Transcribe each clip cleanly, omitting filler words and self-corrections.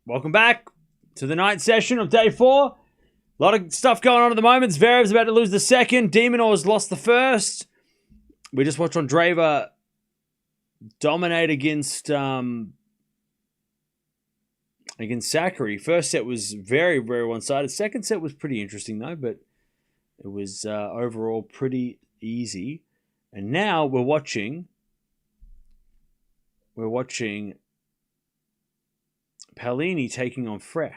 Welcome back to the night session of day 4. A lot of stuff going on at the moment. Zverev's about to lose the second. Demonor's lost the first. We just watched Andreeva dominate against Zachary. First set was very, very one-sided. Second set was pretty interesting, though, but it was overall pretty easy. And now we're watching Palini taking on Frech.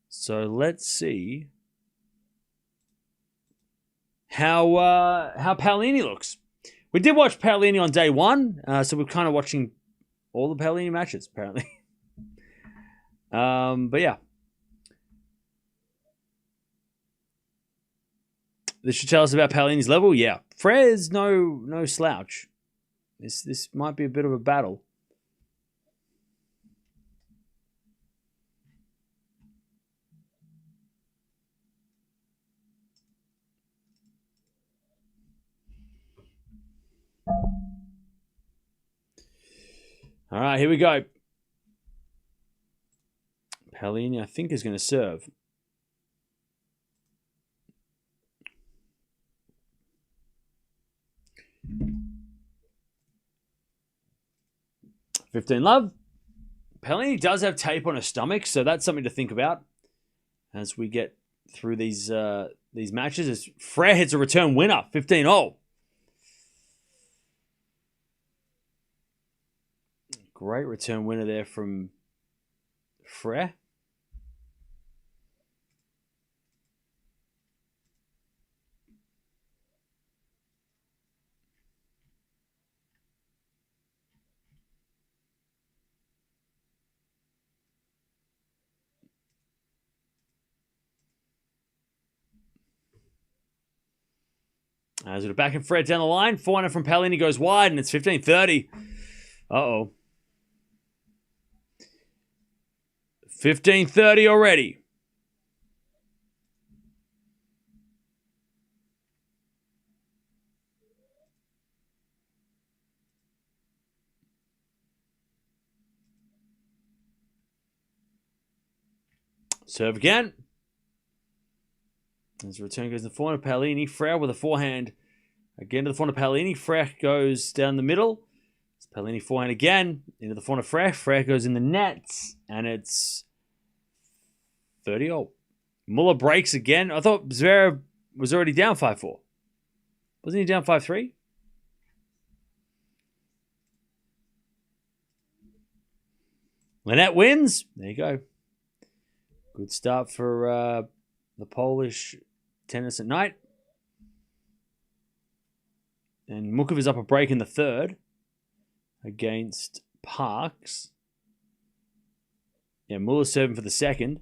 So let's see how Palini looks. We did watch Palini on day 1, so we're kind of watching all the Palini matches, apparently. But yeah. This should tell us about Palini's level. Yeah. Frech's no slouch. This might be a bit of a battle. All right, here we go. Palini, I think, is going to serve. $15 Palini does have tape on her stomach, so that's something to think about as we get through these matches. As Frech hits a return winner, 15-0. Great return winner there from Frech. As with a back and Frech down the line, 400 from Palini goes wide, and it's 15-30. Uh-oh. 15-30 already. Serve again. As the return goes to the forehand of Palini. Frech with a forehand. Again to the forehand of Palini. Frech goes down the middle. It's Palini forehand again. Into the forehand of Frech. Frech goes in the nets. And it's 30-0. Muller breaks again. I thought Zverev was already down 5-4. Wasn't he down 5-3? Lynette wins. There you go. Good start for the Polish tennis at night. And Mukov is up a break in the third against Parks. Yeah, Muller's serving for the second.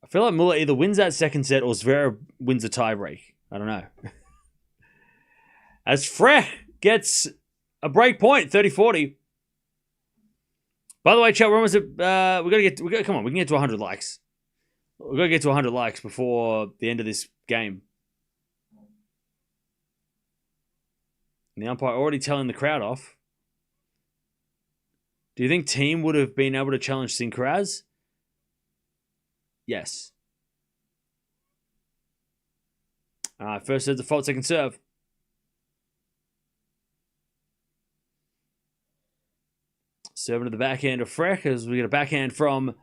I feel like Muller either wins that second set or Zverev wins a tiebreak. I don't know. As Frech gets a break point, 30-40. By the way, chat, we're almost at, come on, we can get to 100 likes. We've got to get to 100 likes before the end of this game. And the umpire already telling the crowd off. Do you think Team would have been able to challenge Sinkaraz? Yes. All right, first serve default, second serve. Serving to the backhand of Frech as we get a backhand from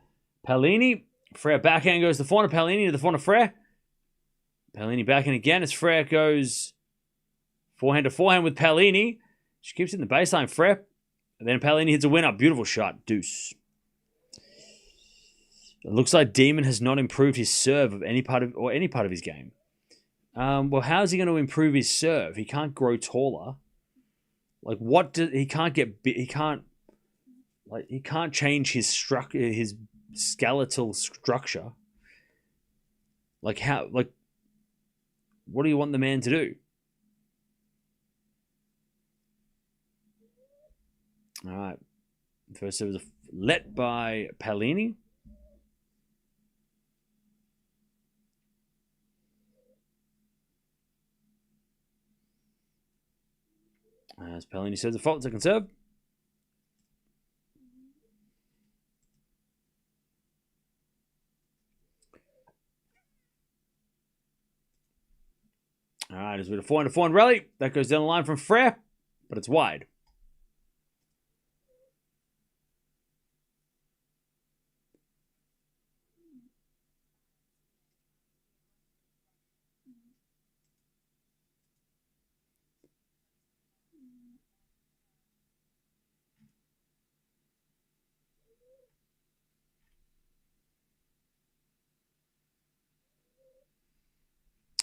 Palini. Frech backhand goes to the forehand of Palini to the forehand of Frech. Palini backhand again as Frech goes forehand to forehand with Palini. She keeps it in the baseline, Frech. And then Palini hits a winner. Beautiful shot. Deuce. It looks like Demon has not improved his serve of any part of his game. Well, how is he going to improve his serve? He can't grow taller. Like he can't get he can't change his skeletal structure. What do you want the man to do? All right. First serve was let by Palini. As Palini serves the fault, second serve. right, as with a forehand rally. That goes down the line from Frech, but it's wide.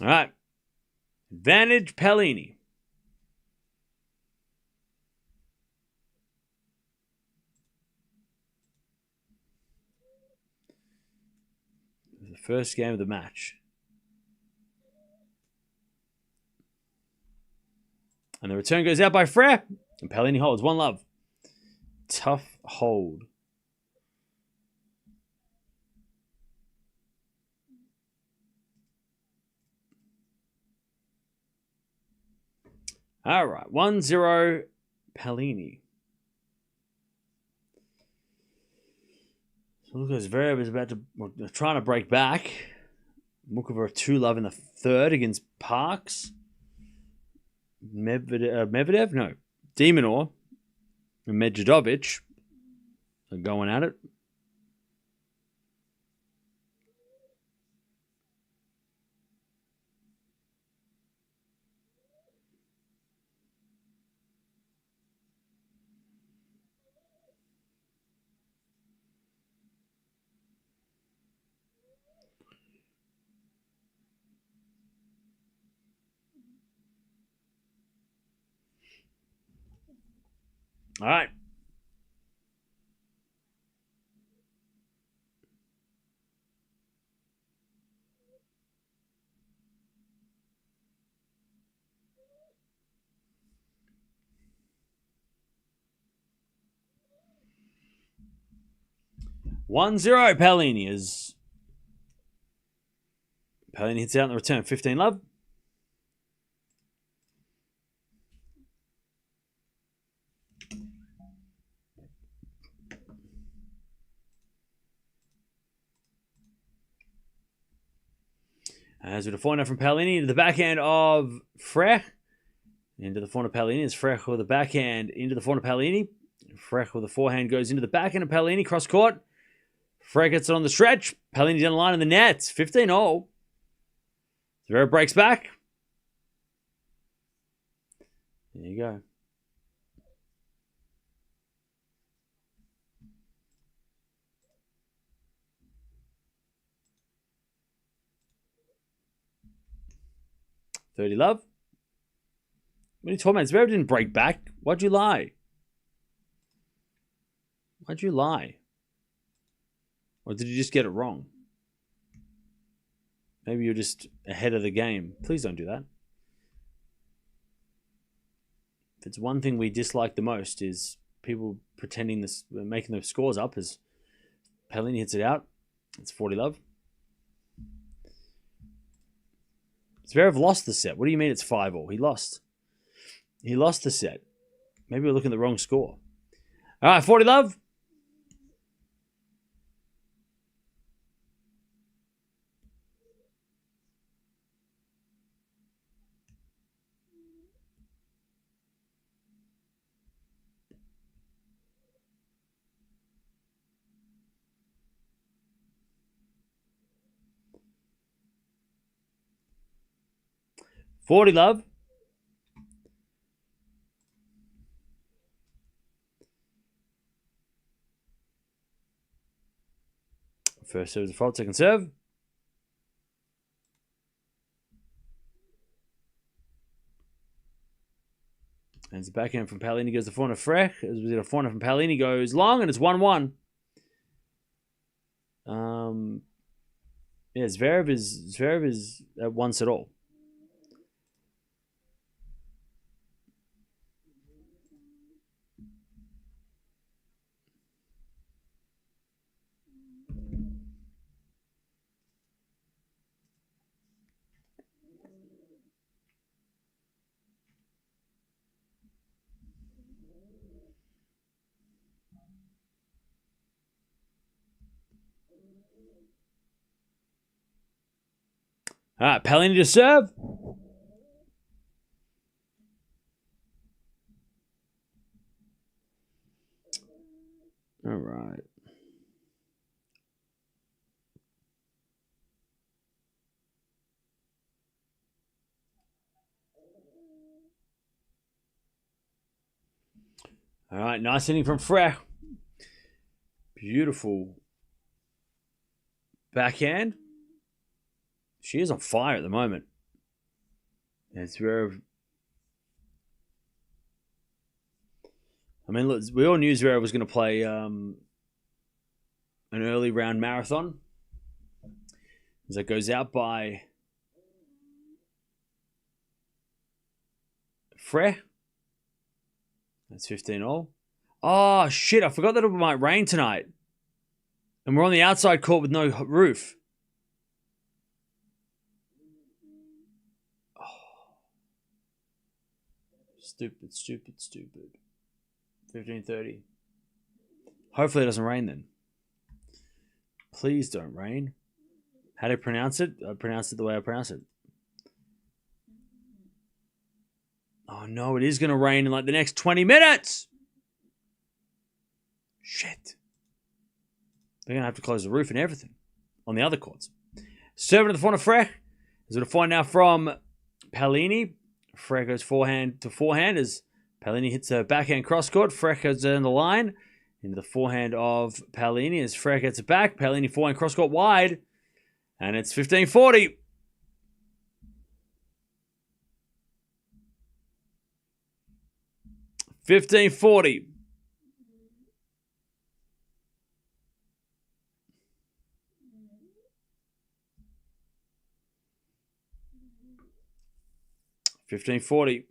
All right. Advantage Palini. The first game of the match. And the return goes out by Frech. And Palini holds 1-love. Tough hold. All right. 1-0 Palini. So Lucas Zverev is trying to break back. Mukova 2-love in the third against Parks. Medvedev? No. Demonor and Medvedovic are going at it. All right. $1-0 Palini as Palini hits out in the return. 15-love. As with a forehand from Palini into the backhand of Frech. Into the forehand of Palini as Frech with the backhand into the forehand of Palini. Frech with the forehand goes into the backhand of Palini. Cross court. Frech gets it on the stretch. Palini down the line in the net. 15-0. Zverev breaks back. There you go. $30-love. What are you talking about? Zverev didn't break back. Why'd you lie? Why'd you lie? Or did you just get it wrong? Maybe you're just ahead of the game. Please don't do that. If it's one thing we dislike the most is people pretending this, making the scores up as Palini hits it out. It's 40-love. Zverev lost the set. What do you mean it's 5-all? He lost. He lost the set. Maybe we're looking at the wrong score. All right, 40-love. $40-love. First serve is a fault, second serve. And it's a backhand from Palini goes to forehand of Frech. As we did a forehand from Palini goes long, and it's 1-1. Yeah, Zverev is at once at all. All right, Palini to serve. All right, nice hitting from Frech. Beautiful backhand. She is on fire at the moment. It's very... I mean, look, we all knew Zverev was going to play an early round marathon. As that goes out by Frech. That's 15-all. Oh, shit. I forgot that it might rain tonight. And we're on the outside court with no roof. Oh. Stupid, stupid, stupid. 15:30. Hopefully it doesn't rain then. Please don't rain. How do I pronounce it? I pronounce it the way I pronounce it. Oh no, it is going to rain in like the next 20 minutes. Shit. They're going to have to close the roof and everything on the other courts. Serving to the front of Frech. Is it a find now from Palini. Frech goes forehand to forehand as Palini hits a backhand cross court. Frech goes down the line into the forehand of Palini as Frech gets it back. Palini forehand cross court wide. And it's 15:40. $15.40. $15.40.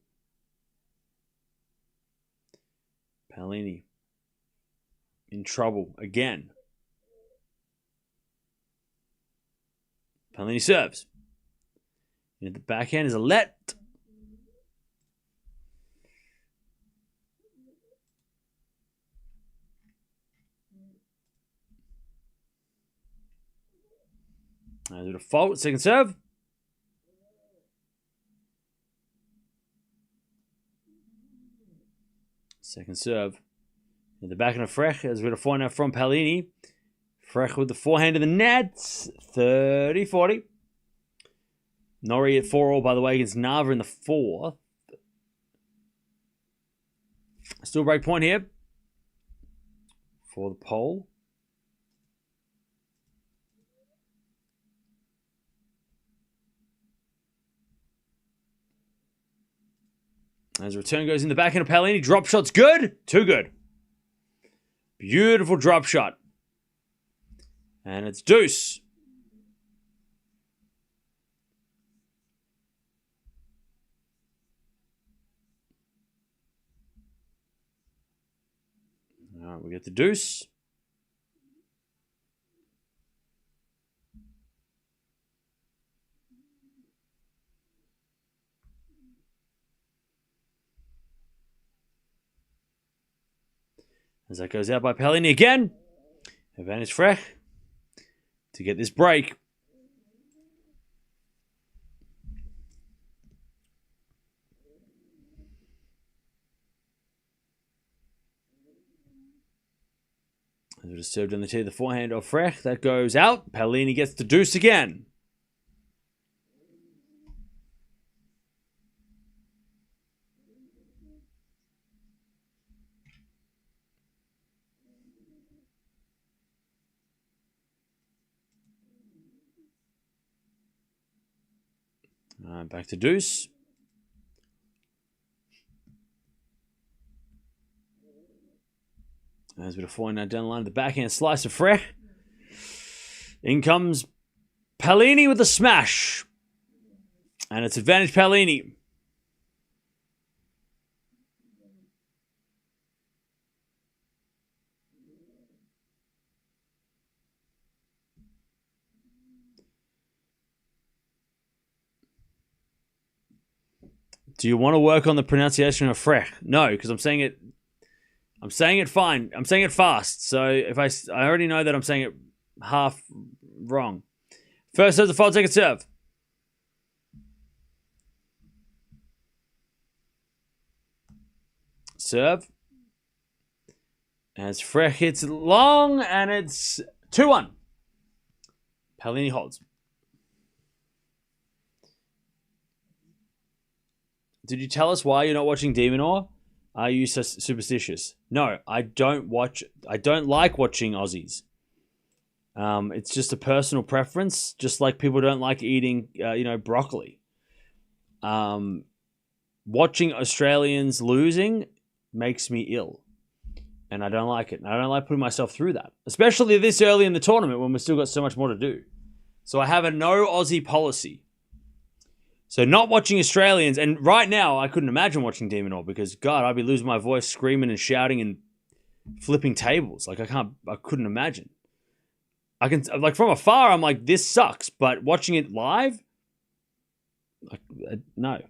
Palini in trouble again. Palini serves. And the backhand is a let. There's a default. Second serve. Second serve. In the backhand of Frech as we're going to find out from Palini. Frech with the forehand in the net. 30-40. Norrie at 4-all, by the way, against Nava in the fourth. Still break point here for the pole. As a return goes in the backhand of Palini. Drop shot's good. Too good. Beautiful drop shot. And it's deuce. All right, we get the deuce. As that goes out by Palini again. Advantage Frech to get this break. As it is served on the tee, the forehand of Frech. That goes out. Palini gets the deuce again. Back to deuce. As we're forehand now down the line, the backhand slice of Frech. In comes Palini with a smash. And it's advantage Palini. Do you want to work on the pronunciation of Frech? No, because I'm saying it fine. I'm saying it fast. So if I already know that I'm saying it half wrong. First serve the fault, second serve. Serve. As Frech hits it long, and it's 2-1. Palini holds. Did you tell us why you're not watching Demon Ore? Are you superstitious? No, I don't like watching Aussies. It's just a personal preference, just like people don't like eating, broccoli. Watching Australians losing makes me ill. And I don't like it. And I don't like putting myself through that, especially this early in the tournament when we've still got so much more to do. So I have a no Aussie policy. So not watching Australians. And right now, I couldn't imagine watching De Minaur because, God, I'd be losing my voice screaming and shouting and flipping tables. Like, I couldn't imagine. I can, like, from afar, I'm like, this sucks. But watching it live, no.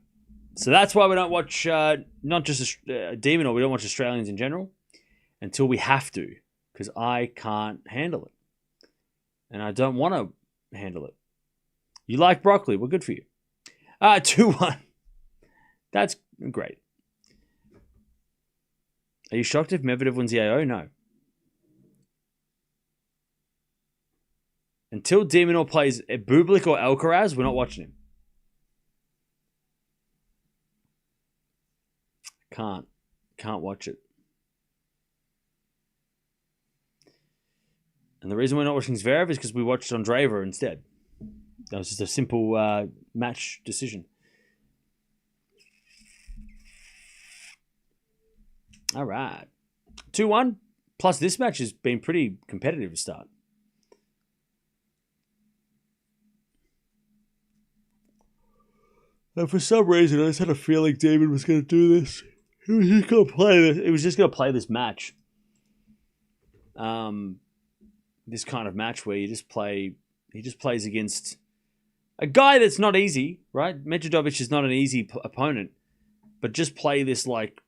So that's why we don't watch, not just De Minaur, we don't watch Australians in general until we have to, because I can't handle it. And I don't want to handle it. You like broccoli, we're good for you. 2-1. That's great. Are you shocked if Medvedev wins the AO? No. Until De Minaur plays Bublik or Alcaraz, we're not watching him. Can't watch it. And the reason we're not watching Zverev is because we watched Andreeva instead. That was just a simple match decision. All right. 2-1. Plus, this match has been pretty competitive to start. And for some reason, I just had a feeling David was going to do this. He was just going to play this. He was just going to play this match. This kind of match where he just plays against a guy that's not easy, right? Medvedev is not an easy opponent, but just play this like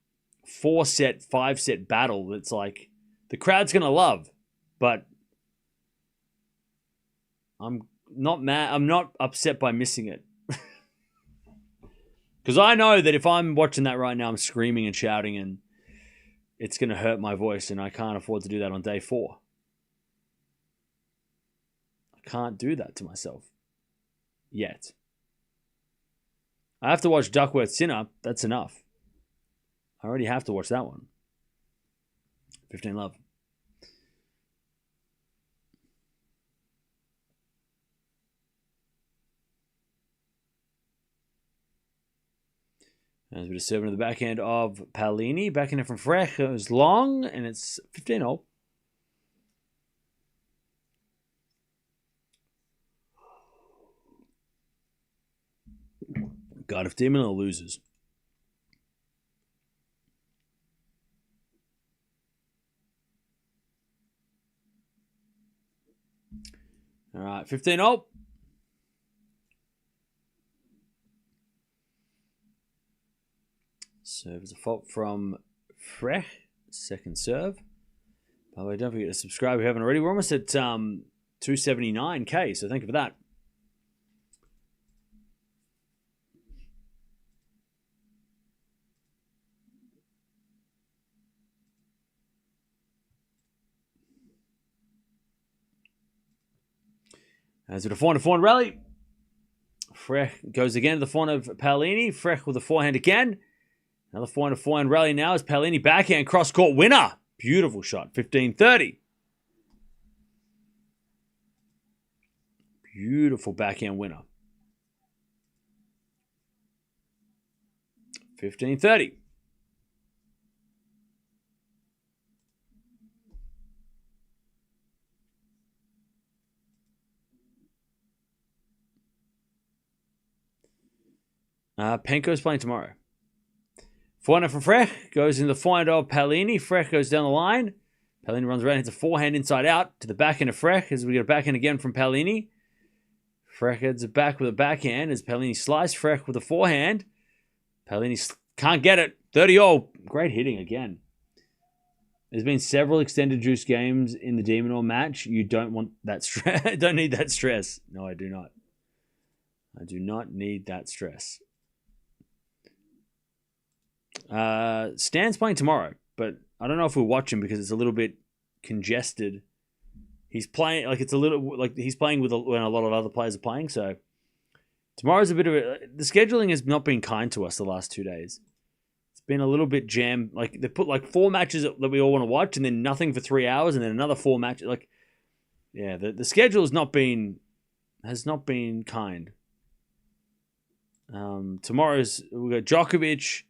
4-set, 5-set battle that's like the crowd's going to love, but I'm not mad. I'm not upset by missing it. Because I know that if I'm watching that right now, I'm screaming and shouting and it's going to hurt my voice, and I can't afford to do that on day 4. I can't do that to myself. Yet. I have to watch Duckworth Sinner. That's enough. I already have to watch that one. 15 love. There's a bit of serving to the backhand of Palini. Backhand from Frech goes long, and it's 15-0. God, if De Minaur loses. All right, 15-0. Serve is a fault from Frech. Second serve. By the way, don't forget to subscribe if you haven't already. We're almost at 279K, so thank you for that. As with a 4-4 rally, Frech goes again to the forehand of Palini. Frech with the forehand again. Another 4-4 rally now is Palini backhand cross-court winner. Beautiful shot, 15-30. Beautiful backhand winner. 15-30. Penko's playing tomorrow. Forehand from Frech goes in the forehand of Palini. Frech goes down the line. Palini runs around, hits a forehand inside out to the backhand of Frech as we get a backhand again from Palini. Frech heads it back with a backhand as Palini slices Frech with a forehand. Palini can't get it. 30-0. Great hitting again. There's been several extended juice games in the De Minaur match. You don't want that stress. Don't need that stress. No, I do not. I do not need that stress. Stan's playing tomorrow, but I don't know if we'll watch him because it's a little bit congested. He's playing like it's a little like he's playing with when a lot of other players are playing. So tomorrow's a bit of the scheduling has not been kind to us the last 2 days. been a little bit jammed. Like, they put like 4 matches that we all want to watch, and then nothing for 3 hours, and then another 4 matches. Like, yeah, the schedule has not been kind. Tomorrow's we got Djokovic.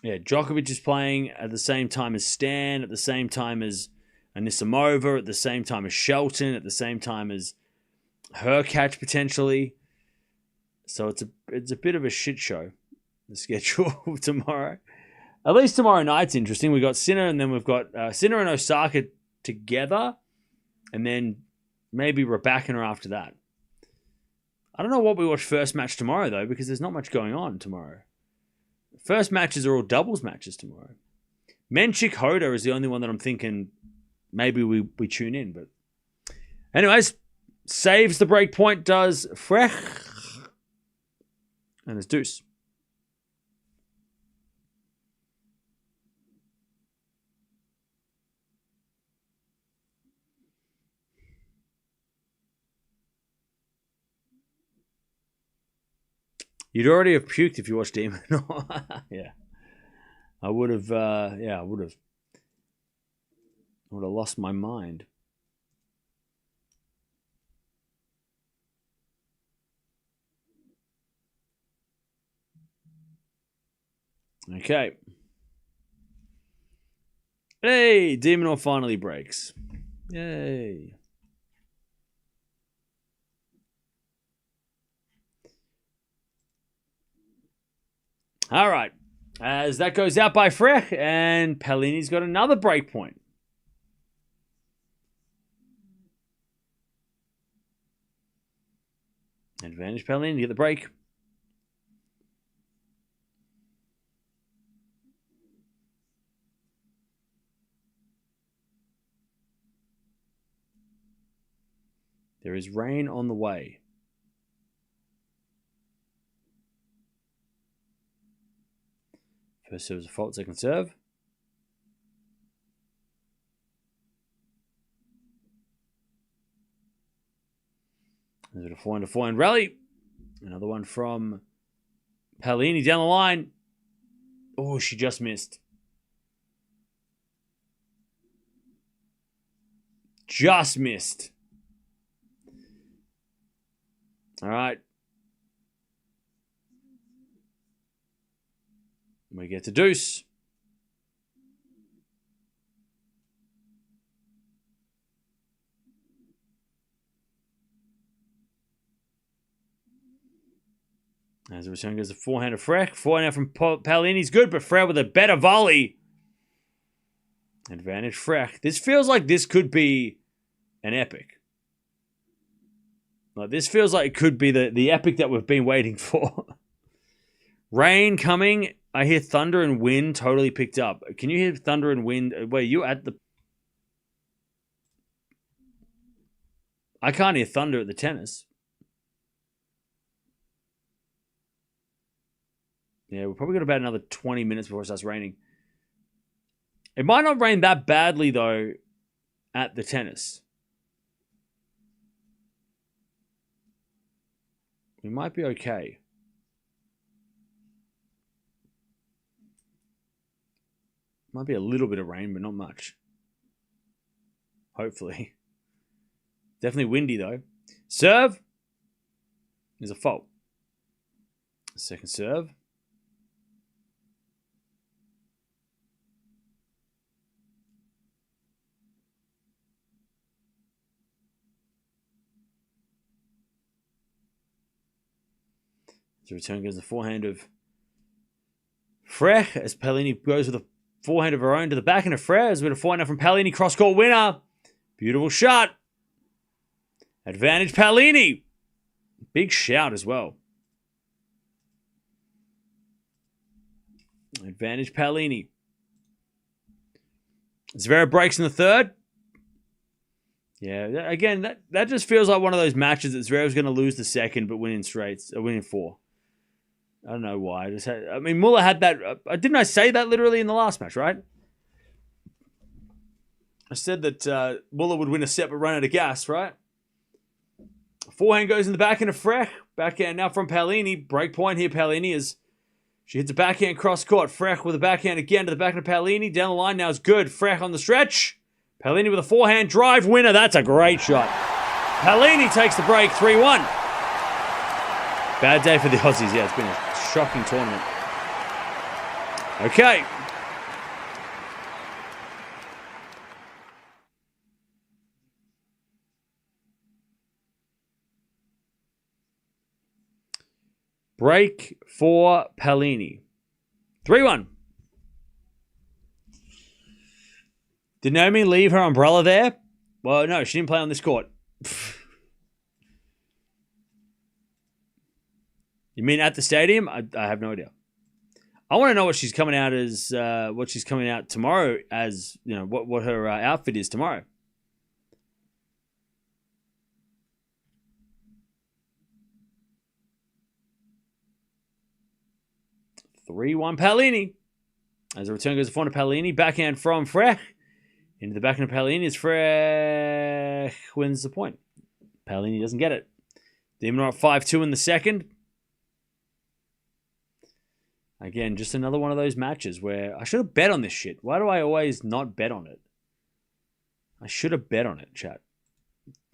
Djokovic is playing at the same time as Stan, at the same time as Anisimova, at the same time as Shelton, at the same time as Hurkacz potentially. So it's a bit of a shit show, the schedule tomorrow. At least tomorrow night's interesting. We've got Sinner, and then we've got Sinner and Osaka together, and then maybe Raducanu after that. I don't know what we watch first match tomorrow, though, because there's not much going on tomorrow. First matches are all doubles matches tomorrow. Menchik Hoda is the only one that I'm thinking maybe we tune in. But anyways, saves the break point does Frech. And it's deuce. You'd already have puked if you watched Demon. Yeah. I would have, I would have lost my mind. Okay. Hey, Demon finally breaks. Yay. All right. As that goes out by Frech, and Palini's got another break point. Advantage Palini to get the break. There is rain on the way. First serve is a fault, second serve. There's a forehand rally. Another one from Palini down the line. Oh, she just missed. Just missed. All right. We get to deuce. As the return goes the forehand of Frech. Forehand from Palini's good, but Frech with a better volley. Advantage Frech. This feels like this could be an epic. Like, this feels like it could be the epic that we've been waiting for. Rain coming. I hear thunder and wind totally picked up. Can you hear thunder and wind? Wait, you at the... I can't hear thunder at the tennis. Yeah, we've probably got about another 20 minutes before it starts raining. It might not rain that badly, though, at the tennis. We might be okay. Might be a little bit of rain, but not much. Hopefully. Definitely windy, though. Serve is a fault. Second serve. The return goes the forehand of Frech as Palini goes with a forehand of her own to the backhand of Frech as with a forehand from Palini. Cross-court winner. Beautiful shot. Advantage Palini. Big shout as well. Advantage Palini. Zverev breaks in the third. Yeah, again, that just feels like one of those matches that Zverev's going to lose the second but win in straights, win in four. I don't know why. Muller had that. Didn't I say that literally in the last match, right? I said that Muller would win a set but run out of gas, right? Forehand goes in the backhand of Frech. Backhand now from Palini. Break point here, Palini, as she hits a backhand cross court. Frech with a backhand again to the backhand of Palini. Down the line now is good. Frech on the stretch. Palini with a forehand drive winner. That's a great shot. Palini takes the break, 3-1. Bad day for the Aussies. Yeah, it's been a shocking tournament. Okay. Break for Palini. 3-1. Did Naomi leave her umbrella there? Well, no, she didn't play on this court. You mean at the stadium? I have no idea. I want to know what she's coming out as. What she's coming out tomorrow as. You know what her outfit is tomorrow. 3-1 Palini. As the return goes to front of Palini. Backhand from Frech. Into the backhand of Palini. As Frech wins the point. Palini doesn't get it. Demon up 5-2 in the second. Again, just another one of those matches where I should have bet on this shit. Why do I always not bet on it? I should have bet on it, chat.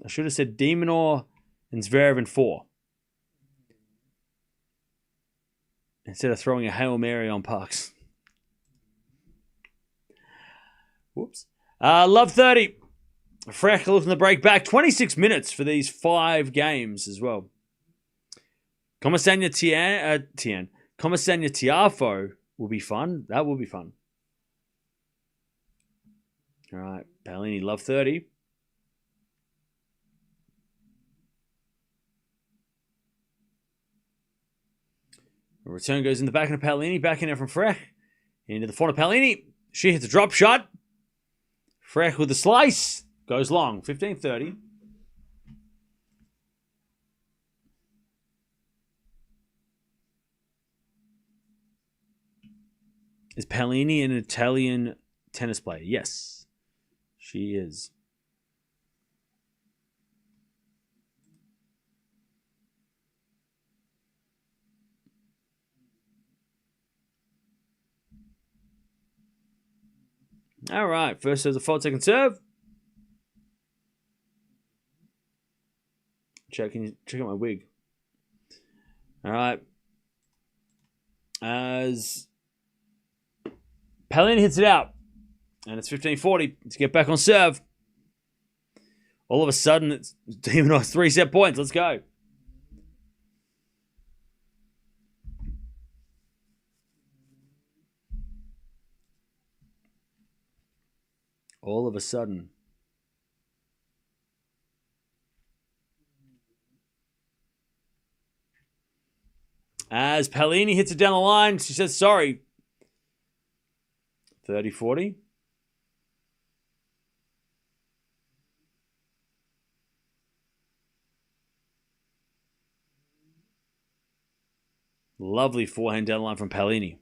I should have said Demonor and Zverev in 4. Instead of throwing a Hail Mary on Parks. Whoops. Love 30. Frech looking to break back. 26 minutes for these 5 games as well. Comasanya Tien. Comasanya Tiafo will be fun. That will be fun. All right. Palini, love 30. The return goes in the backhand of Palini. Backhand out from Frech. Into the front of Palini. She hits a drop shot. Frech with the slice. Goes long. 15-30. Is Palini an Italian tennis player? Yes, she is. All right, first there's a fault, second serve. Check out my wig. All right. As Palini hits it out, and it's 15-40 to get back on serve. All of a sudden, it's Demonor 3-set points. Let's go. All of a sudden. As Palini hits it down the line, she says sorry. 30-40. Lovely forehand down the line from Palini.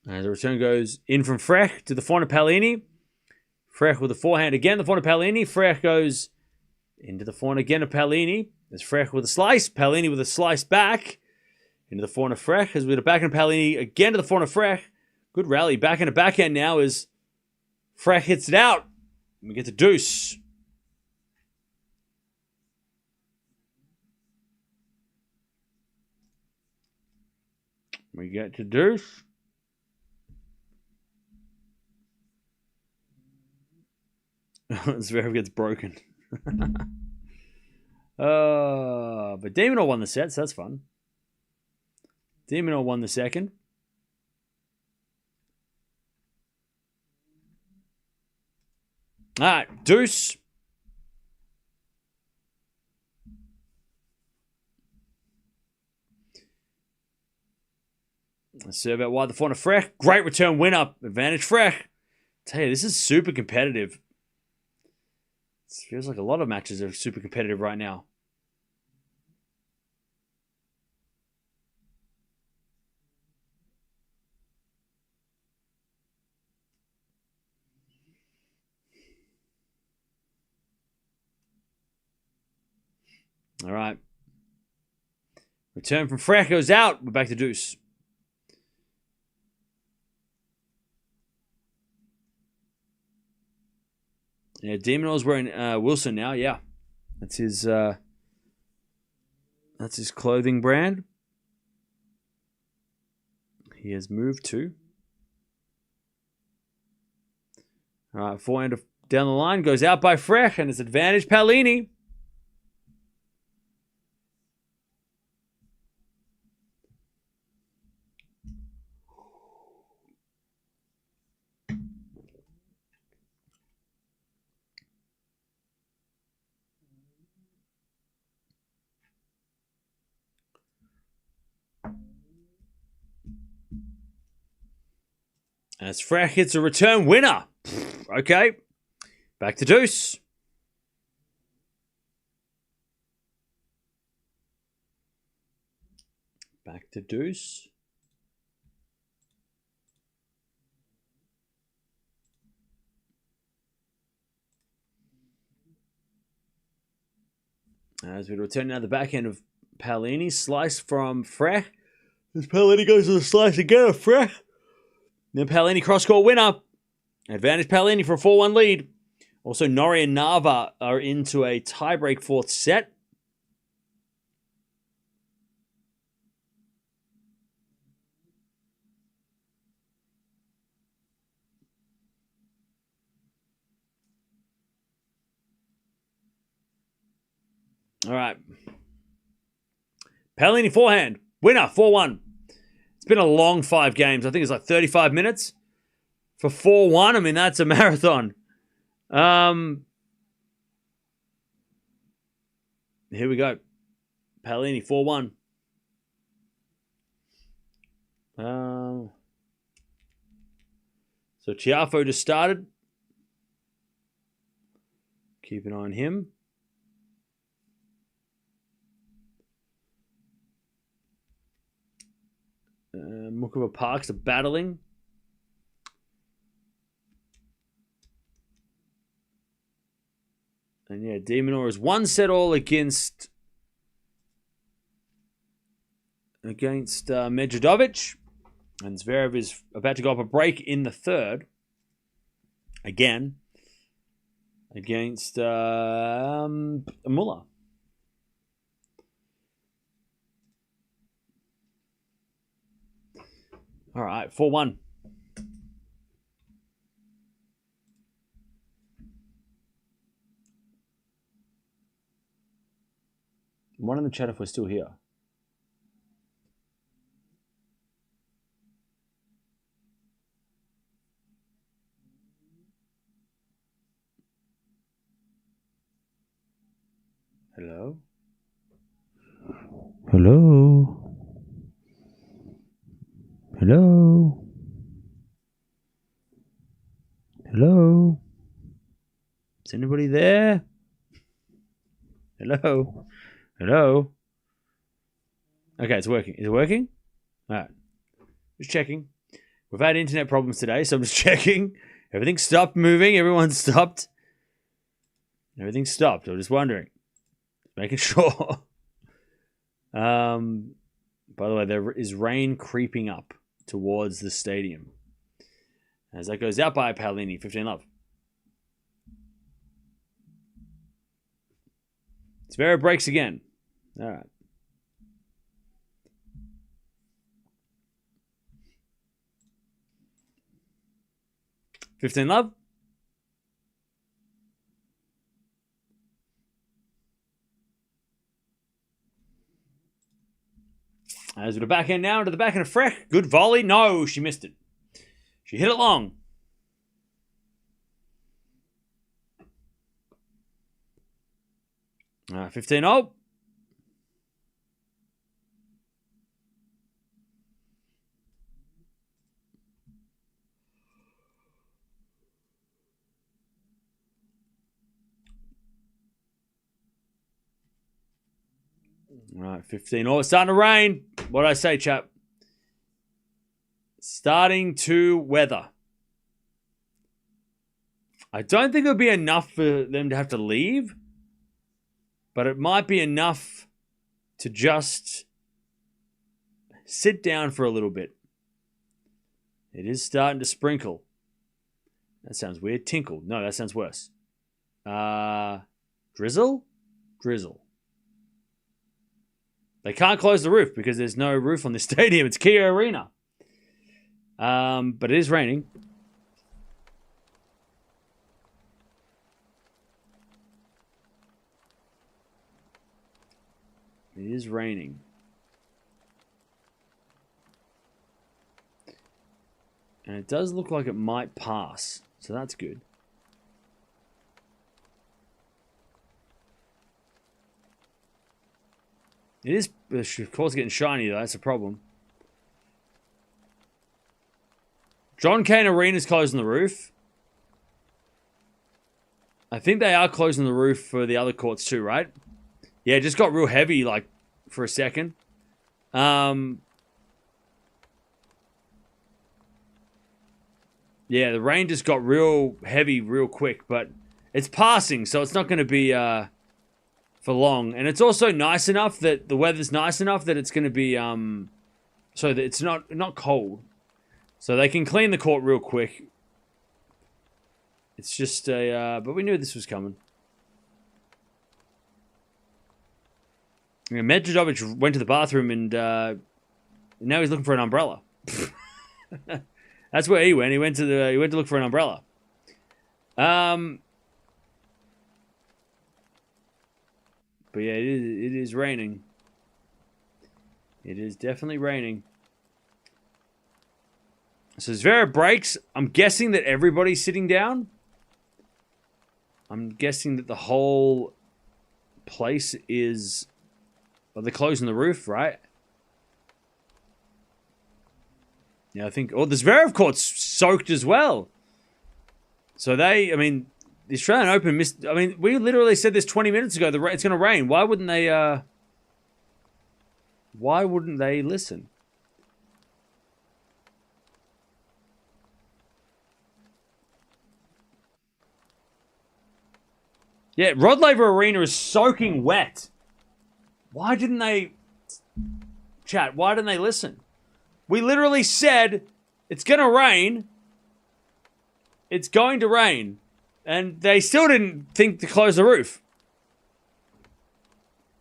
As the return goes in from Frech to the front of Palini. Frech with the forehand again, the front of Palini. Frech goes into the front again of Palini. There's Frech with a slice. Palini with a slice back. Into the front of Frech. As we get a backhand Palini again to the front of Frech. Good rally. Backhand to backhand now as Frech hits it out. And we get the deuce. We get to deuce. Zverev gets broken. But Demonor won the set, so that's fun. Demonor won the second. All right, deuce. Serve out wide the front of Frech. Great return win-up. Advantage Frech. Tell you, this is super competitive. It feels like a lot of matches are super competitive right now. All right. Return from Frech goes out. We're back to deuce. Yeah, Demonor's wearing Wilson now. Yeah, that's his clothing brand. He has moved to. All right, forehand down the line goes out by Frech, and it's advantage Palini. As Frech hits a return winner. Okay. Back to deuce. Back to deuce. As we return now the backhand of Palini. Slice from Frech. As Palini goes to the slice again of Frech. Then Palini cross-court winner. Advantage Palini for a 4-1 lead. Also, Norrie and Nava are into a tiebreak fourth set. All right. Palini forehand. Winner, 4-1. It's been a long 5 games. I think it's like 35 minutes. For 4-1, I mean, that's a marathon. Here we go. Palini, 4-1. So Chiafo just started. Keep an eye on him. Mukova Parks are battling. And yeah, Demonor is 1 set all against Medvedovic. And Zverev is about to go up a break in the third. Again. Against Muller. All right, 4-1. One in the chat if we're still here. Hello? Hello? Hello? Hello? Is anybody there? Hello? Hello? Okay, it's working. Is it working? All right. Just checking. We've had internet problems today, so I'm just checking. Everything stopped moving. Everyone stopped. Everything stopped. I was just wondering. Making sure. By the way, there is rain creeping up towards the stadium. As that goes out by Palini, 15-love. Zverev breaks again. All right. $15-love. As with the backhand now into the backhand of Frech. Good volley. No, she missed it. She hit it long. All right, 15-0. All right, 15-0. It's starting to rain. What did I say, chap? Starting to weather. I don't think it would be enough for them to have to leave. But it might be enough to just sit down for a little bit. It is starting to sprinkle. That sounds weird. Tinkle. No, that sounds worse. Drizzle? Drizzle. They can't close the roof because there's no roof on this stadium. It's Kia Arena. But it is raining. It is raining. And it does look like it might pass. So that's good. It is, of course, getting shiny, though. That's a problem. John Cain Arena's closing the roof. I think they are closing the roof for the other courts too, right? Yeah, it just got real heavy, like, for a second. Yeah, the rain just got real heavy real quick, but it's passing, so it's not going to be for long. And it's also nice enough that the weather's nice enough that it's going to be so that it's not cold. So they can clean the court real quick. It's just a but we knew this was coming. Yeah, Medvedev went to the bathroom and now he's looking for an umbrella. That's where he went. He went to look for an umbrella. But yeah, it is raining. It is definitely raining. So Zverev breaks. I'm guessing that everybody's sitting down. I'm guessing that the whole place is... Well, they're closing the roof, right? Yeah, I think... Oh, the Zverev court's soaked as well. So the Australian Open missed... I mean, we literally said this 20 minutes ago, it's going to rain. Why wouldn't they... Why wouldn't they listen? Yeah, Rod Laver Arena is soaking wet. Why didn't they... Chat, why didn't they listen? We literally said, it's going to rain. It's going to rain. And they still didn't think to close the roof.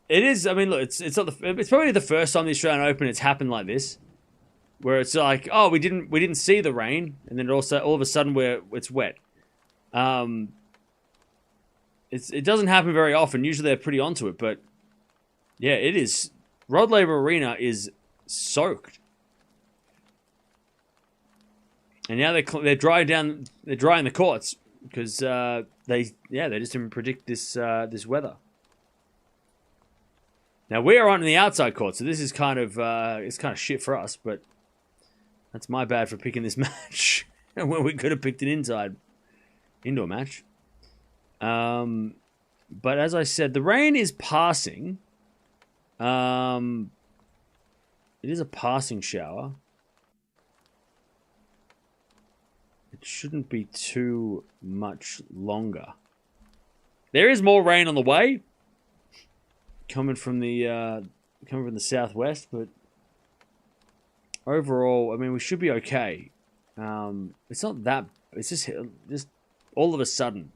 It is, I mean, look, it's probably the first time the Australian Open it's happened like this. Where it's like, oh, we didn't see the rain. And then also, all of a sudden, it's wet. It doesn't happen very often. Usually they're pretty onto it. But, yeah, it is. Rod Laver Arena is soaked. And now they're drying the courts because they just didn't predict this weather. Now we are on the outside court, so this is kind of it's kind of shit for us, but that's my bad for picking this match when we could have picked an indoor match. But as I said, the rain is passing. It is a passing shower. It shouldn't be too much longer. There is more rain on the way, coming from the southwest, but overall, I mean, we should be okay. It's not that. It's just all of a sudden,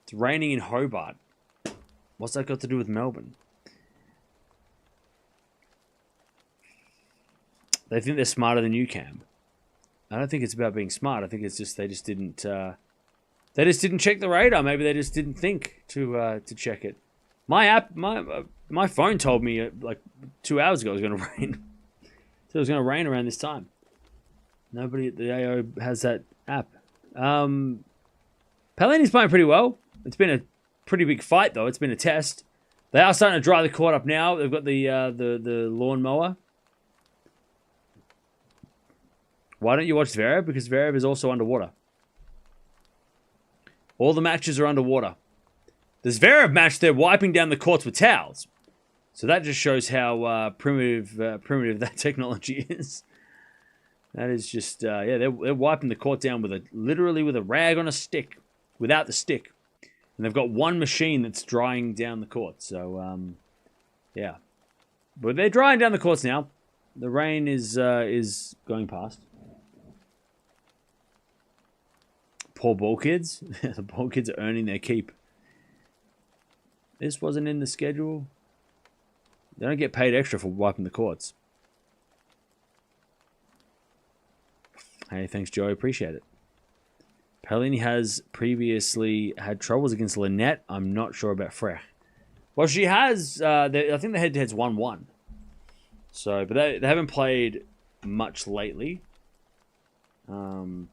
it's raining in Hobart. What's that got to do with Melbourne? They think they're smarter than you, Cam. I don't think it's about being smart. I think it's just they just didn't check the radar. Maybe they just didn't think to check it. My phone told me like 2 hours ago it was going to rain. So it was going to rain around this time. Nobody at the AO has that app. Palini's playing pretty well. It's been a pretty big fight though. It's been a test. They are starting to dry the court up now. They've got the lawnmower. Why don't you watch Zverev? Because Zverev is also underwater. All the matches are underwater. The Zverev match, they're wiping down the courts with towels. So that just shows how primitive that technology is. That is just, they're wiping the court down literally with a rag on a stick, without the stick. And they've got one machine that's drying down the court. So, yeah. But they're drying down the courts now. The rain is going past. Poor ball kids. The ball kids are earning their keep. This wasn't in the schedule. They don't get paid extra for wiping the courts. Hey, thanks, Joey. Appreciate it. Palini has previously had troubles against Lynette. I'm not sure about Frech. Well, she has. I think the head-to-head's 1-1. So, but they haven't played much lately. If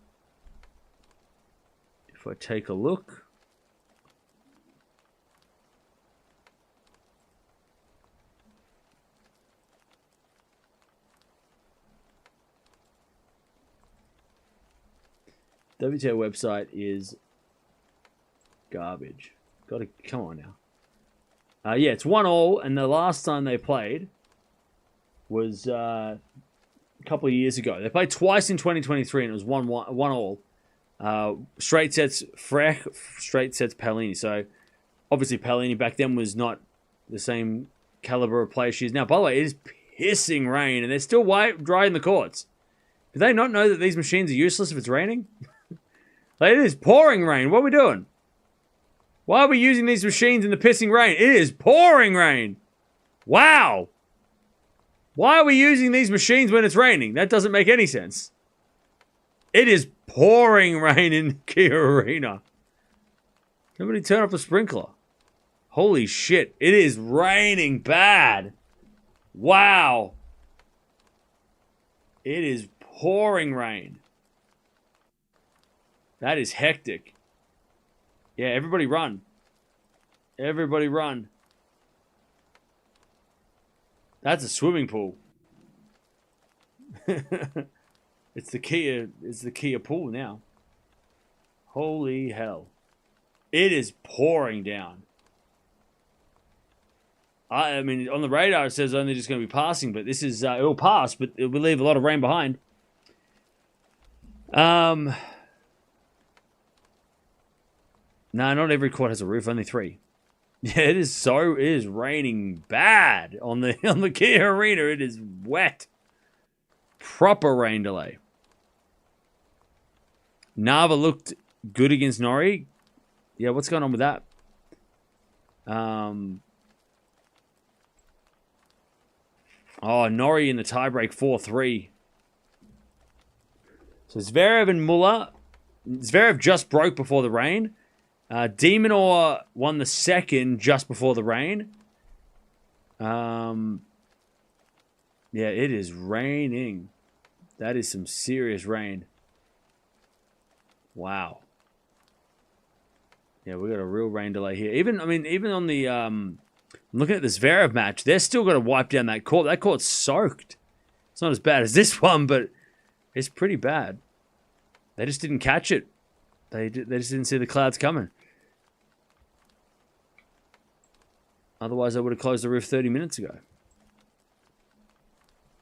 I take a look. WTA website is garbage. Got to come on now. Yeah, it's 1-1, and the last time they played was a couple of years ago. They played twice in 2023, and it was 1-1. Straight sets Frech, straight sets Palini. So obviously Palini back then was not the same caliber of player she is now. By the way, it is pissing rain, and they're still drying the courts. Do they not know that these machines are useless if it's raining? Like, it is pouring rain. What are we doing? Why are we using these machines in the pissing rain? It is pouring rain. Wow. Why are we using these machines when it's raining? That doesn't make any sense. It is pouring rain in Kia Arena. Somebody turn off the sprinkler. Holy shit. It is raining bad. Wow. It is pouring rain. That is hectic. Yeah, everybody run. Everybody run. That's a swimming pool. It's the Kia pool now. Holy hell. It is pouring down. I mean, on the radar it says only just going to be passing, but this is, it'll pass, but it will leave a lot of rain behind. No, not every court has a roof, only 3. Yeah, it is raining bad on the Kia Arena. It is wet. Proper rain delay. Nava looked good against Norrie. Yeah, what's going on with that? Norrie in the tiebreak 4-3. So Zverev and Muller. Zverev just broke before the rain. Demonor won the second just before the rain. Yeah, it is raining. That is some serious rain. Wow. Yeah, we got a real rain delay here. Even on the I'm looking at this Zverev match, they're still got to wipe down that court. That court's soaked. It's not as bad as this one, but it's pretty bad. They just didn't catch it. They just didn't see the clouds coming. Otherwise, I would have closed the roof 30 minutes ago.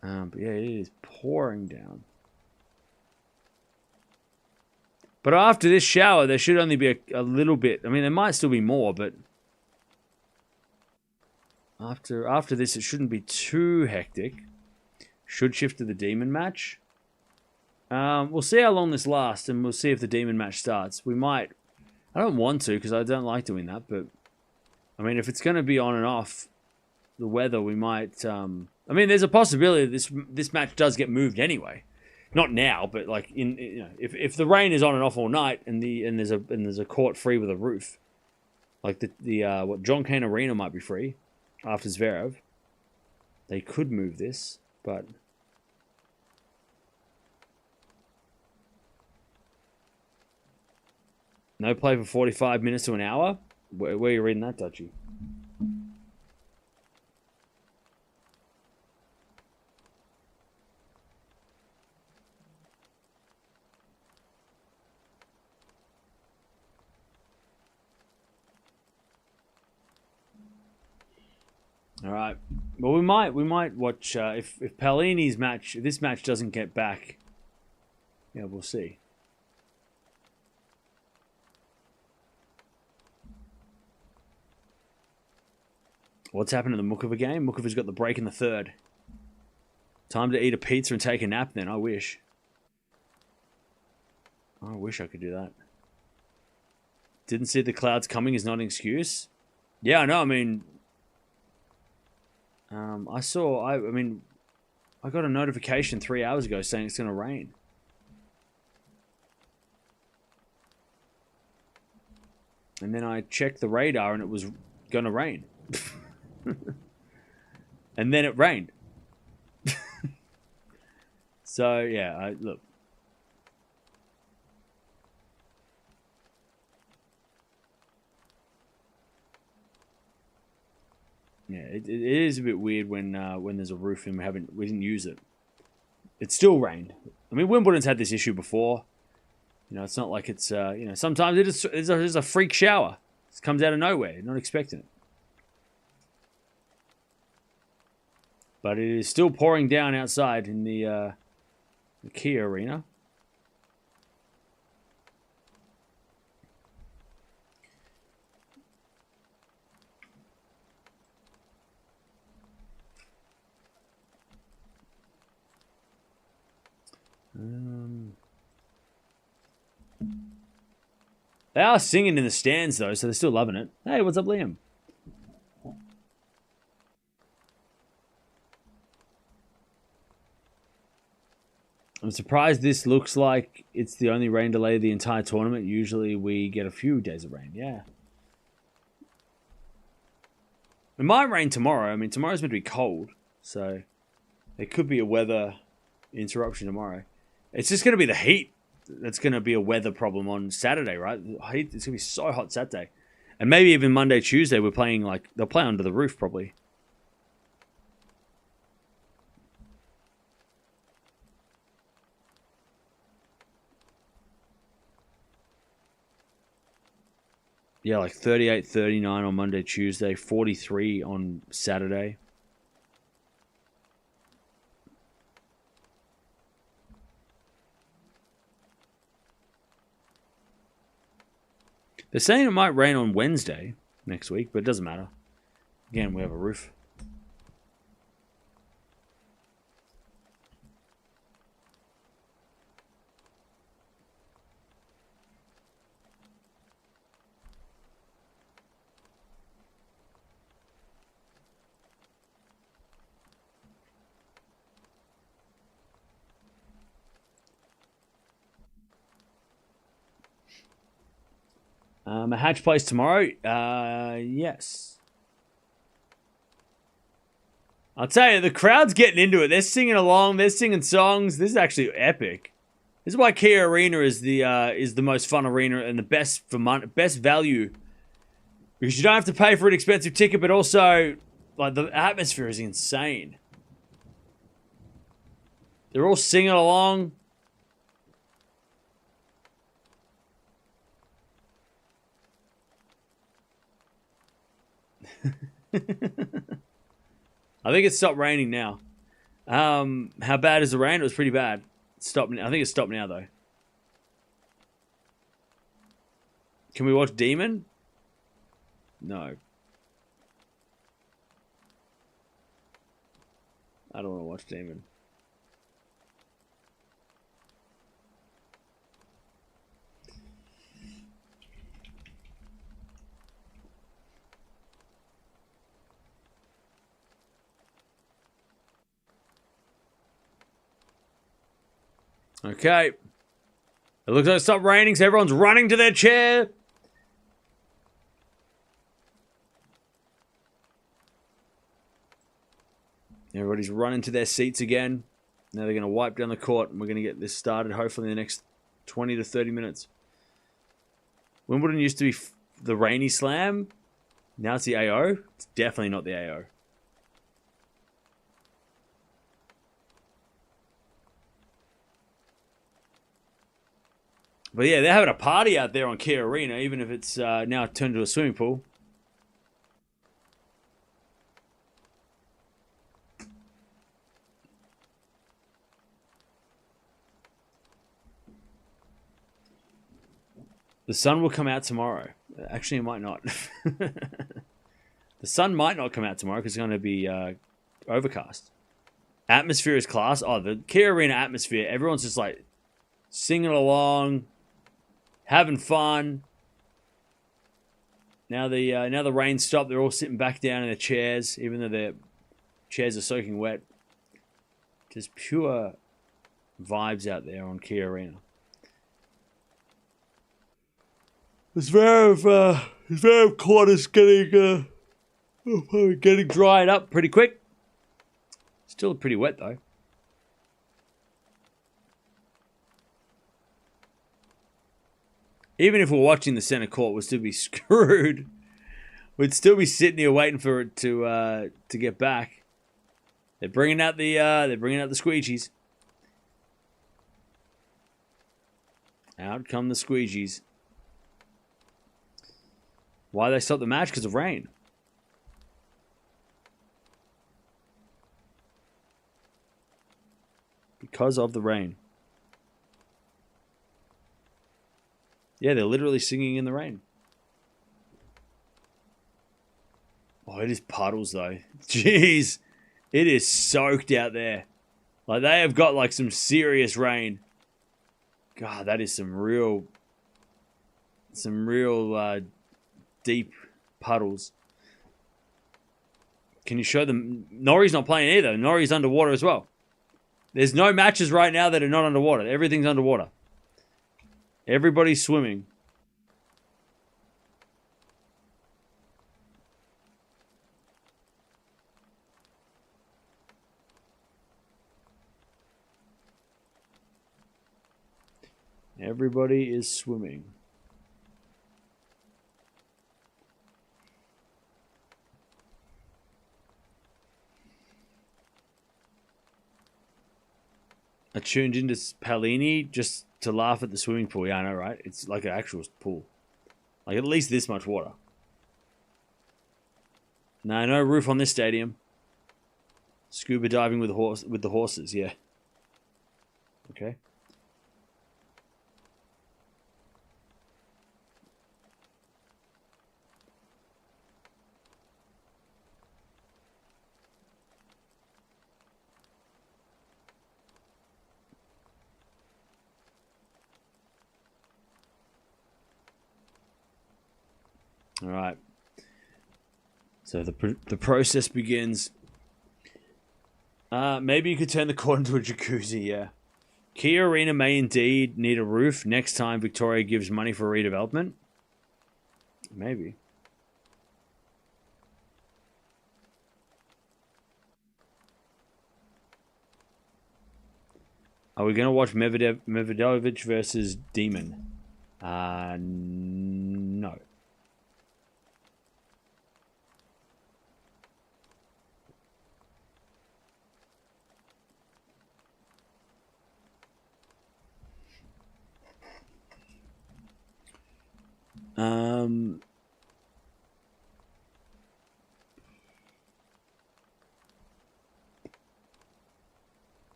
But yeah, it is pouring down. But after this shower, there should only be a little bit. I mean, there might still be more, but after this, it shouldn't be too hectic. Should shift to the Demon match. We'll see how long this lasts, and we'll see if the Demon match starts. We might. I don't want to, because I don't like doing that, but I mean, if it's going to be on and off the weather, we might. I mean, there's a possibility this match does get moved anyway. Not now, but like if the rain is on and off all night, and there's a court free with a roof, like the John Cain Arena might be free after Zverev. They could move this, but no play for 45 minutes to an hour. Where are you reading that, Dutchie? All right. Well, we might watch if Palini's match, if this match doesn't get back. Yeah, we'll see. What's happened to the Mukova game? Mukova's got the break in the third. Time to eat a pizza and take a nap then. I wish. I wish I could do that. Didn't see the clouds coming is not an excuse. Yeah, I know. I mean, I got a notification 3 hours ago saying it's going to rain. And then I checked the radar and it was going to rain. And then it rained. So, yeah, look. Yeah, it is a bit weird when there's a roof and we didn't use it. It still rained. I mean, Wimbledon's had this issue before. You know, it's not like it's sometimes it's a freak shower. It comes out of nowhere. You're not expecting it. But it is still pouring down outside in the Kia Arena. They are singing in the stands, though, so they're still loving it. Hey, what's up, Liam? I'm surprised this looks like it's the only rain delay of the entire tournament. Usually we get a few days of rain, yeah. It might rain tomorrow. I mean, tomorrow's meant to be cold, so there could be a weather interruption tomorrow. It's just going to be the heat that's going to be a weather problem on Saturday, right? The heat, it's going to be so hot Saturday. And maybe even Monday, Tuesday, they'll play under the roof probably. Yeah, like 38, 39 on Monday, Tuesday, 43 on Saturday. They're saying it might rain on Wednesday next week, but it doesn't matter. Again, we have a roof. A hatch place tomorrow? Yes. I'll tell you, the crowd's getting into it. They're singing along. They're singing songs. This is actually epic. This is why Kia Arena is the most fun arena and the best for money, best value. Because you don't have to pay for an expensive ticket, but also, like, the atmosphere is insane. They're all singing along. I think it stopped raining now. How bad is the rain? It was pretty bad. It stopped. I think it stopped now, though. Can we watch Demon? No. I don't want to watch Demon. Okay. It looks like it stopped raining, so everyone's running to their chair. Everybody's running to their seats again. Now they're going to wipe down the court, and we're going to get this started hopefully in the next 20 to 30 minutes. Wimbledon used to be the Rainy Slam. Now it's the AO. It's definitely not the AO. But yeah, they're having a party out there on Kia Arena, even if it's now turned into a swimming pool. The sun will come out tomorrow. Actually, it might not. The sun might not come out tomorrow because it's going to be overcast. Atmosphere is class. Oh, the Kia Arena atmosphere. Everyone's just like singing along, having fun. Now the rain stopped. They're all sitting back down in their chairs, even though their chairs are soaking wet. Just pure vibes out there on Kia Arena. Zverev court is getting dried up pretty quick. Still pretty wet though. Even if we're watching the center court, we'd still be screwed. We'd still be sitting here waiting for it to get back. They're bringing out the squeegees. Out come the squeegees. Why they stopped the match? Because of rain. Because of the rain. Yeah, they're literally singing in the rain. Oh, it is puddles though. Jeez. It is soaked out there. Like they have got like some serious rain. God, that is some real deep puddles. Can you show them? Norrie's not playing either. Norrie's underwater as well. There's no matches right now that are not underwater. Everything's underwater. Everybody's swimming. Everybody is swimming. I tuned into Palini just to laugh at the swimming pool. Yeah, I know, right? It's like an actual pool. Like at least this much water. No roof on this stadium. Scuba diving with the horses, yeah. Okay. All right. So the process begins. Maybe you could turn the court into a jacuzzi, yeah. Kia Arena may indeed need a roof next time Victoria gives money for redevelopment. Maybe. Are we going to watch Medvedev versus Demon? No.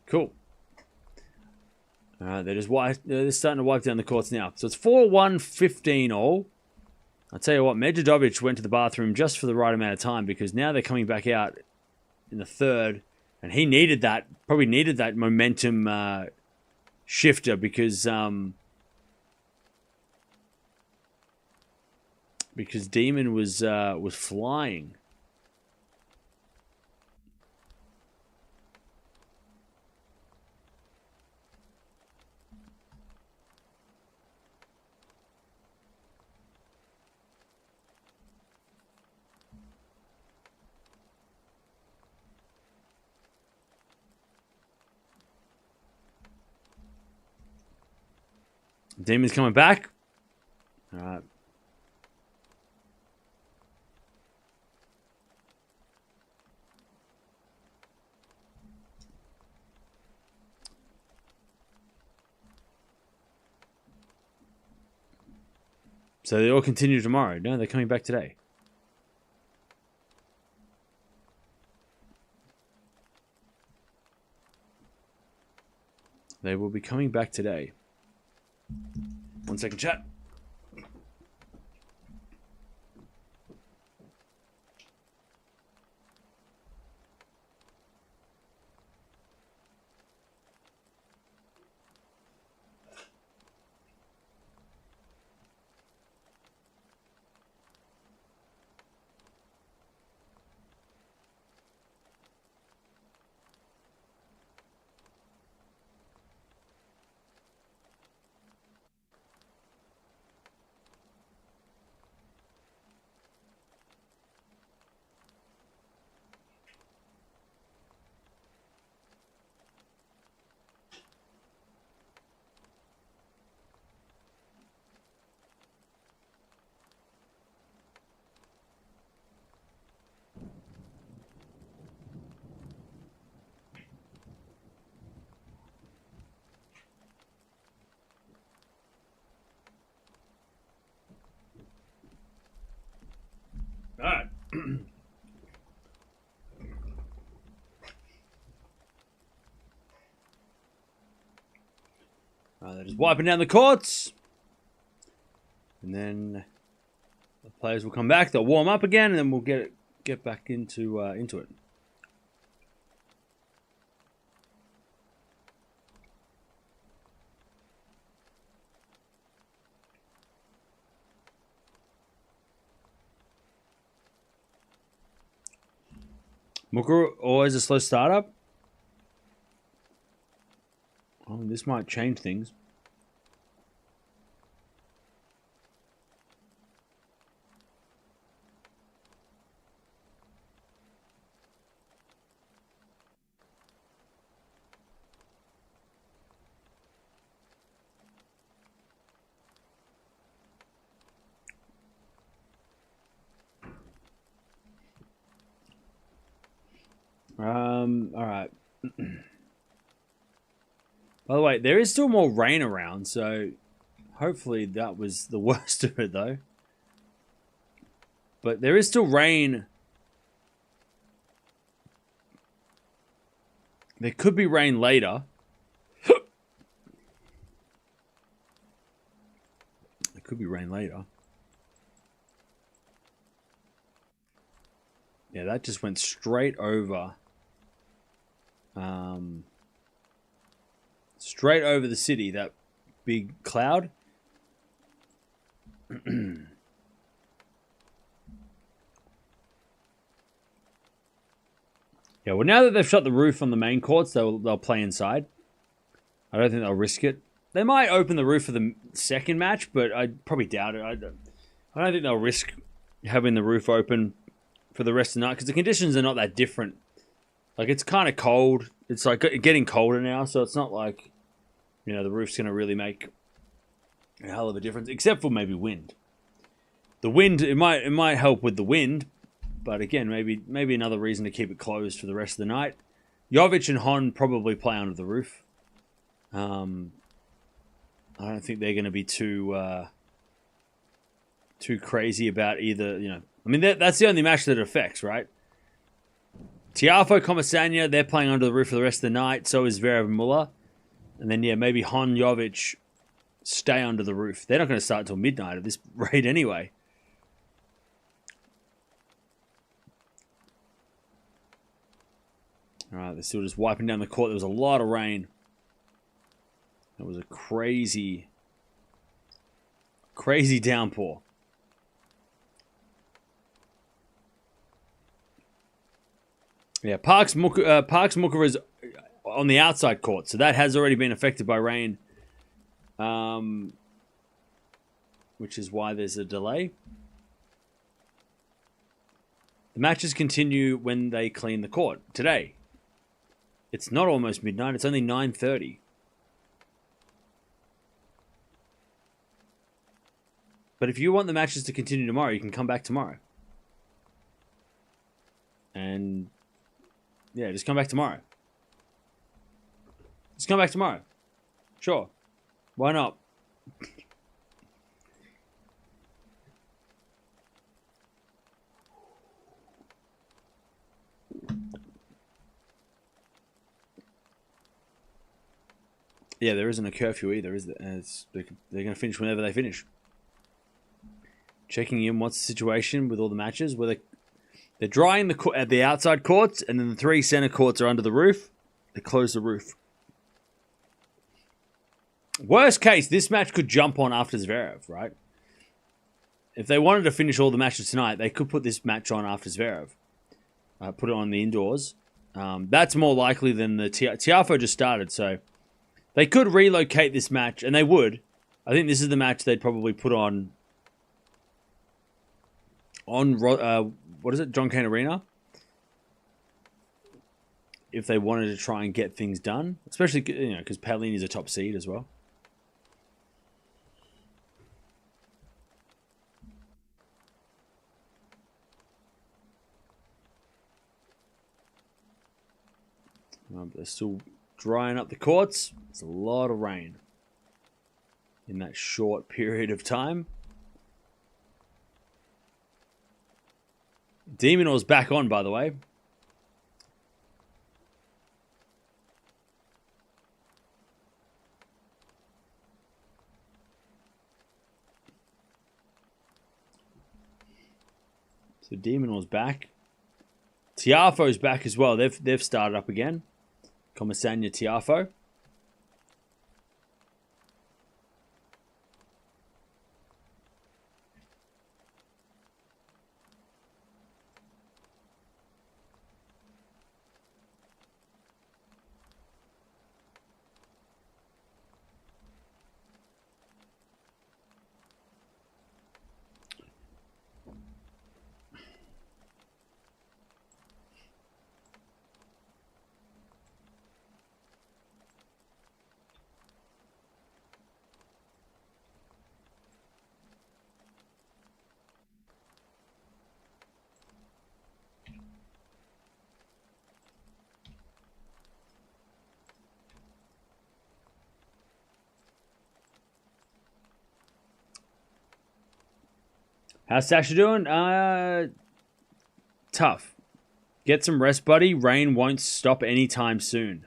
Cool. They're starting to wipe down the courts now. So it's 4-1, 15 all. I'll tell you what, Medvedev went to the bathroom just for the right amount of time because now they're coming back out in the third, and he needed that, probably needed that momentum shifter because Demon was flying. Demon's coming back. All right. So they all continue tomorrow. No, they're coming back today. They will be coming back today. 1 second, chat. All right. They're just wiping down the courts. And then the players will come back. They'll warm up again, and then we'll get back into it. Mooker always a slow startup. Oh, this might change things. All right. By the way, there is still more rain around, so hopefully that was the worst of it, though. But there is still rain. There could be rain later. There could be rain later. Yeah, that just went straight over. Straight over the city, that big cloud. Yeah, well, now that they've shut the roof on the main courts, they'll play inside. I don't think they'll risk it. They might open the roof for the second match, but I probably doubt it. I don't think they'll risk having the roof open for the rest of the night, because the conditions are not that different. Like, it's kind of cold. It's like getting colder now, so it's not like, you know, the roof's going to really make a hell of a difference, except for maybe wind. The wind, it might help with the wind, but again, maybe another reason to keep it closed for the rest of the night. Jovic and Hon probably play under the roof. I don't think they're going to be too crazy about either, you know. I mean, that's the only match that it affects, right? Tiafoe, Comasagna, they're playing under the roof for the rest of the night. So is Zverev and Muller. And then, yeah, maybe Hon, Jovic stay under the roof. They're not going to start until midnight at this rate anyway. All right, they're still just wiping down the court. There was a lot of rain. It was a crazy downpour. Yeah, Parks Mooker is on the outside court, so that has already been affected by rain, which is why there's a delay. The matches continue when they clean the court today. It's not almost midnight; it's only 9:30. But if you want the matches to continue tomorrow, you can come back tomorrow. And yeah, just come back tomorrow. Just come back tomorrow. Sure. Why not? Yeah, there isn't a curfew either, is there? They're going to finish whenever they finish. Checking in, what's the situation with all the matches? Where they're drying at the outside courts, and then the 3 center courts are under the roof. They close the roof. Worst case, this match could jump on after Zverev, right? If they wanted to finish all the matches tonight, they could put this match on after Zverev. Put it on the indoors. That's more likely than the Tiafoe just started, so they could relocate this match, and they would. I think this is the match they'd probably put on what is it, John Cain Arena? If they wanted to try and get things done, especially because Palini is a top seed as well. They're still drying up the courts. It's a lot of rain in that short period of time. De Minaur's back on, by the way. So De Minaur's back. Tiafoe's back as well. They've started up again. Comesaña, Tiafoe. How's Sasha doing? Tough. Get some rest, buddy. Rain won't stop anytime soon.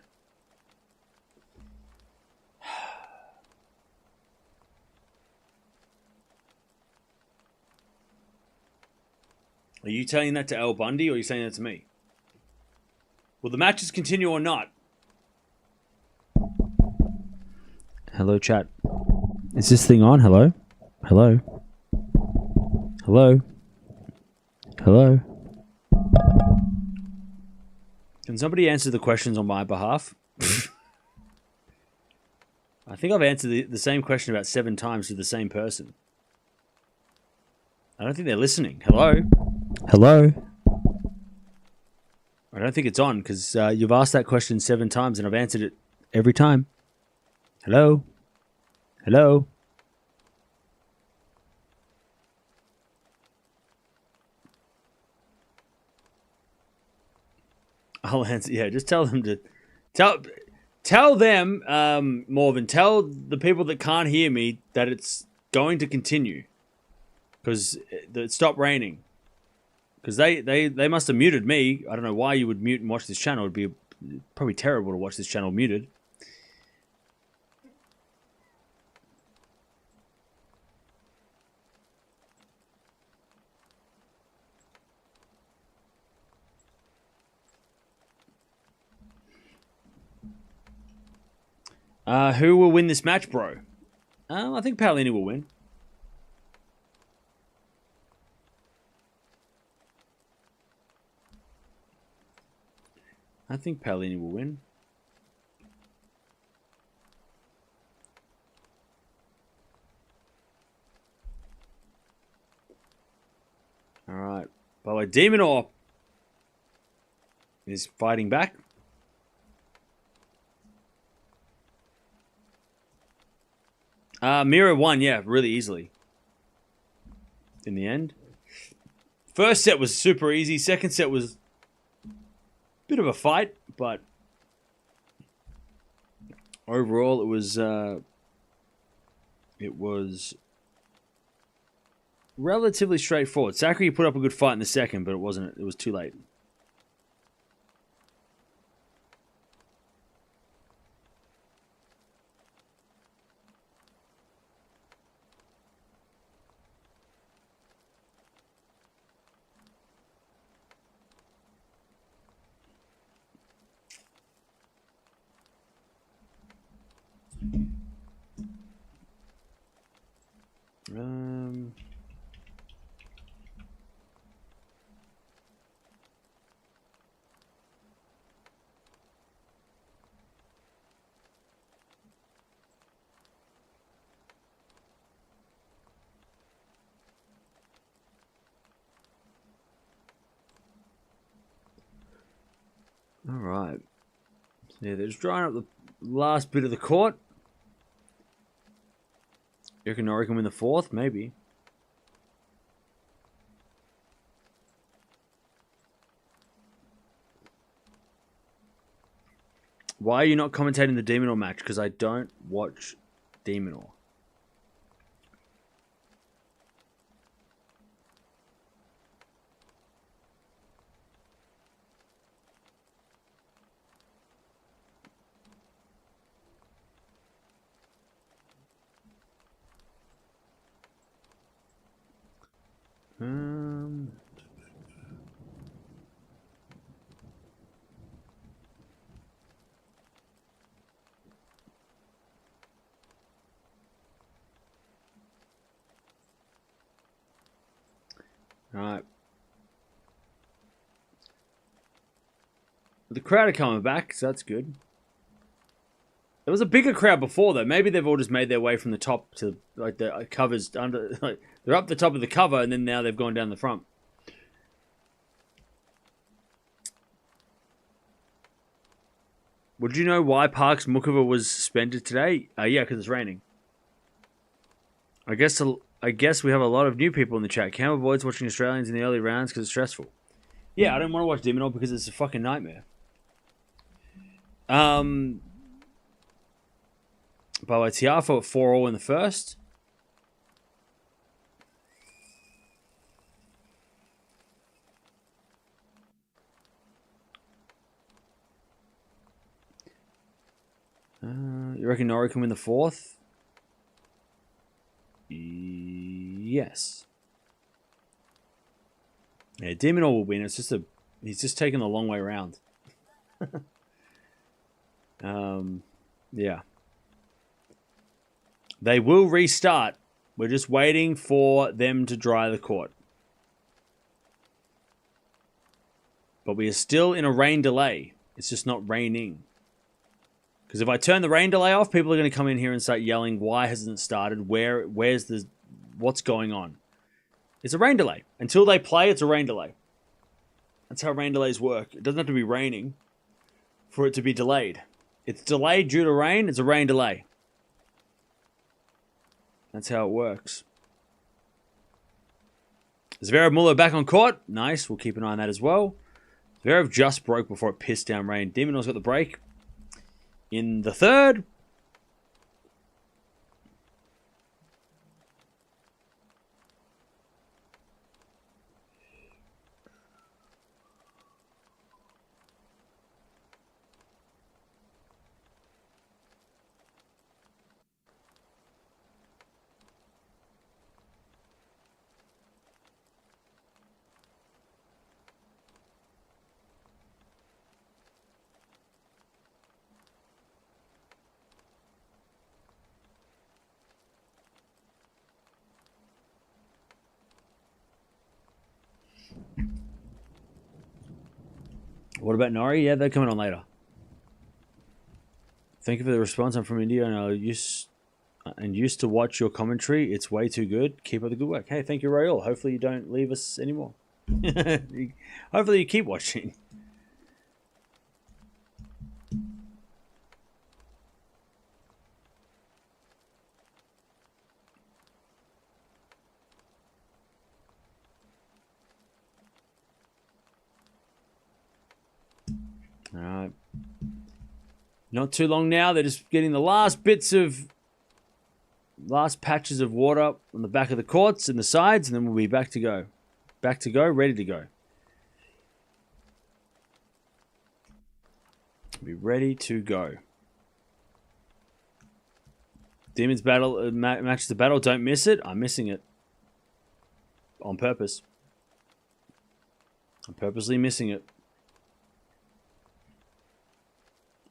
Are you telling that to El Bundy or are you saying that to me? Will the matches continue or not? Hello, chat. Is this thing on? Hello? Hello? Hello? Hello? Can somebody answer the questions on my behalf? I think I've answered the same question about 7 times to the same person. I don't think they're listening. Hello? Hello? I don't think it's on because you've asked that question 7 times and I've answered it every time. Hello? Hello? I'll answer. Yeah, just tell them to tell them, Morven. Tell the people that can't hear me that it's going to continue because it stopped raining. Because they must have muted me. I don't know why you would mute and watch this channel. It'd be probably terrible to watch this channel muted. Who will win this match, bro? I think Palini will win. I think Palini will win. All right. By the way, De Minaur is fighting back. Mirra won, yeah, really easily. In the end. First set was super easy. Second set was a bit of a fight, but overall it was relatively straightforward. Sakkari put up a good fight in the second, but it was too late. All right. Yeah, they're just drying up the last bit of the court. You reckon Norrie can win the fourth? Maybe. Why are you not commentating the Demonor match? Because I don't watch Demonor. All right. The crowd are coming back, so that's good. There was a bigger crowd before, though. Maybe they've all just made their way from the top to like the covers under. Like, they're up the top of the cover, and then now they've gone down the front. Would you know why Parks Mukova was suspended today? Yeah, because it's raining. I guess we have a lot of new people in the chat. Cam avoids watching Australians in the early rounds because it's stressful. Yeah, I don't want to watch Demonor because it's a fucking nightmare. By the way, Tiafo at 4-all in the first. You reckon Norrie can win the fourth? Yes. Yeah, Demonor will win. It's just he's just taking the long way around. Yeah. They will restart. We're just waiting for them to dry the court. But we are still in a rain delay. It's just not raining. Because if I turn the rain delay off, people are going to come in here and start yelling, why hasn't it started? What's going on? It's a rain delay. Until they play, it's a rain delay. That's how rain delays work. It doesn't have to be raining for it to be delayed. It's delayed due to rain, it's a rain delay. That's how it works. Zverev Muller back on court. Nice. We'll keep an eye on that as well. Zverev just broke before it pissed down rain. Demonor's got the break in the third. What about Norrie? Yeah, they're coming on later. Thank you for the response. I'm from India and I used to watch your commentary. It's way too good. Keep up the good work. Hey, thank you, Raul. Hopefully you don't leave us anymore. Hopefully you keep watching. All right. Not too long now. They're just getting the last patches of water on the back of the courts and the sides, and then we'll be back to go. Back to go, ready to go. Be ready to go. Demons battle, match the battle. Don't miss it. I'm missing it. On purpose. I'm purposely missing it.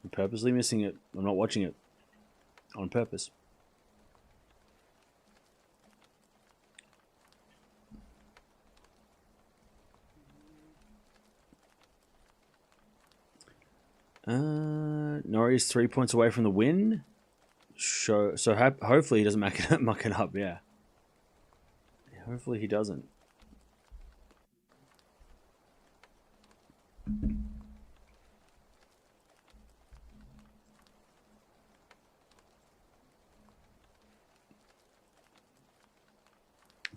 I'm purposely missing it. I'm not watching it. on purpose. Norrie's 3 points away from the win. So hopefully he doesn't muck it up. Yeah. Hopefully he doesn't.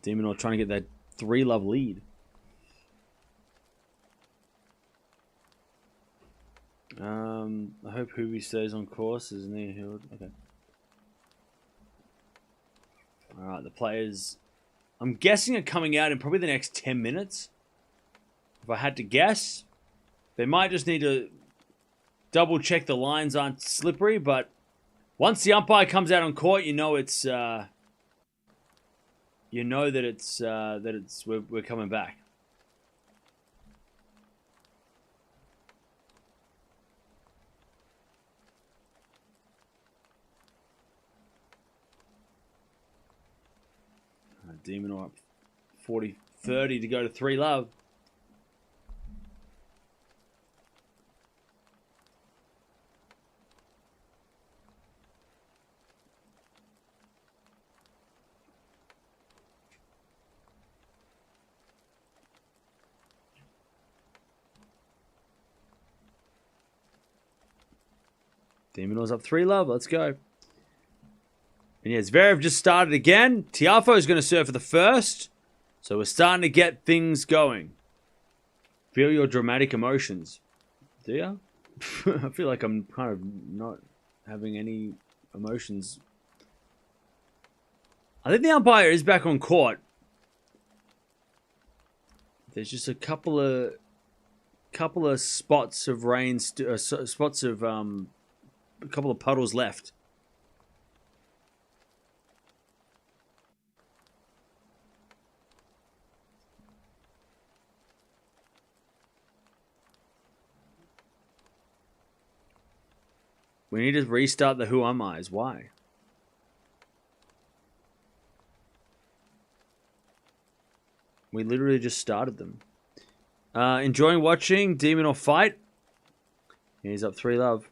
Demonor trying to get that 3-love lead. I hope Hubie stays on course. Isn't he healed? Okay. Alright, the players, I'm guessing, are coming out in probably the next 10 minutes. If I had to guess. They might just need to double check the lines aren't slippery, but once the umpire comes out on court, you know it's we're coming back. Demonor up 40-30 to go to 3-love. Demonor's up 3-love. Let's go. And yeah, Zverev just started again. Tiafoe is going to serve for the first. So we're starting to get things going. Feel your dramatic emotions. Do you? I feel like I'm kind of not having any emotions. I think the umpire is back on court. There's just a couple of spots of rain, a couple of puddles left. We need to restart the Who Am I's. Why? We literally just started them. Enjoying watching Demonor fight. He's up 3-love.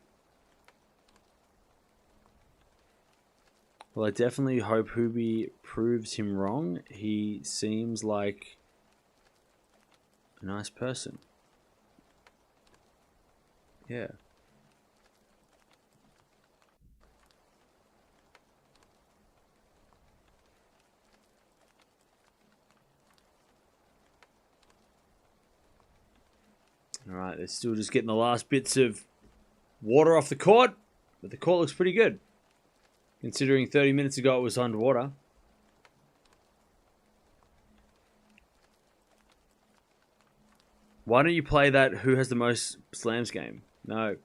Well, I definitely hope Hubie proves him wrong. He seems like a nice person. Yeah. All right, they're still just getting the last bits of water off the court, but the court looks pretty good, considering 30 minutes ago it was underwater. Why don't you play that Who Has the Most Slams game? No.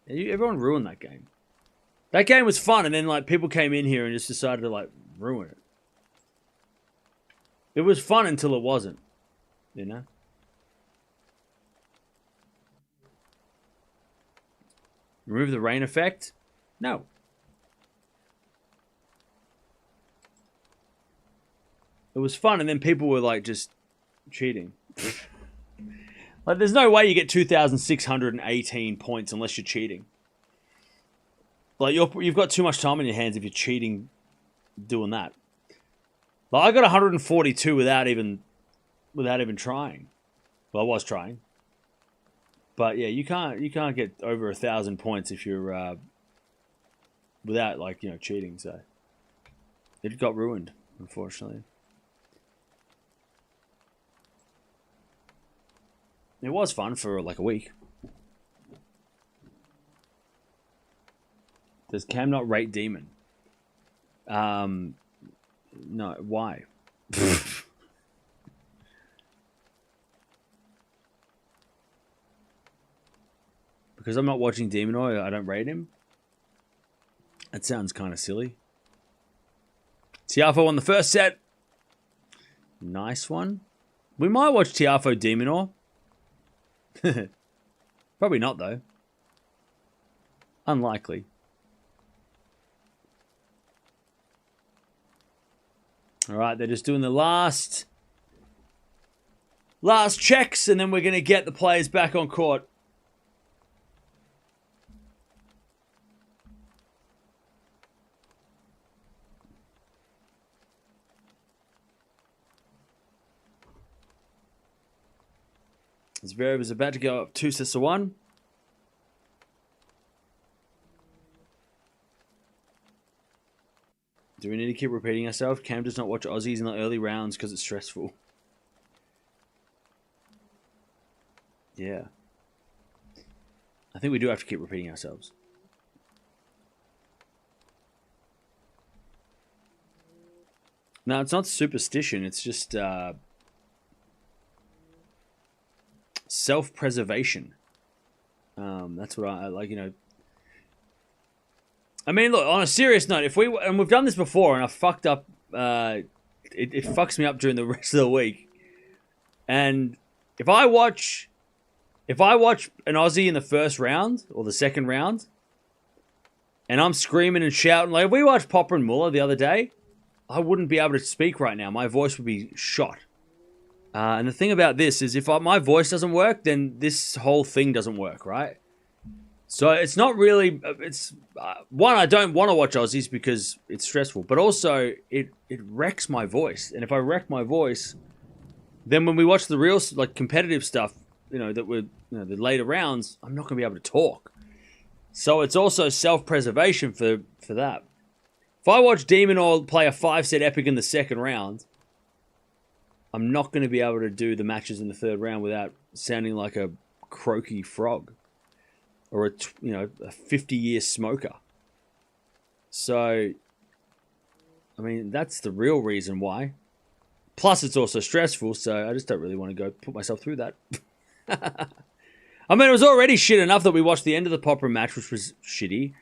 Everyone ruined that game. That game was fun, and then like people came in here and just decided to like ruin it. It was fun until it wasn't, you know? Remove the rain effect? No. It was fun, and then people were like just cheating. Like, there's no way you get 2,618 points unless you're cheating. Like, you've got too much time on your hands if you're cheating doing that. Like, I got 142 without even trying. Well, I was trying. But yeah, you can't get over 1,000 points if you're without like cheating. So it got ruined, unfortunately. It was fun for like a week. Does Cam not rate Demon? No. Why? Because I'm not watching Demonor, I don't rate him. That sounds kind of silly. Tiafoe won the first set. Nice one. We might watch Tiafoe Demonor. Probably not, though. Unlikely. All right, they're just doing the last checks, and then we're going to get the players back on court. Zverev is about to go up 2-1. Do we need to keep repeating ourselves? Cam does not watch Aussies in the early rounds because it's stressful. Yeah. I think we do have to keep repeating ourselves. No, it's not superstition. It's just self-preservation. That's what I like, you know. I mean, look, on a serious note, and we've done this before, and I fucked up, it fucks me up during the rest of the week. And if I watch an Aussie in the first round, or the second round, and I'm screaming and shouting, like if we watched Popper and Muller the other day, I wouldn't be able to speak right now. My voice would be shot. And the thing about this is if my voice doesn't work, then this whole thing doesn't work, right? So it's not really, one, I don't want to watch Aussies because it's stressful, but also it wrecks my voice. And if I wreck my voice, then when we watch the real, like, competitive stuff, you know, that we're, you know, the later rounds, I'm not going to be able to talk. So it's also self-preservation for that. If I watch Demon Oil play a 5-set epic in the second round, I'm not going to be able to do the matches in the third round without sounding like a croaky frog. Or a 50-year smoker. So, I mean, that's the real reason why. Plus, it's also stressful, so I just don't really want to go put myself through that. I mean, it was already shit enough that we watched the end of the Popper match, which was shitty.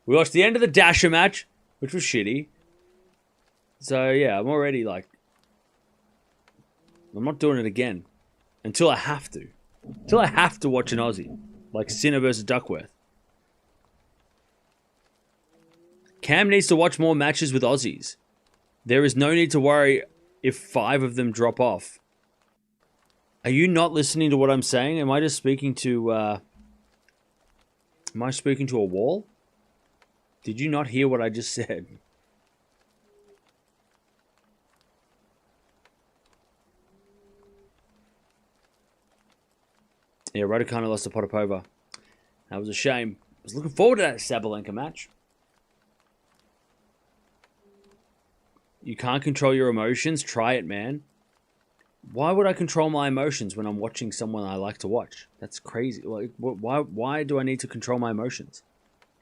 We watched the end of the Dasher match, which was shitty. So, yeah, I'm already like... I'm not doing it again. Until I have to. Until I have to watch an Aussie. Like Sinner versus Duckworth. Cam needs to watch more matches with Aussies. There is no need to worry if 5 of them drop off. Are you not listening to what I'm saying? Am I just speaking to... Am I speaking to a wall? Did you not hear what I just said? Yeah, Raducanu lost to Potapova. That was a shame. I was looking forward to that Sabalenka match. You can't control your emotions? Try it, man. Why would I control my emotions when I'm watching someone I like to watch? That's crazy. Like, why do I need to control my emotions?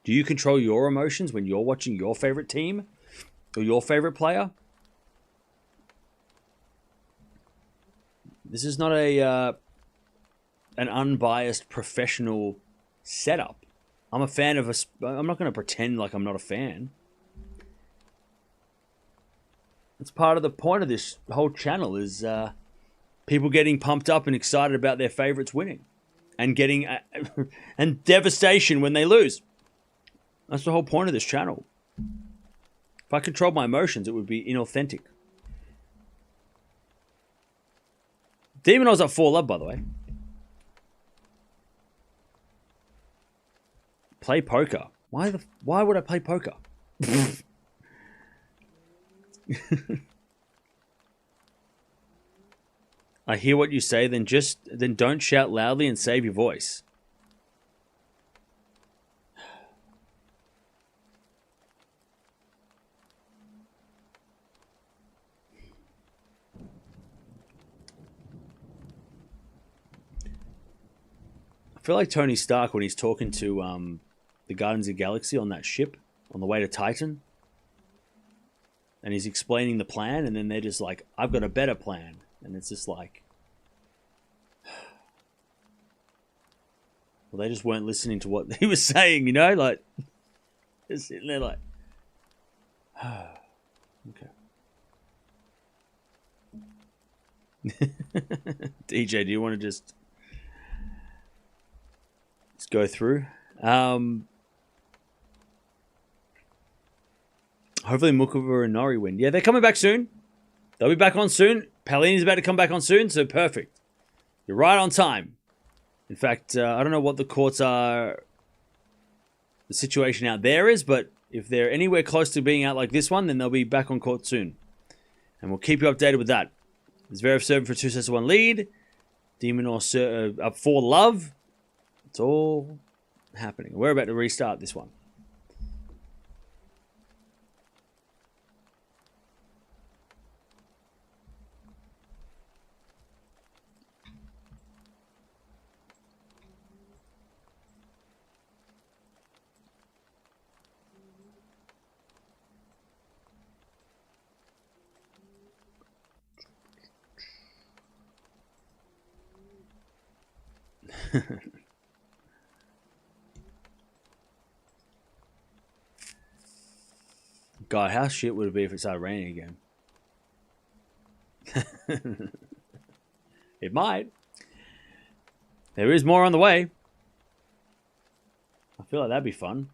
Do you control your emotions when you're watching your favorite team? Or your favorite player? This is not an unbiased professional setup. I'm a fan of I'm not going to pretend like I'm not a fan. It's part of the point of this whole channel is people getting pumped up and excited about their favorites winning and getting and devastation when they lose. That's the whole point of this channel. If I controlled my emotions, it would be inauthentic. Demon Oil's up 4-love, by the way. Play poker. Why would I play poker? I hear what you say, then don't shout loudly and save your voice. I feel like Tony Stark when he's talking to the Guardians of the Galaxy on that ship on the way to Titan. And he's explaining the plan, and then they're just like, I've got a better plan. And it's just like... Well, they just weren't listening to what he was saying, you know? Like, they're sitting there like... Okay. DJ, do you want to just go through? Hopefully Mukova and Nori win. Yeah, they're coming back soon. They'll be back on soon. Palini's about to come back on soon, so perfect. You're right on time. In fact, I don't know what the courts are, the situation out there is, but if they're anywhere close to being out like this one, then they'll be back on court soon. And we'll keep you updated with that. Zverev serving for a 2-1 lead. de Minaur up 4 love. It's all happening. We're about to restart this one. God, how shit would it be if it started raining again? It might. There is more on the way. I feel like that'd be fun.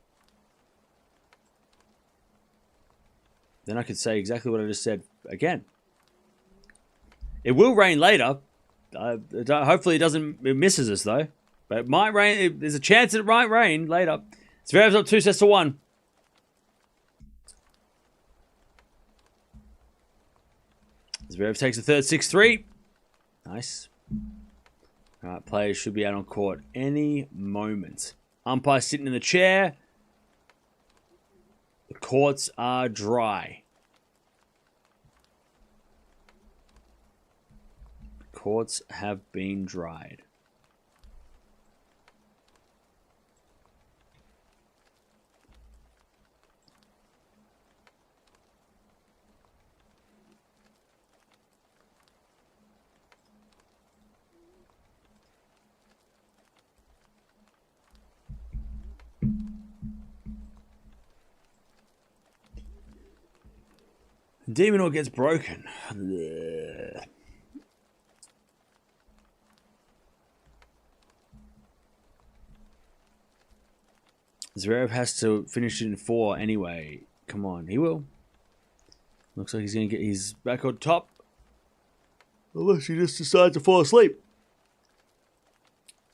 Then I could say exactly what I just said again. It will rain later. Hopefully it misses us though. But it might rain. There's a chance it might rain later. Zverev's up 2-1. Zverev takes the third 6-3. Nice. Alright, players should be out on court any moment. Umpire sitting in the chair. The courts are dry. The courts have been dried. de Minaur gets broken. Zverev has to finish it in 4 anyway. Come on, he will. Looks like he's going to get his back on top. Unless he just decides to fall asleep.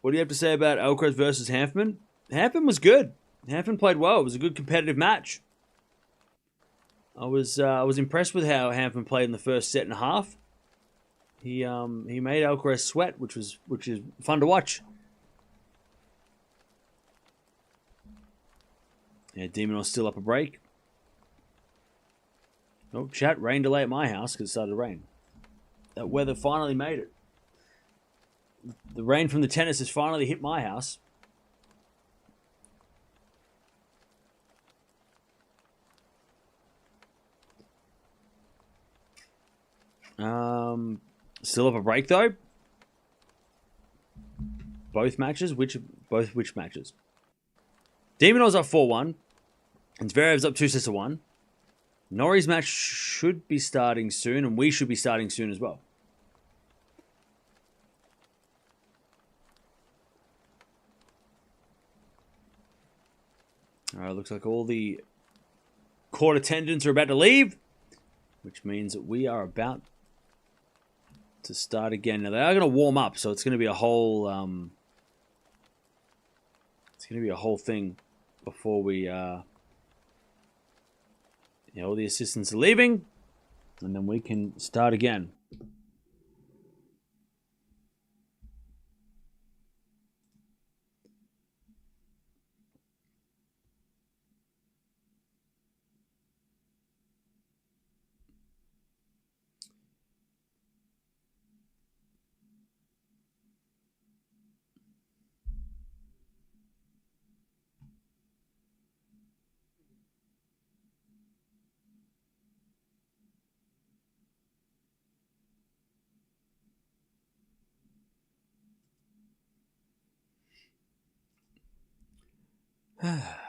What do you have to say about Alcaraz versus Hanfman? Hanfman was good. Hanfman played well. It was a good competitive match. I was impressed with how Hanfman played in the first set and a half. He made Alcaraz sweat, which is fun to watch. Yeah, de Minaur's still up a break. Oh, chat, rain delay at my house because it started to rain. That weather finally made it. The rain from the tennis has finally hit my house. Still up a break though. Both matches? Which matches? de Minaur's up 4-1. And Zverev's up 2-1. Norrie's match should be starting soon, and we should be starting soon as well. Alright, looks like all the court attendants are about to leave, which means that we are about to start again. Now they are going to warm up, so it's going to be a whole thing before we all the assistants are leaving, and then we can start again.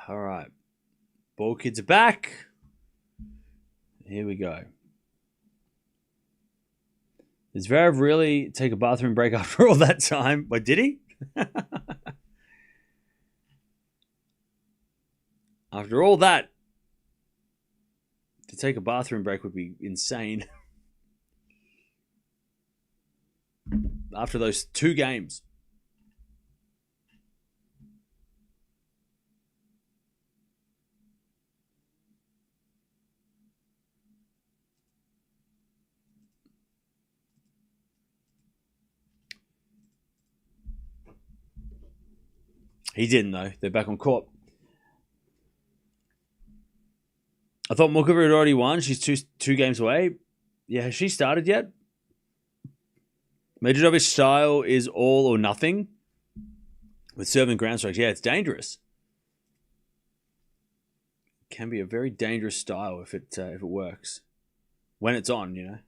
All right. Ball kids are back. Here we go. Does Zverev really take a bathroom break after all that time? But did he? After all that, to take a bathroom break would be insane. after those 2 games. He didn't, though. They're back on court. I thought Mukovic had already won. She's two games away. Yeah, has she started yet? Medvedevic's style is all or nothing with serving ground strokes. Yeah, it's dangerous. It can be a very dangerous style if it works. When it's on, you know.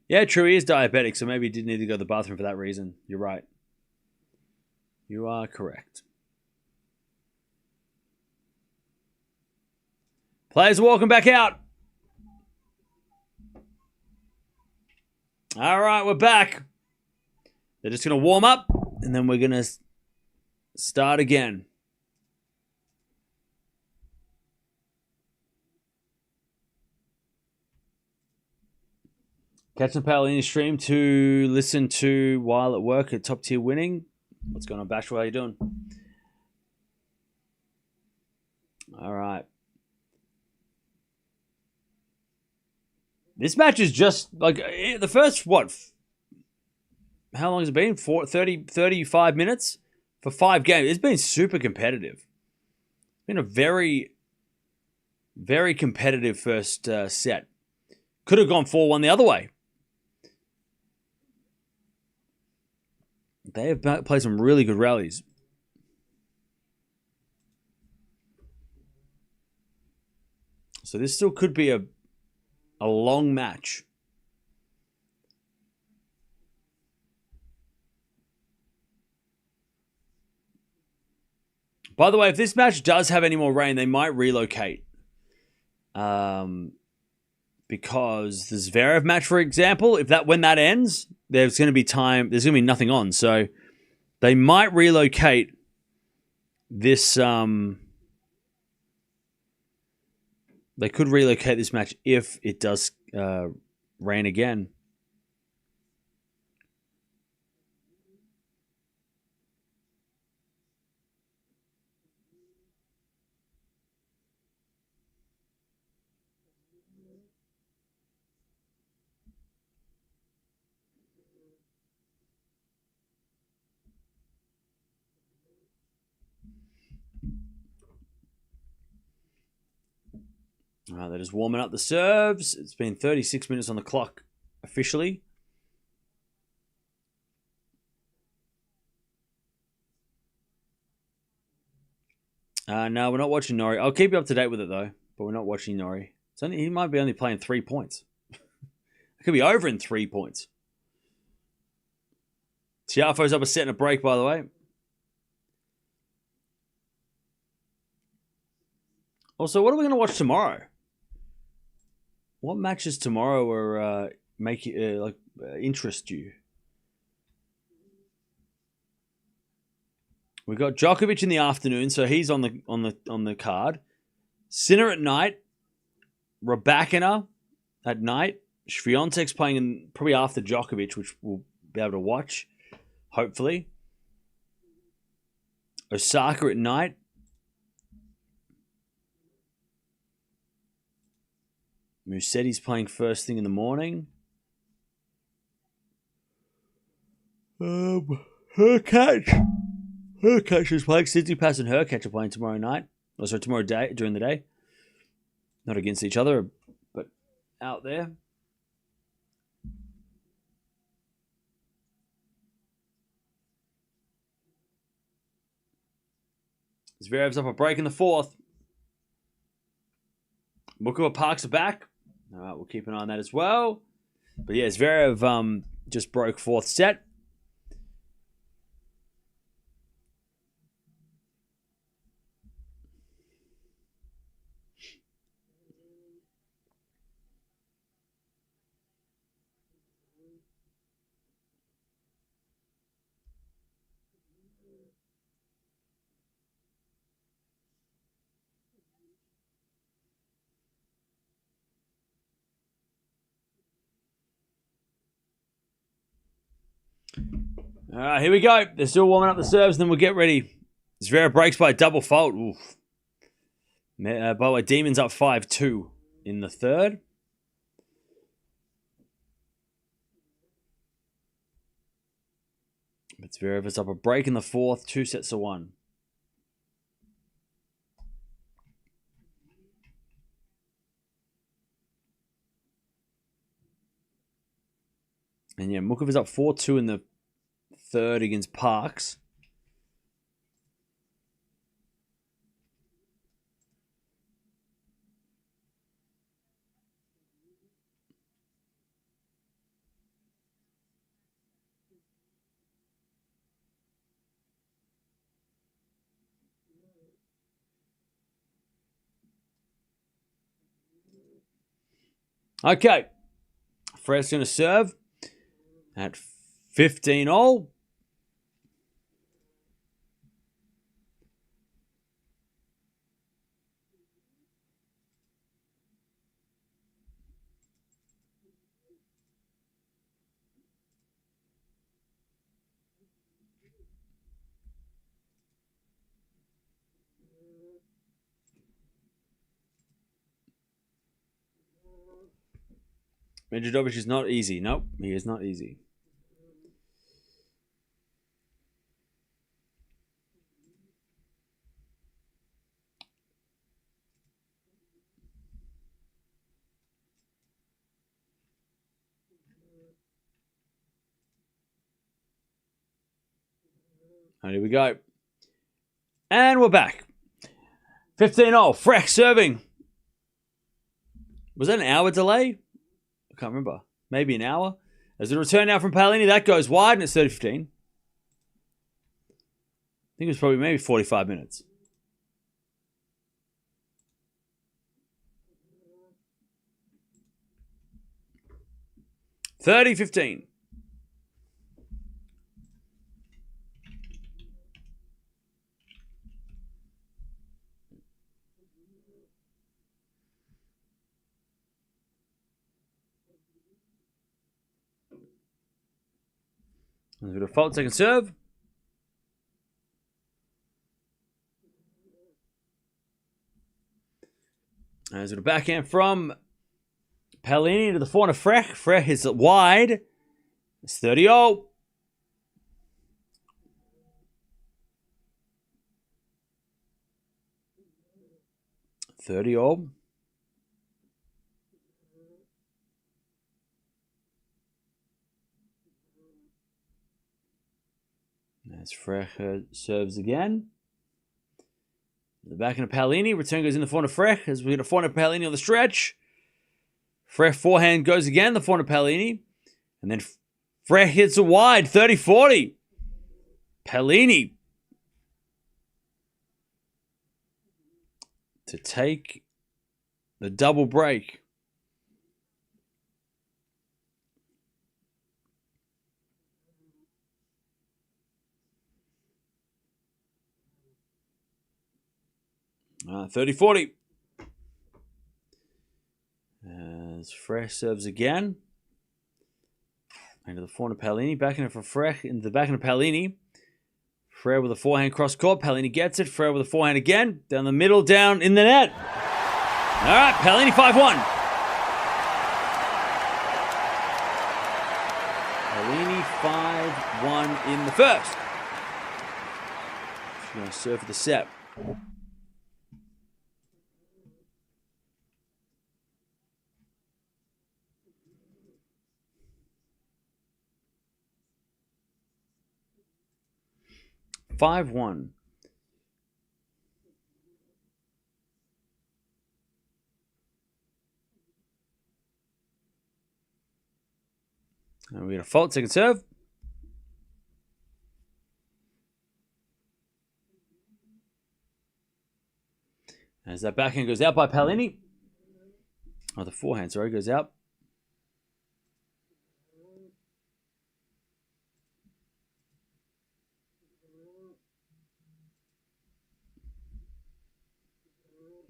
Yeah, true. He is diabetic, so maybe he did need to go to the bathroom for that reason. You're right. You are correct. Players walking back out. All right, we're back. They're just going to warm up, and then we're going to start again. Catch the Paolini stream to listen to while at work at Top Tier Winning. What's going on, Bashful? How you doing? All right. This match is just like the first, what? How long has it been? 35 minutes for 5 games. It's been super competitive. It's been a very, very competitive first set. Could have gone 4-1 the other way. They have played some really good rallies. So this still could be a long match. By the way, if this match does have any more rain, they might relocate. Because the Zverev match, for example, when that ends, there's going to be nothing on. So they might relocate this. They could relocate this match if it does rain again. They're just warming up the serves. It's been 36 minutes on the clock officially. No, we're not watching Norrie. I'll keep you up to date with it, though. But we're not watching Norrie. He might be only playing 3 points. It could be over in 3 points. Tiafoe's up a set and a break, by the way. Also, what are we going to watch tomorrow? What matches tomorrow are make you interest you? We got Djokovic in the afternoon, so he's on the card. Sinner at night. Raducanu at night. Swiatek's playing probably after Djokovic, which we'll be able to watch, hopefully. Osaka at night. Musetti's playing first thing in the morning. Hurkacz is playing. Tsitsipas and Hurkacz are playing tomorrow night. Also tomorrow during the day. Not against each other, but out there. Zverev's up a break in the 4th. Mukova Parks are back. All right, we'll keep an eye on that as well. But yeah, Zverev just broke 4th set. All right, here we go. They're still warming up the serves, then we'll get ready. Zverev breaks by a double fault. Oof. By the way, Demon's up 5-2 in the third. But Zverev is up a break in the fourth, 2-1. And yeah, Mukov is up 4-2 in the third against Parks. Okay. Frech's going to serve at 15-all. Medvedev is not easy. Nope, he is not easy. And here we go. And we're back. 15-all. Frech serving. Was that an hour delay? I can't remember. Maybe an hour. As a return now from Palini, that goes wide and it's 30-15. I think it was probably maybe 45 minutes. $30-15. There's a bit of fault, second serve. There's a backhand from Palini into the forehand of Frech. Frech hits it wide. It's 30-all. As Frech serves again. The backhand of Palini. Return goes in the forehand of Frech. As we get a forehand of Palini on the stretch. Frech forehand goes again. The forehand of Palini. And then Frech hits it wide. 30-40. Palini to take the double break. Uh, 30-40. As Frech serves again. Into the forehand of Palini. Backhand for Frech. Into the backhand of Palini. Frech with a forehand cross court. Palini gets it. Frech with a forehand again. Down the middle, down in the net. All right, Palini 5-1. Palini 5-1 in the first. She's going to serve for the set. Five one. And we got a fault, second serve. As that backhand goes out by Palini. Oh, the forehand, sorry, goes out.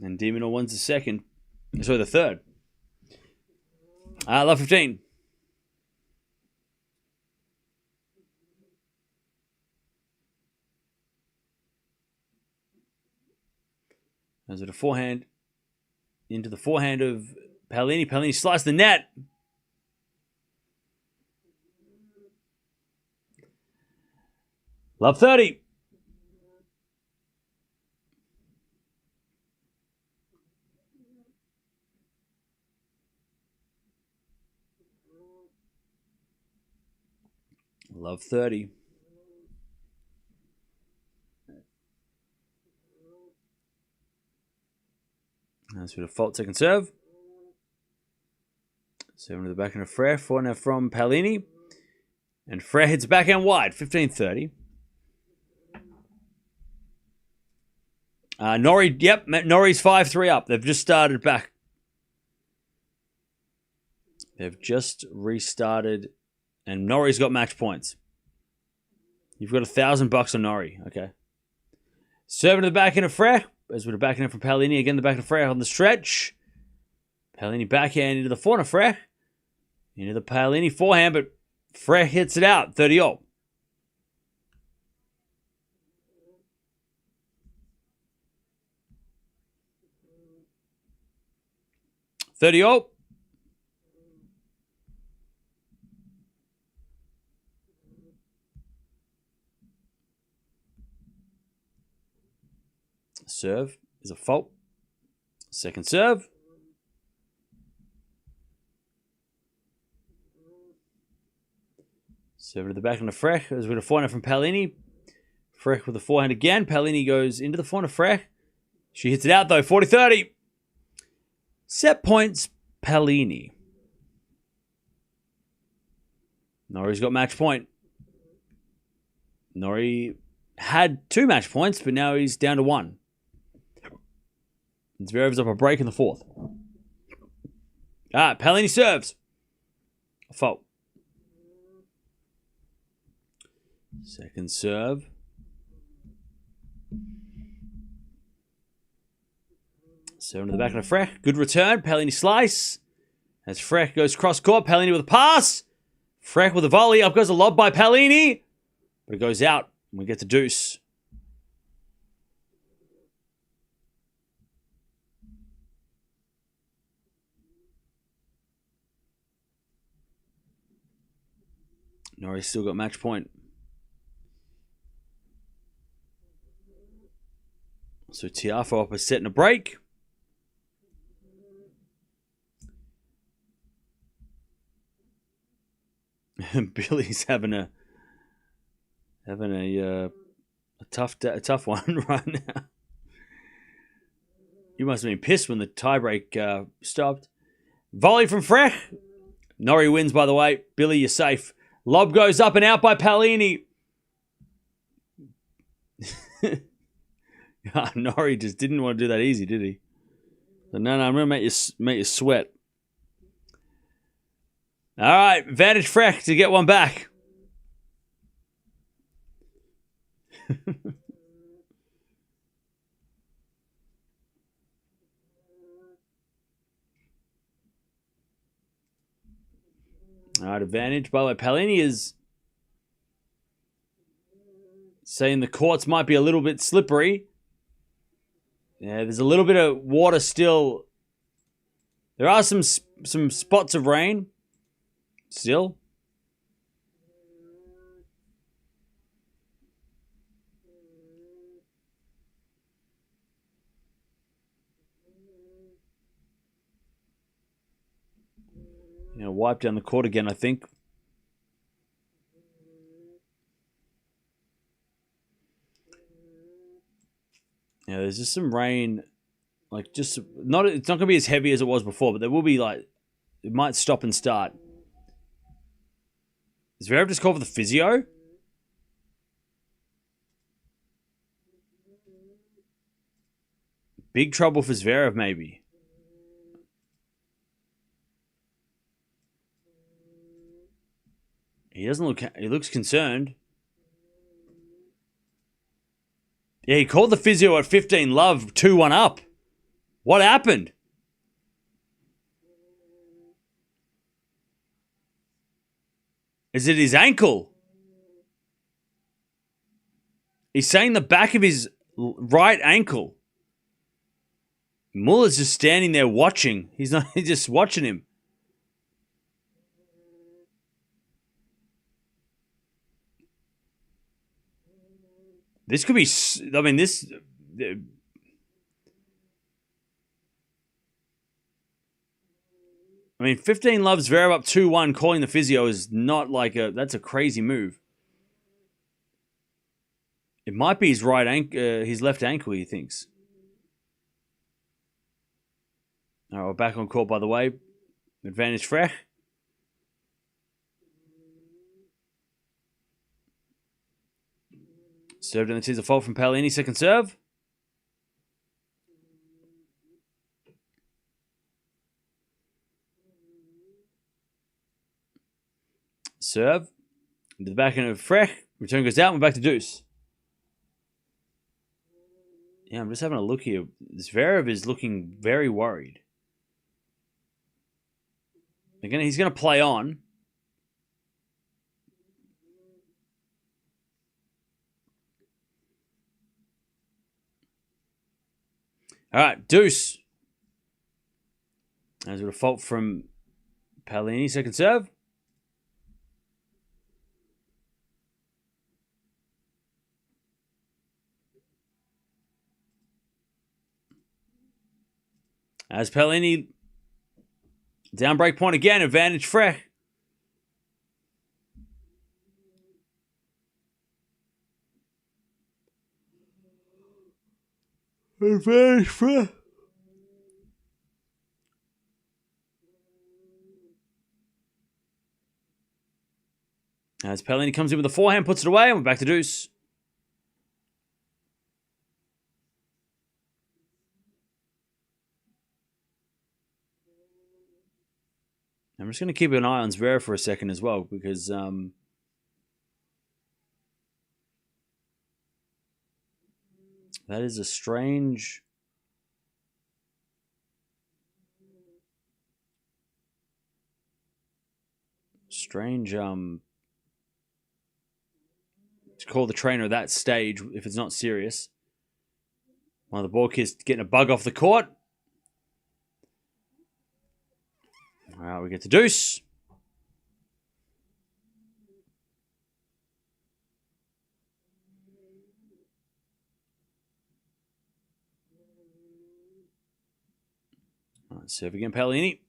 And Demon wins the second. Sorry, the third. Love 15. As with a forehand into the forehand of Palini. Palini sliced the net. Love 30. Love 30. That's with a fault second serve. 7 to the backhand of Frech. 4 now from Palini. And Frech hits backhand wide. 15-30. Norrie, yep, Norrie's 5-3 up. They've just started back. They've just restarted. And Norrie's got match points. You've got $1,000 on Norrie. Okay. Serving to the backhand of Frech. As with a backhand from Palini. Again, the backhand of Frech on the stretch. Palini backhand into the forehand of Frech. Into the Palini forehand, but Frech hits it out. 30-all. Serve is a fault. Second serve. Serve to the backhand of Frech. As with a forehand from Palini. Frech with the forehand again. Palini goes into the forehand of Frech. She hits it out though. 40-30. Set points, Palini. Norrie's got match point. Norrie had 2 match points, but now he's down to 1. And Zverev's up a break in the 4th. Palini serves. A fault. Second serve. Serve to the backhand of Frech. Good return. Palini slice. As Frech goes cross court. Palini with a pass. Frech with a volley. Up goes a lob by Palini. But it goes out. And we get to deuce. Norrie's still got match point. So Tiafoe up a set and a break. Billy's having a tough one right now. You must have been pissed when the tiebreak stopped. Volley from Frech. Norrie wins, by the way. Billy, you're safe. Lob goes up and out by Palini. Norrie just didn't want to do that easy, did he? So, no, I'm going to make you sweat. All right, advantage Frech to get one back. All right, advantage. By the way, Palini is saying the courts might be a little bit slippery. Yeah, there's a little bit of water still. There are some spots of rain still. Wipe down the court again, I think. Yeah, there's just some rain. Like, just not. It's not going to be as heavy as it was before, but there will be, like, it might stop and start. Is Zverev just called for the physio? Big trouble for Zverev, maybe. He doesn't look... He looks concerned. Yeah, he called the physio at 15 love, 2-1 up. What happened? Is it his ankle? He's saying the back of his right ankle. Muller's just standing there watching. He's just watching him. This could be... I mean, this... I mean, 15 loves Zverev up 2-1, calling the physio is not like a... That's a crazy move. It might be his his left ankle, he thinks. All right, we're back on court, by the way. Advantage Frech. Served and it's a fault from Palini. Second serve. Serve. Into the backhand of Frech. Return goes out. We're back to deuce. Yeah, I'm just having a look here. Zverev is looking very worried. He's going to play on. All right, deuce. As a fault from Palini, second serve. As Palini, down break point again, advantage Frech. Advantage Frech. As Palini comes in with the forehand, puts it away, and we're back to deuce. I'm just going to keep an eye on Zverev for a second as well, because that is a strange... to call the trainer at that stage if it's not serious. One of the ball kids getting a bug off the court. All right, we get to deuce. All right, serve again, Palini.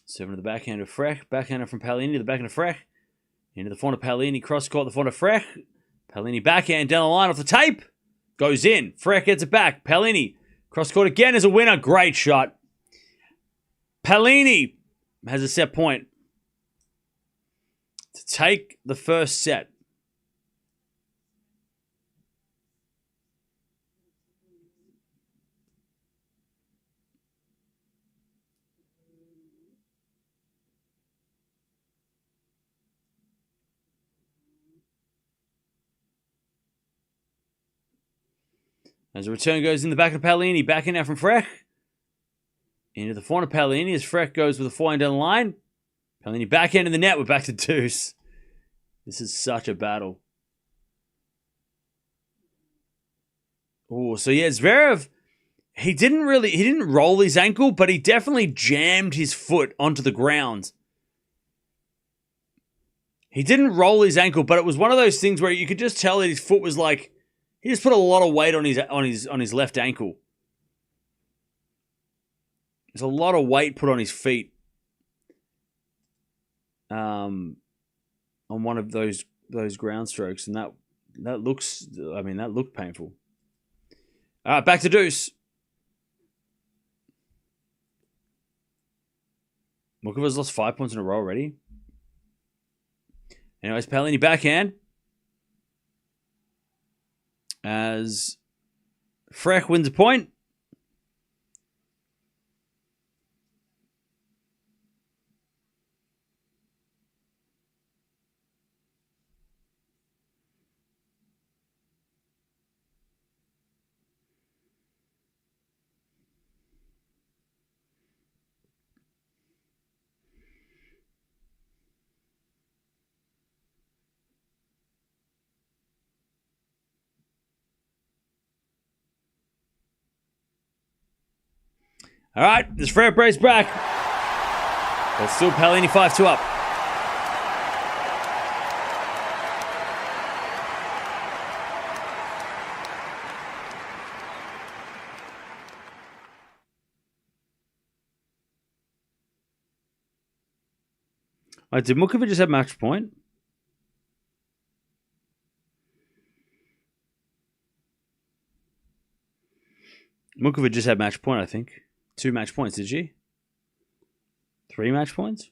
Seven to the backhand of Frech. Backhander from Palini to the backhand of Frech. Into the front of Palini. Cross court, the front of Frech. Palini backhand down the line off the tape. Goes in. Frech gets it back. Palini. Cross court again as a winner. Great shot. Palini has a set point to take the first set. As the return goes in the back of Palini. Back in now from Frech. Into the front of Palini as Frech goes with a forehand down the line. Palini backhand in the net. We're back to deuce. This is such a battle. Oh, so yeah, Zverev, he didn't roll his ankle, but he definitely jammed his foot onto the ground. He didn't roll his ankle, but it was one of those things where you could just tell that his foot was like, he just put a lot of weight on his left ankle. There's a lot of weight put on his feet. On one of those ground strokes, and that looks, I mean, that looked painful. All right, back to deuce. Mukova's lost 5 points in a row already. Anyways, Palini backhand. As Frech wins a point. All right, this Frech breaks back. But still Palini 5-2 up. Did Mukovic just have match point? Mukovic just had match point, I think. 2 match points, did she? 3 match points?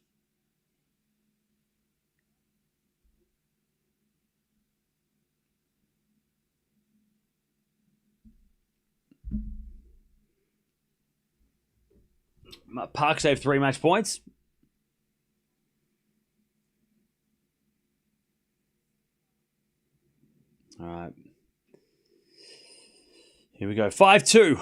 Park saved 3 match points. All right. Here we go. 5-2.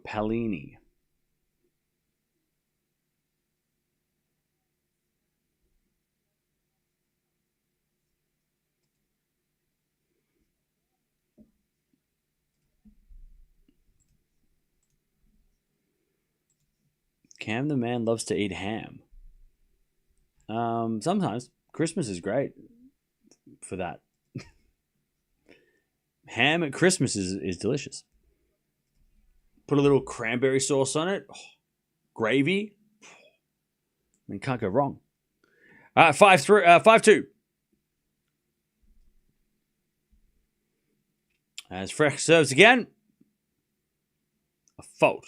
Palini. Cam the man loves to eat ham. Sometimes. Christmas is great for that. Ham at Christmas is delicious. Put a little cranberry sauce on it. Oh, gravy. I mean, can't go wrong. All right, 5-2. As Frech serves again. A fault.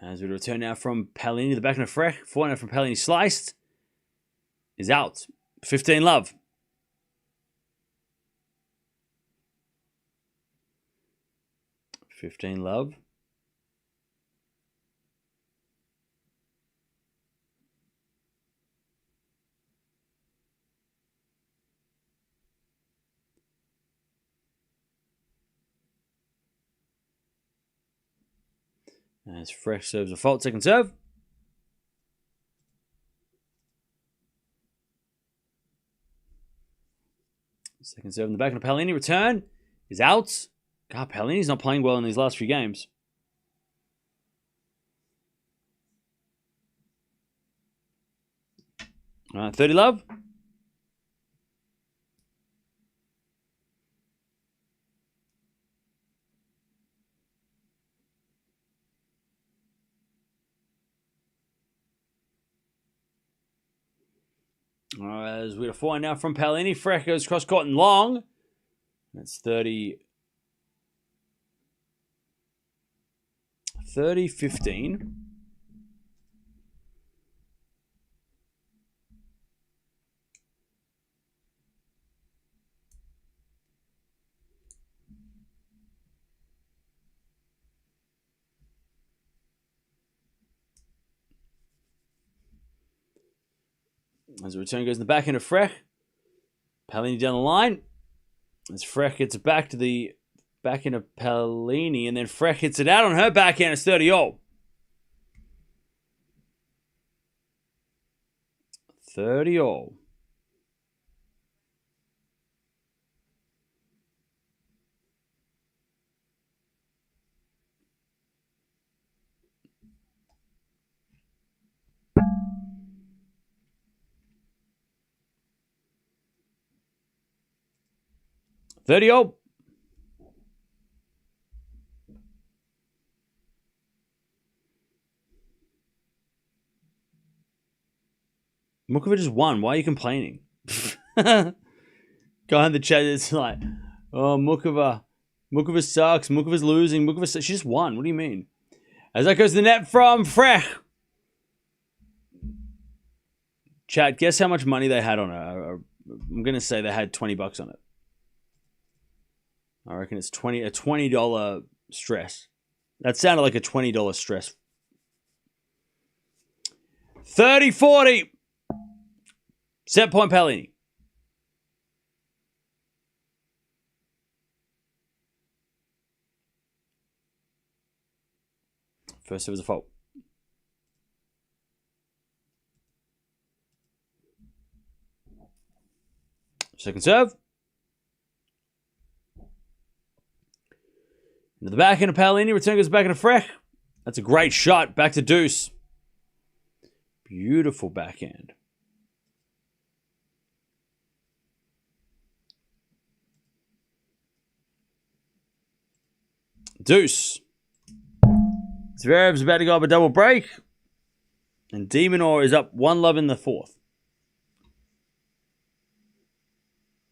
As we return now from Palini, the backhand of Frech. Forehand from Palini sliced. Is out. 15 love. As Frech serves a fault, second serve. Second serve in the back of Palini. Return is out. God, Palini's not playing well in these last few games. All right, 30 love. All right, as we get a forehand now from Palini. Frech goes cross court and long. That's 30-15. As the return goes in the backhand of Frech. Palini down the line. As Frech gets it back to the backhand of Palini. And then Frech hits it out on her backhand. It's 30-all. 30-all. Mukovic just won. Why are you complaining? Guy in the chat is like, oh, Mukova sucks. Mukova's losing. She just won. What do you mean? As that goes to the net from Frech. Chat, guess how much money they had on it. I'm going to say they had $20 on it. I reckon it's a $20 stress. That sounded like a $20 stress. 30-40. Set point Palini. First serve is a fault. Second serve. Into the backhand of Palini. Return goes back into Frech. That's a great shot. Back to deuce. Beautiful backhand. Deuce. Zverev's about to go up a double break. And de Minaur is up 1-love in the fourth.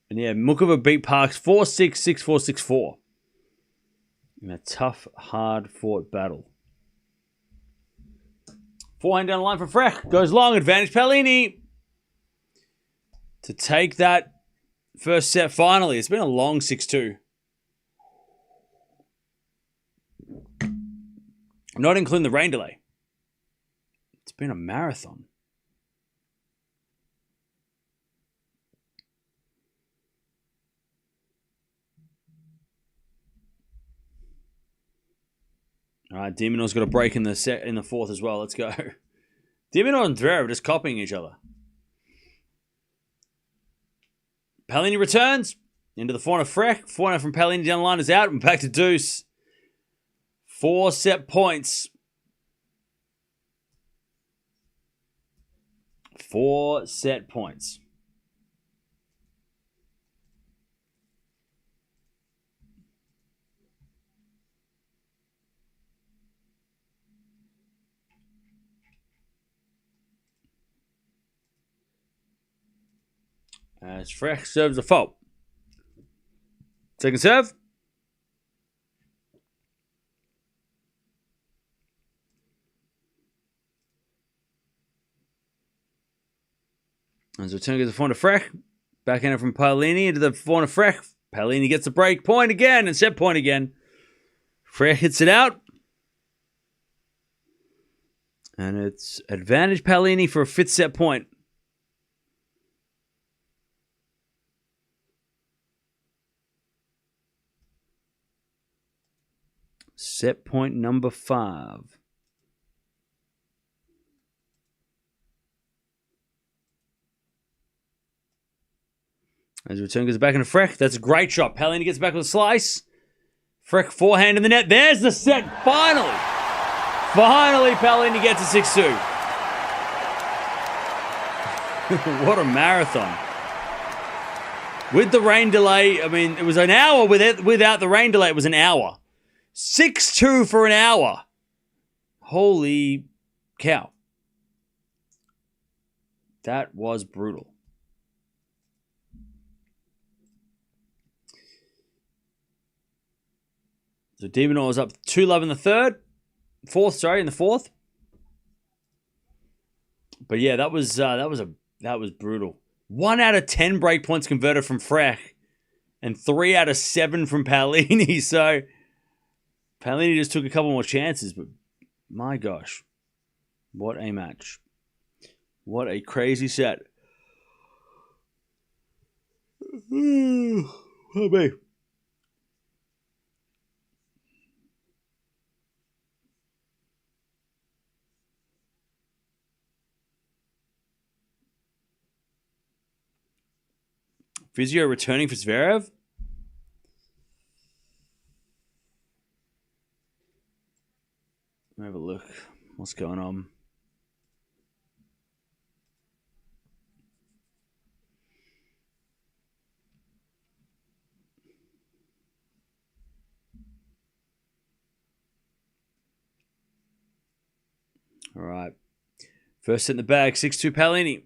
And yeah, Mukova beat Parks 4-6, 6-4, 6-4. In a tough, hard-fought battle. Forehand down the line for Frech. Goes long. Advantage Palini. To take that first set finally. It's been a long 6-2. Not including the rain delay. It's been a marathon. All right, de Minaur's got a break in the fourth as well. Let's go. De Minaur and Zverev are just copying each other. Palini returns into the forehand of Frech. Forehand from Palini down the line is out. And back to deuce. 4 set points. 4 set points. As Frech serves a fault. Second serve. As return goes the forehand of Frech. Backhand from Palini into the forehand of Frech. Palini gets the break. Point again and set point again. Frech hits it out. And it's advantage Palini for a 5th set point. Set point number 5. As return goes back into Frech. That's a great shot. Palini gets back with a slice. Frech forehand in the net. There's the set. Finally. Finally, Palini gets a 6-2. What a marathon. With the rain delay, I mean, it was an hour. Without the rain delay, it was an hour. 6-2 for an hour. Holy cow. That was brutal. So de Minaur was up 2-love in the in the fourth. But yeah, that was brutal. 1 out of 10 break points converted from Frech, and 3 out of 7 from Palini. So Palini just took a couple more chances, but my gosh, what a match! What a crazy set. Oh, me. Physio returning for Zverev. Have a look. What's going on? All right. First in the bag, 6-2 Palini.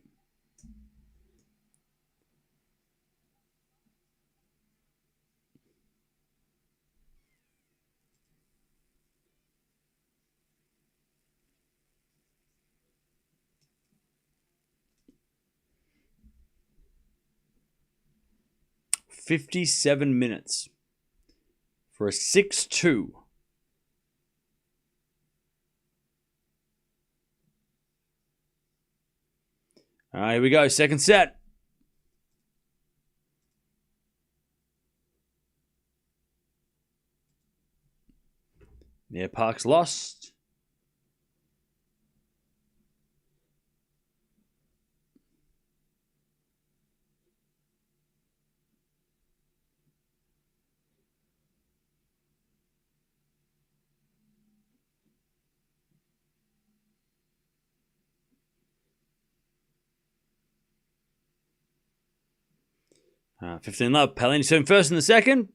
"57 minutes for a 6-2. All right, here we go. Second set. Yeah, Parks lost. 15 love. Palini serving first in the second.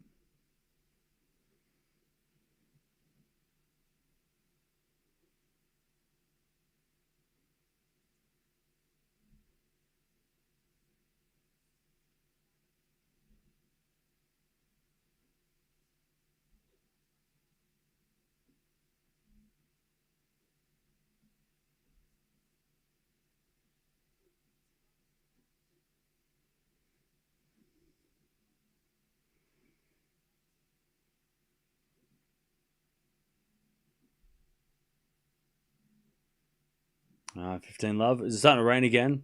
All right, 15 love. Is it starting to rain again?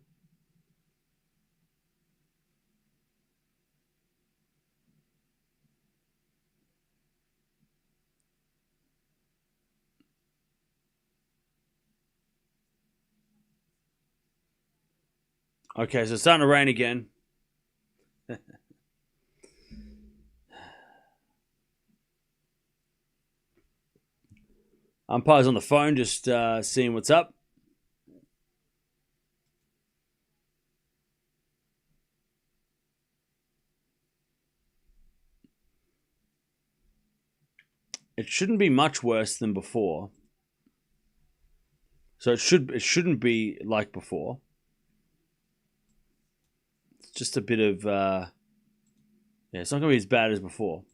Okay, so it's starting to rain again. Umpire's on the phone, just seeing what's up. It shouldn't be much worse than before. So it shouldn't be like before. It's just a bit of yeah, it's not gonna be as bad as before.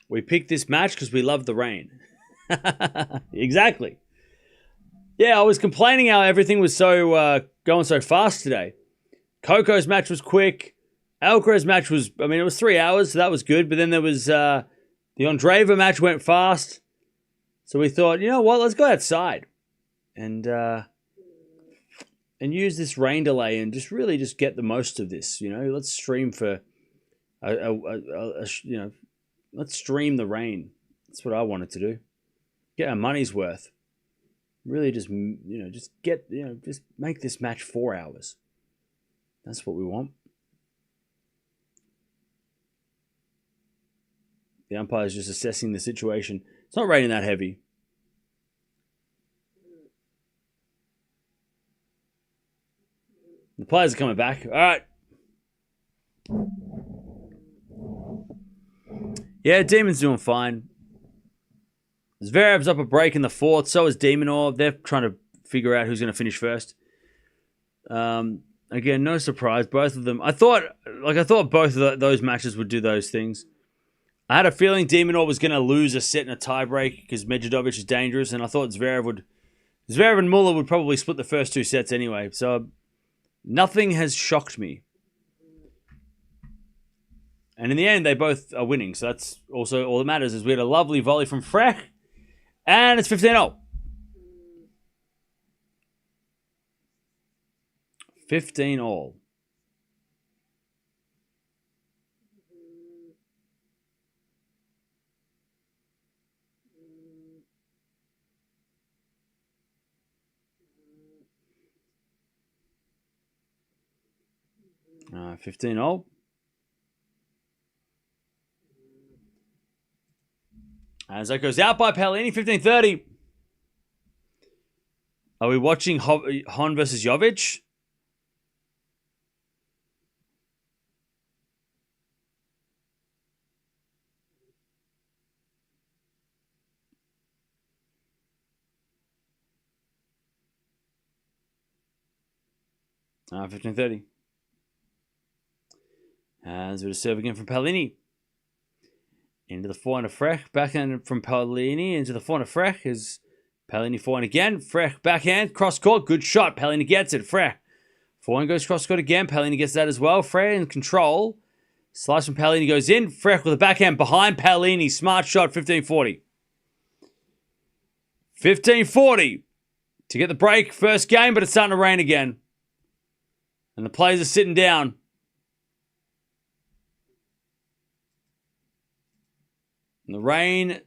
We picked this match because we love the rain. Exactly. Yeah, I was complaining how everything was so going so fast today. Coco's match was quick. Alcaraz's match was, I mean, it was 3 hours, so that was good. But then there was the Andreeva match went fast. So we thought, you know what, let's go outside and use this rain delay and just really just get the most of this. You know, let's stream for you know, let's stream the rain. That's what I wanted to do. Get our money's worth. Really just, you know, just get, you know, just make this match 4 hours. That's what we want. The umpire's just assessing the situation. It's not raining that heavy. The players are coming back. All right. Yeah, Demon's doing fine. Zverev's up a break in the fourth. So is Demonor. They're trying to figure out who's going to finish first. Again, no surprise. Both of them. I thought both of those matches would do those things. I had a feeling Demonor was going to lose a set in a tiebreak because Medvedev is dangerous, and I thought Zverev and Muller would probably split the first 2 sets anyway. So nothing has shocked me. And in the end, they both are winning. So that's also all that matters. Is we had a lovely volley from Frech, and it's 15-0. 15-all. Uh, 15-all. As that goes out by Palini, 15-30. Are we watching Hon versus Jovic? Ah, 15-30. As we serve again from Palini. Into the forehand of Frech. Backhand from Palini. Into the forehand of Frech. Is Palini forehand again. Frech backhand. Cross court. Good shot. Palini gets it. Frech. Forehand goes cross court again. Palini gets that as well. Frech in control. Slice from Palini goes in. Frech with a backhand behind Palini. Smart shot. 15-40. 15-40. To get the break. First game, but it's starting to rain again. And the players are sitting down. And the rain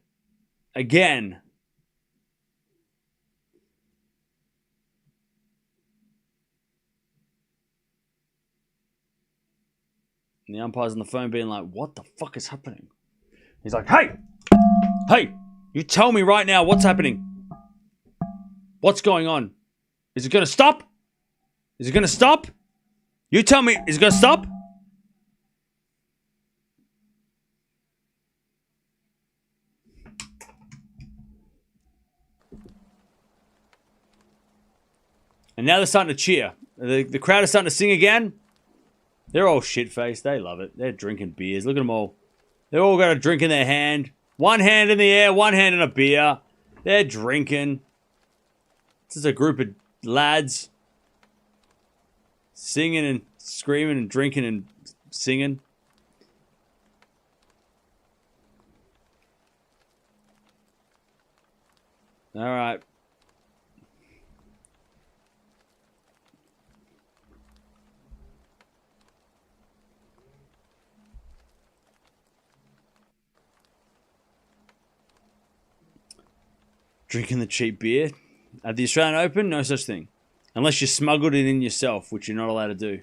again. And the umpire's on the phone being like, what the fuck is happening? He's like, hey, you tell me right now what's happening. What's going on? Is it going to stop? Is it going to stop? You tell me, is it going to stop? And now they're starting to cheer. The crowd is starting to sing again. They're all shit-faced. They love it. They're drinking beers. Look at them all. They've all got a drink in their hand. One hand in the air, one hand in a beer. They're drinking. This is a group of lads singing and screaming and drinking and singing. All right. Drinking the cheap beer. At the Australian Open, no such thing. Unless you smuggled it in yourself, which you're not allowed to do.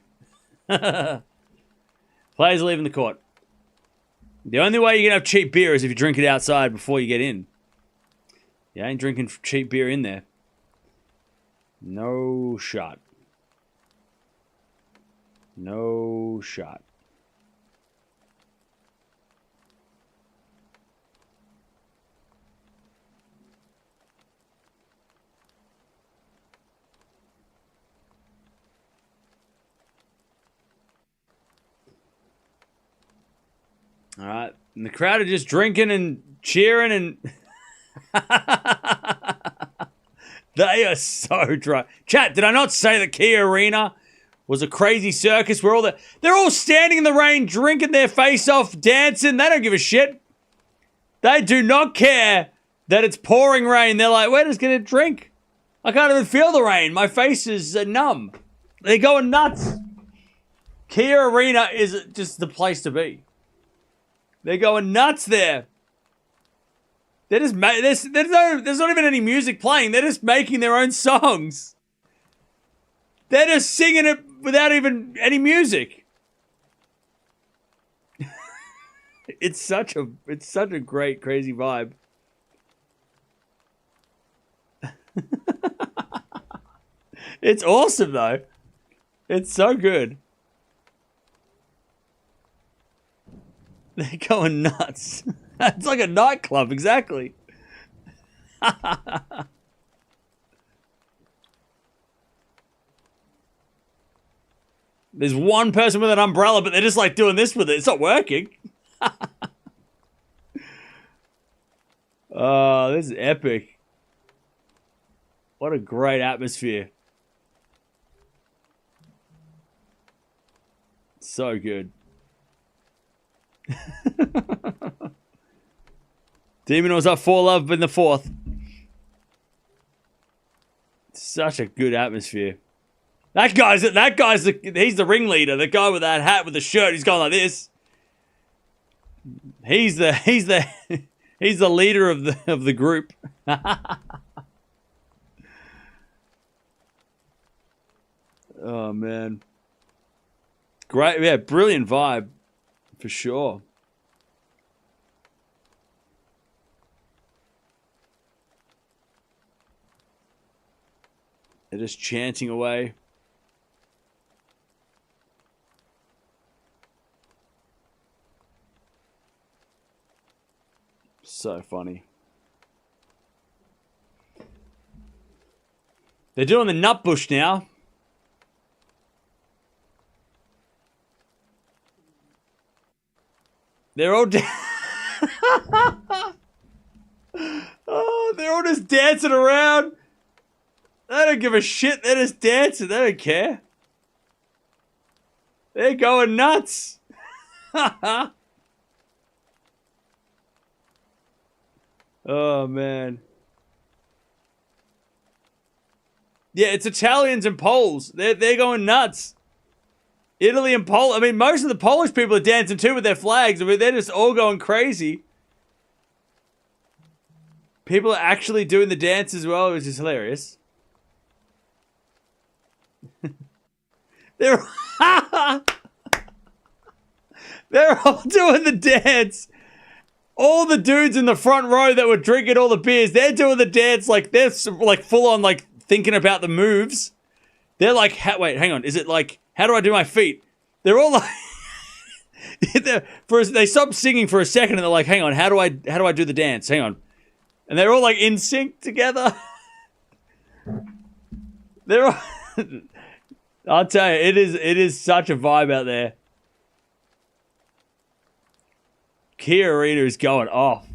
Players are leaving the court. The only way you can have cheap beer is if you drink it outside before you get in. You ain't drinking cheap beer in there. No shot. No shot. All right. And the crowd are just drinking and cheering and... They are so dry. Chat, did I not say that Key Arena was a crazy circus where they're all standing in the rain, drinking their face off, dancing. They don't give a shit. They do not care that it's pouring rain. They're like, we're just going to drink. I can't even feel the rain. My face is numb. They're going nuts. Kia Arena is just the place to be. They're going nuts there. They're just there's not even any music playing. They're just making their own songs. They're just singing it without even any music. It's such a great crazy vibe. It's awesome though. It's so good. They're going nuts. It's like a nightclub, exactly. There's one person with an umbrella, but they're just like doing this with it. It's not working. Oh, this is epic. What a great atmosphere. So good. Demon was up 4-love in the fourth. Such a good atmosphere. He's the ringleader. The guy with that hat with the shirt. He's going like this. He's the leader of the group. Oh man. Great, yeah, brilliant vibe. For sure. They're just chanting away. So funny. They're doing the nut bush now. They're all oh, they're all just dancing around. They don't give a shit. They're just dancing. They don't care. They're going nuts. Oh, man. Yeah, it's Italians and Poles. They're going nuts. Italy and Poland. I mean, most of the Polish people are dancing too with their flags. I mean, they're just all going crazy. People are actually doing the dance as well, which is hilarious. They're all doing the dance. All the dudes in the front row that were drinking all the beers, they're doing the dance like they're like full on like thinking about the moves. They're like, wait, hang on. Is it like, how do I do my feet? They're all like, they stop singing for a second and they're like, hang on, how do I do the dance? Hang on. And they're all like in sync together. They're all, I'll tell you, it is such a vibe out there. Kia Arena is going off.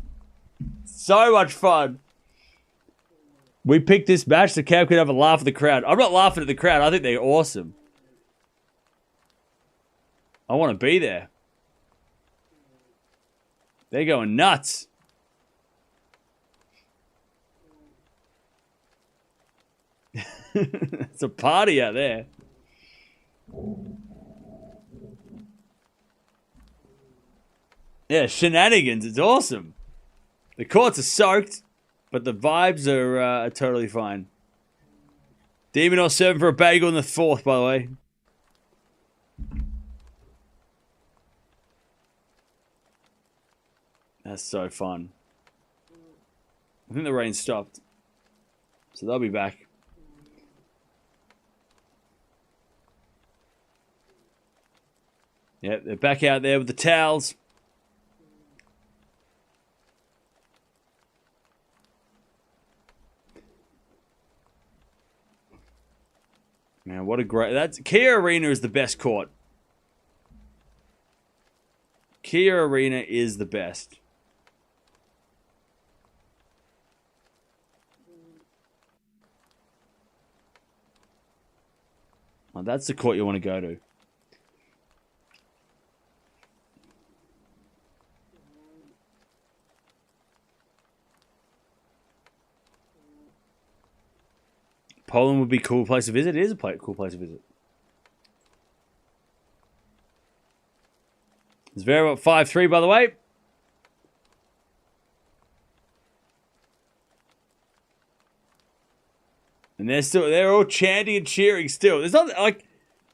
So much fun. We picked this match so Cam could have a laugh at the crowd. I'm not laughing at the crowd. I think they're awesome. I want to be there. They're going nuts. It's a party out there. Yeah, shenanigans. It's awesome. The courts are soaked, but the vibes are totally fine. Demon all serving for a bagel in the fourth, by the way. That's so fun. I think the rain stopped. So they'll be back. Yep, they're back out there with the towels. Man, what a great... Kia Arena is the best court. Kia Arena is the best. Oh, that's the court you want to go to. Poland would be a cool place to visit. It is a cool place to visit. It's very about 5-3, by the way. And they're all chanting and cheering still. There's not like,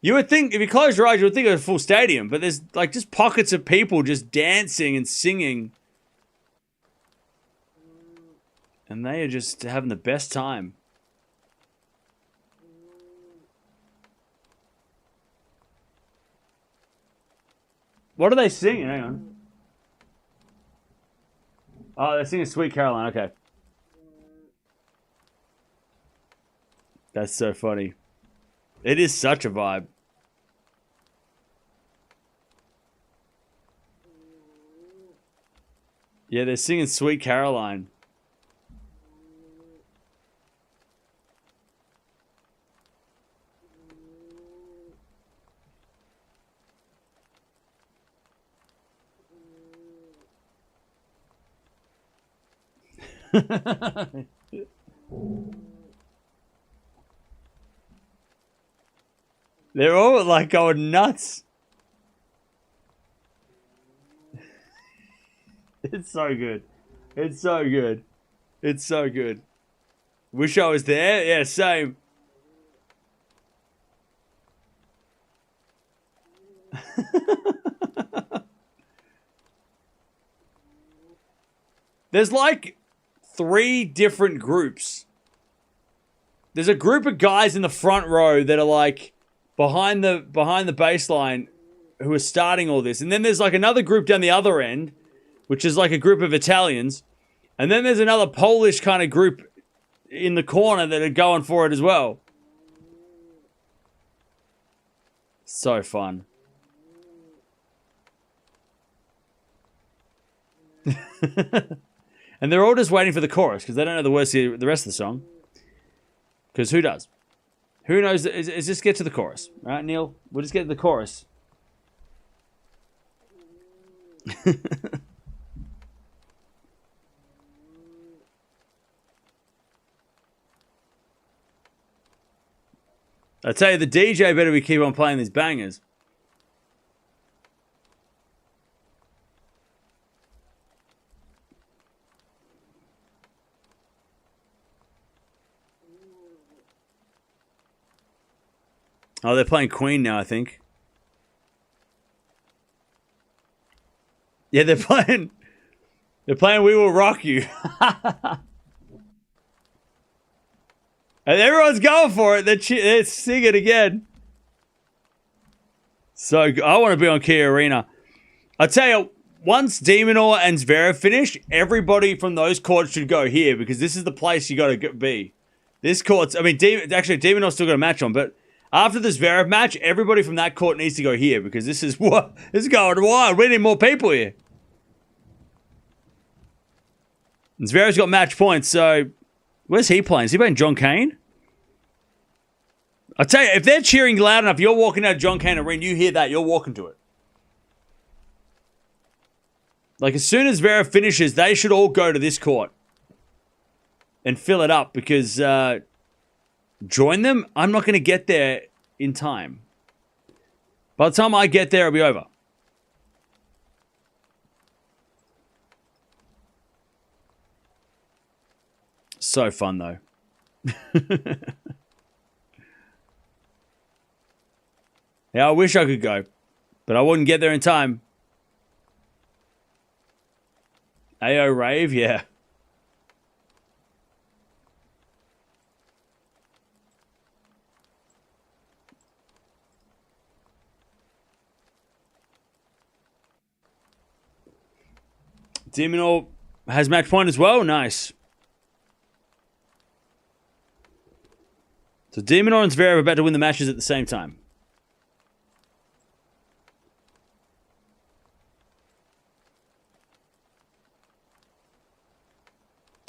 you would think, if you close your eyes, you would think it was a full stadium, but there's like just pockets of people just dancing and singing. And they are just having the best time. What are they singing? Hang on. Oh, they're singing Sweet Caroline. Okay. That's so funny. It is such a vibe. Yeah, they're singing Sweet Caroline. They're all like going nuts. It's so good. It's so good. It's so good. Wish I was there. Yeah, same. There's like 3 different groups. There's a group of guys in the front row that are like behind the baseline who are starting all this. And then there's like another group down the other end, which is like a group of Italians. And then there's another Polish kind of group in the corner that are going for it as well. So fun. And they're all just waiting for the chorus because they don't know the rest of the song. Because who does? Who knows? Is just get to the chorus. Right, Neil? We'll just get to the chorus. I tell you, the DJ better we keep on playing these bangers. Oh, they're playing Queen now, I think. Yeah, they're playing They're playing We Will Rock You. And everyone's going for it. They're singing again. So I want to be on Kia Arena. I'll tell you, once Demonor and Zverev finish, everybody from those courts should go here because this is the place you got to be. This court's, I mean, actually, Demonor's still got a match on, but after the Zverev match, everybody from that court needs to go here because this is what this is going wild. We need more people here. And Zverev's got match points, so where's he playing? Is he playing John Cain? I'll tell you, if they're cheering loud enough, you're walking out of John Cain Arena, you hear that, you're walking to it. Like, as soon as Zverev finishes, they should all go to this court and fill it up because join them? I'm not going to get there in time. By the time I get there, it'll be over. So fun, though. Yeah, I wish I could go, but I wouldn't get there in time. AO Rave, yeah. Demonor has match point as well. Nice. So Demonor and Zverev are about to win the matches at the same time.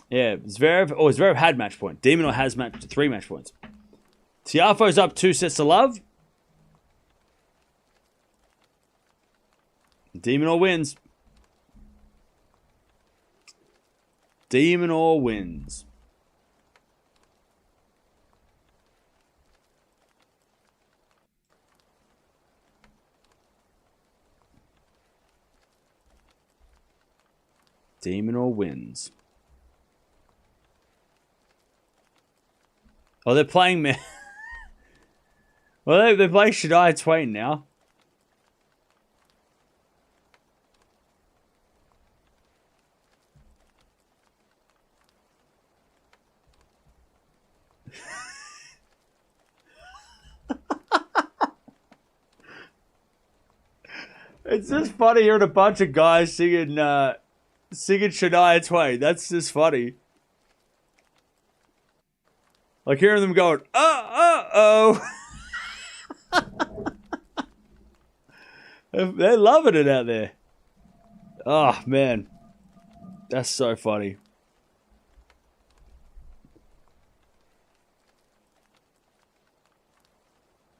Yeah, Zverev had match point. Demonor has 3 match points. Tiafoe's up 2 sets to love. Demonor wins. Demonor wins. Demonor wins. Oh, they're playing me. Well, they're playing Shania Twain now. It's just funny hearing a bunch of guys singing Shania Twain. That's just funny. Like hearing them going, oh. They're loving it out there. Oh, man. That's so funny.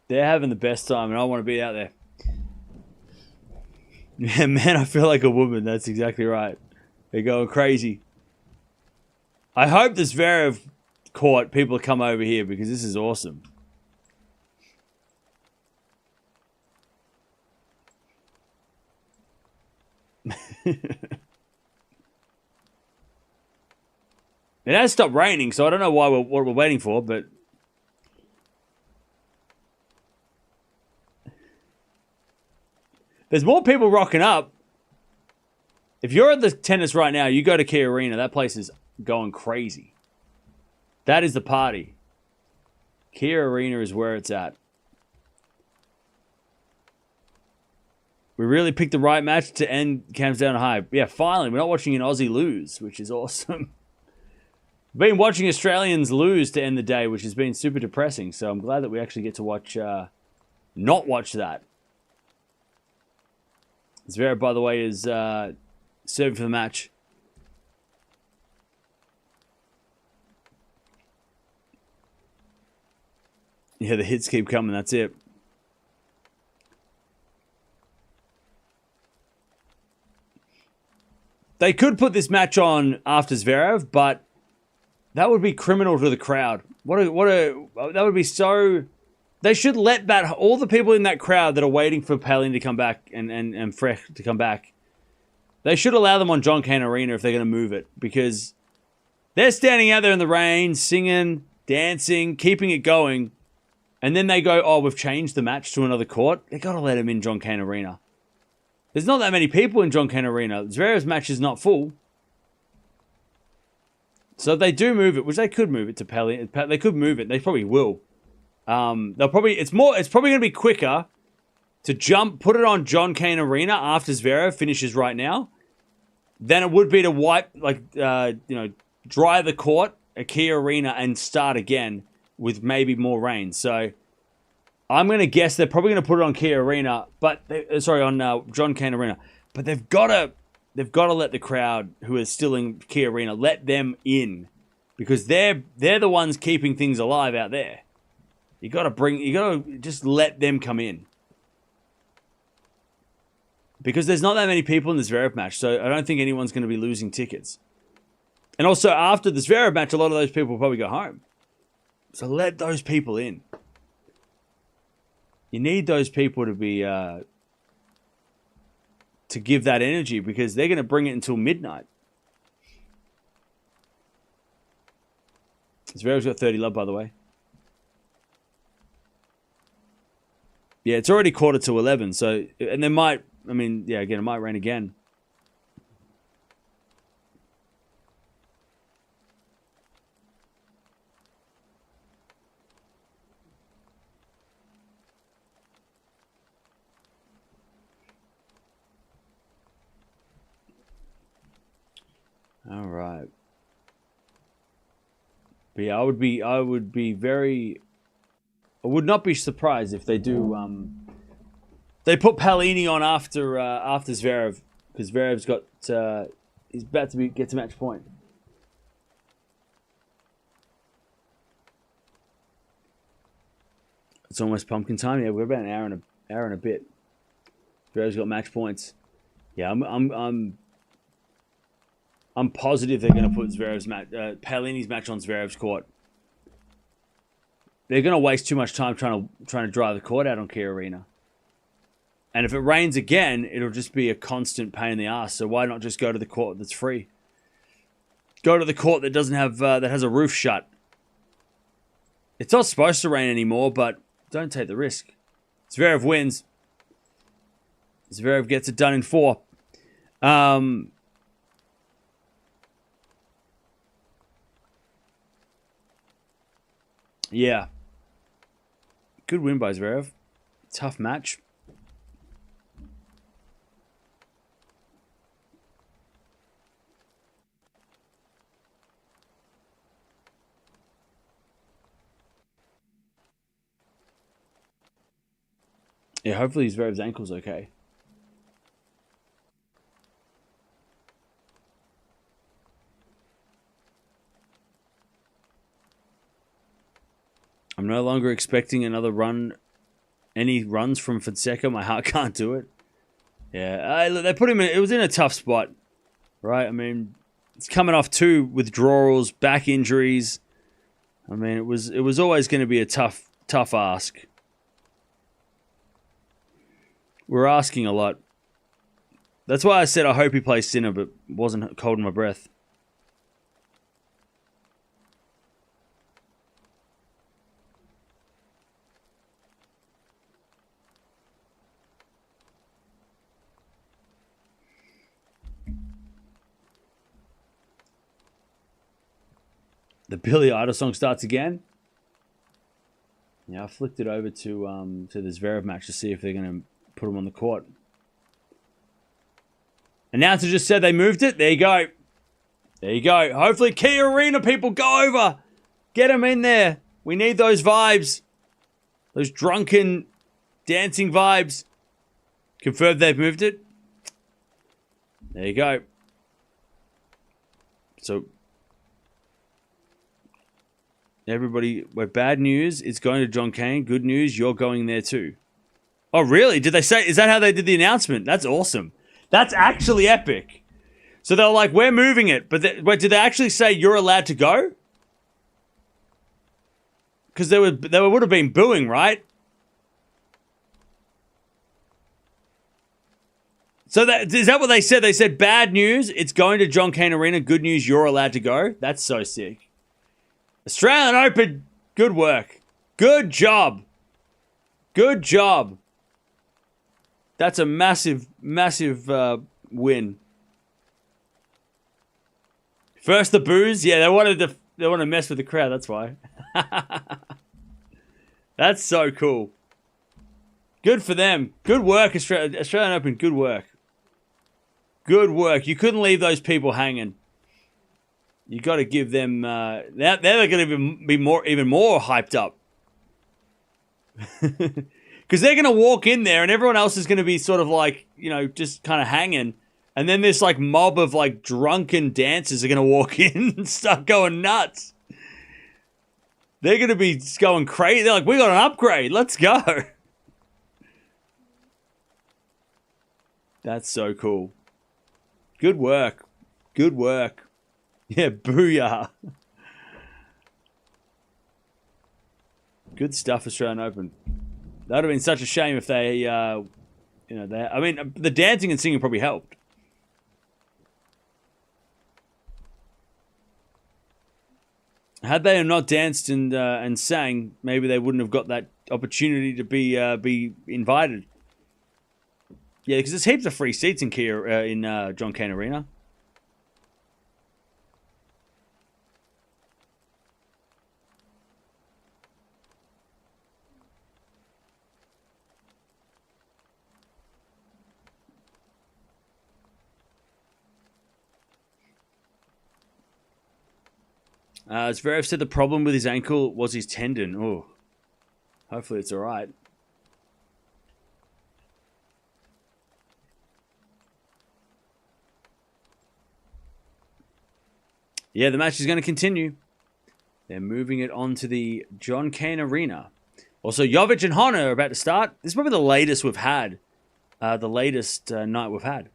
They're having the best time, and I want to be out there. Yeah, man, I feel like a woman. That's exactly right. They're going crazy. I hope this Zverev court people come over here because this is awesome. It has stopped raining, so I don't know what we're waiting for, but there's more people rocking up. If you're at the tennis right now, you go to Kia Arena, that place is going crazy. That is the party. Kia Arena is where it's at. We really picked the right match to end Camps Down High. Yeah, finally, we're not watching an Aussie lose, which is awesome. Been watching Australians lose to end the day, which has been super depressing. So I'm glad that we actually get to watch, not watch that. Zverev, by the way, is serving for the match. Yeah, the hits keep coming. That's it. They could put this match on after Zverev, but that would be criminal to the crowd. That would be so. They should let that all the people in that crowd that are waiting for Palini to come back and Frech to come back. They should allow them on John Cain Arena if they're going to move it because they're standing out there in the rain, singing, dancing, keeping it going, and then they go, "Oh, we've changed the match to another court." They got to let him in John Cain Arena. There's not that many people in John Cain Arena. Zverev's match is not full. So if they do move it, which they could move it to Palini, they could move it. They probably will. They'll probably. It's probably going to be quicker to put it on John Cain Arena after Zverev finishes right now, than it would be to wipe, dry the court at Key Arena and start again with maybe more rain. So I'm going to guess they're probably going to put it on Key Arena, on John Cain Arena. But they've got to let the crowd who is still in Key Arena, let them in, because they're the ones keeping things alive out there. You got to just let them come in. Because there's not that many people in the Zverev match, so I don't think anyone's going to be losing tickets. And also, after the Zverev match, a lot of those people will probably go home. So let those people in. You need those people to be to give that energy, because they're going to bring it until midnight. Zverev's got 30 love, by the way. Yeah, it's already 11:15, so, and there might, it might rain again. All right. But yeah, I would not be surprised if they do. They put Palini on after Zverev, because Zverev's got he's about to get to match point. It's almost pumpkin time. Yeah, we're about an hour and a bit. Zverev's got match points. Yeah, I'm positive they're going to put Palini's match on Zverev's court. They're going to waste too much time trying to dry the court out on Key Arena. And if it rains again, it'll just be a constant pain in the ass. So why not just go to the court that's free? Go to the court that doesn't have that has a roof shut. It's not supposed to rain anymore, but don't take the risk. Zverev wins. Zverev gets it done in 4. Yeah. Good win by Zverev. Tough match. Yeah, hopefully Zverev's ankle's okay. I'm no longer expecting another run. Any runs from Fonseca, my heart can't do it. Yeah, they put him in. It was in a tough spot, right? I mean, it's coming off 2 withdrawals, back injuries. I mean, it was always going to be a tough ask. We're asking a lot. That's why I said I hope he plays Sinner, but wasn't holding my breath. The Billy Idol song starts again. Yeah, I flicked it over to the Zverev match to see if they're going to put him on the court. Announcer just said they moved it. There you go. There you go. Hopefully Key Arena people go over. Get them in there. We need those vibes. Those drunken dancing vibes. Confirmed they've moved it. There you go. So everybody, bad news, it's going to John Cain. Good news, you're going there too. Oh, really? Did they say, is that how they did the announcement? That's awesome. That's actually epic. So they were like, we're moving it. But did they actually say you're allowed to go? Because they would have been booing, right? So is that what they said? They said, bad news, it's going to John Cain Arena. Good news, you're allowed to go. That's so sick. Australian Open, good work. Good job. Good job. That's a massive, massive win. First the boos. Yeah, they want to mess with the crowd. That's why. That's so cool. Good for them. Good work, Australian Open. Good work. Good work. You couldn't leave those people hanging. You got to give them. They're going to be even more hyped up. Because they're going to walk in there and everyone else is going to be sort of like, just kind of hanging. And then this like mob of like drunken dancers are going to walk in and start going nuts. They're going to be going crazy. They're like, we got an upgrade. Let's go. That's so cool. Good work. Good work. Yeah, booyah. Good stuff, Australian Open. That would have been such a shame if they, the dancing and singing probably helped. Had they not danced and sang, maybe they wouldn't have got that opportunity to be invited. Yeah, because there's heaps of free seats in John Cain Arena. Zverev said the problem with his ankle was his tendon. Oh, hopefully it's all right. Yeah, the match is going to continue. They're moving it on to the John Cain Arena. Also, Jovic and Hona are about to start. This is probably the latest we've had. The latest night we've had.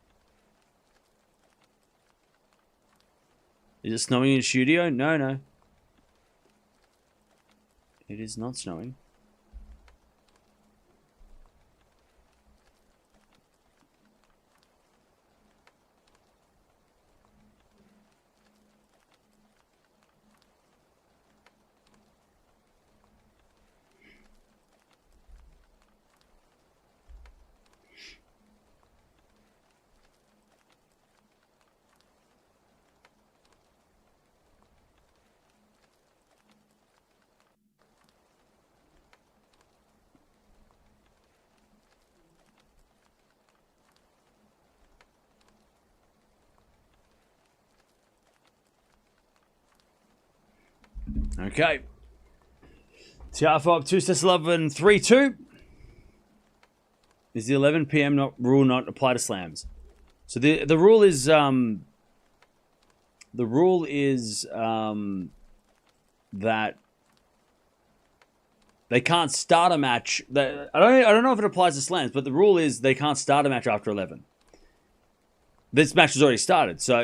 Is it snowing in the studio? No. It is not snowing. Okay. Tiafoe up 2-11, 3-2. Is the 11 p.m. rule not apply to slams? So the rule is that they can't start a match. I don't know if it applies to slams, but the rule is they can't start a match after 11. This match has already started, so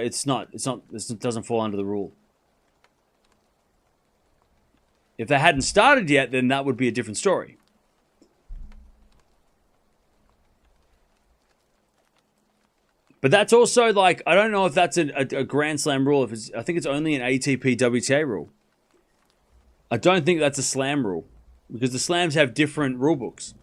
this doesn't fall under the rule. If they hadn't started yet, then that would be a different story. But that's also like, I don't know if that's a Grand Slam rule. I think it's only an ATP WTA rule. I don't think that's a slam rule because the slams have different rule books.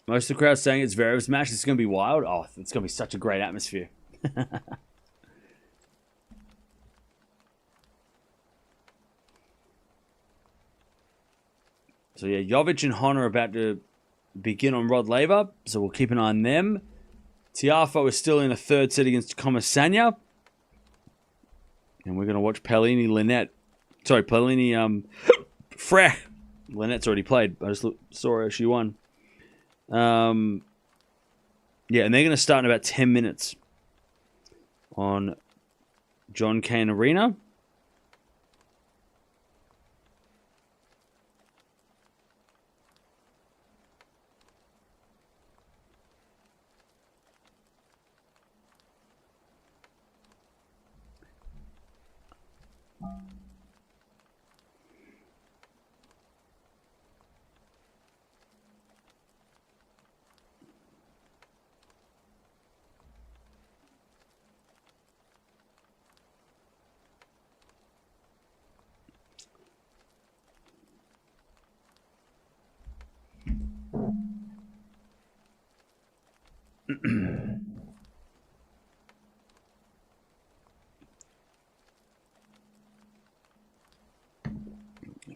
Most of the crowd saying it's Zverev's match. It's going to be wild. Oh, it's going to be such a great atmosphere. So yeah, Jovic and Hona are about to begin on Rod Laver, so we'll keep an eye on them. Tiafoe is still in a third set against Comesaña. And we're going to watch Palini Frech. Linette's already played. I just saw her. She won. Yeah, and they're going to start in about 10 minutes on John Cain Arena.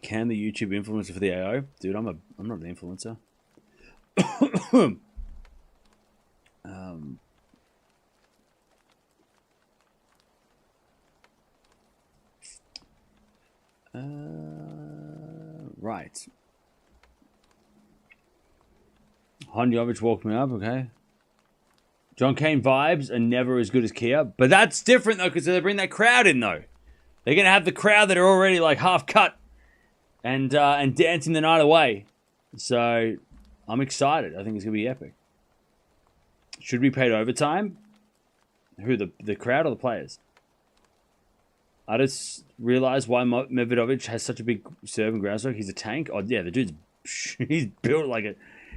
Can the YouTube influencer for the AO? Dude, I'm not an influencer. Right. Honjovic walked me up, okay. John Cain vibes are never as good as Kia, but that's different though because they bring that crowd in though. They're gonna have the crowd that are already like half cut and dancing the night away. So I'm excited. I think it's gonna be epic. Should we pay overtime? Who, the crowd or the players? I just realized why Medvedev has such a big serve and ground stroke. He's a tank. Oh yeah, the dude's he's built like a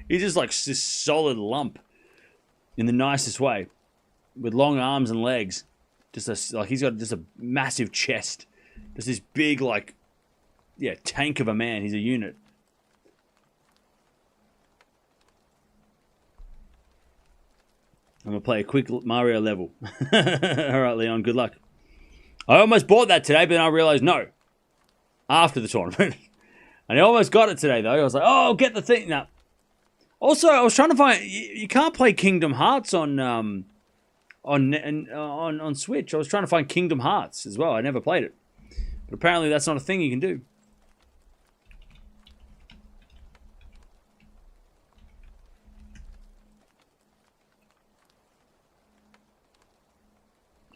he's just like this solid lump in the nicest way, with long arms and legs. Just like he's got just a massive chest, just this big like tank of a man. He's a unit. I'm gonna play a quick Mario level. All right, Leon. Good luck. I almost bought that today, but then I realized no. After the tournament. And I almost got it today, though. I was like, oh, I'll get the thing. No. Also, I was trying to find... You can't play Kingdom Hearts on Switch. I was trying to find Kingdom Hearts as well. I never played it. But apparently that's not a thing you can do.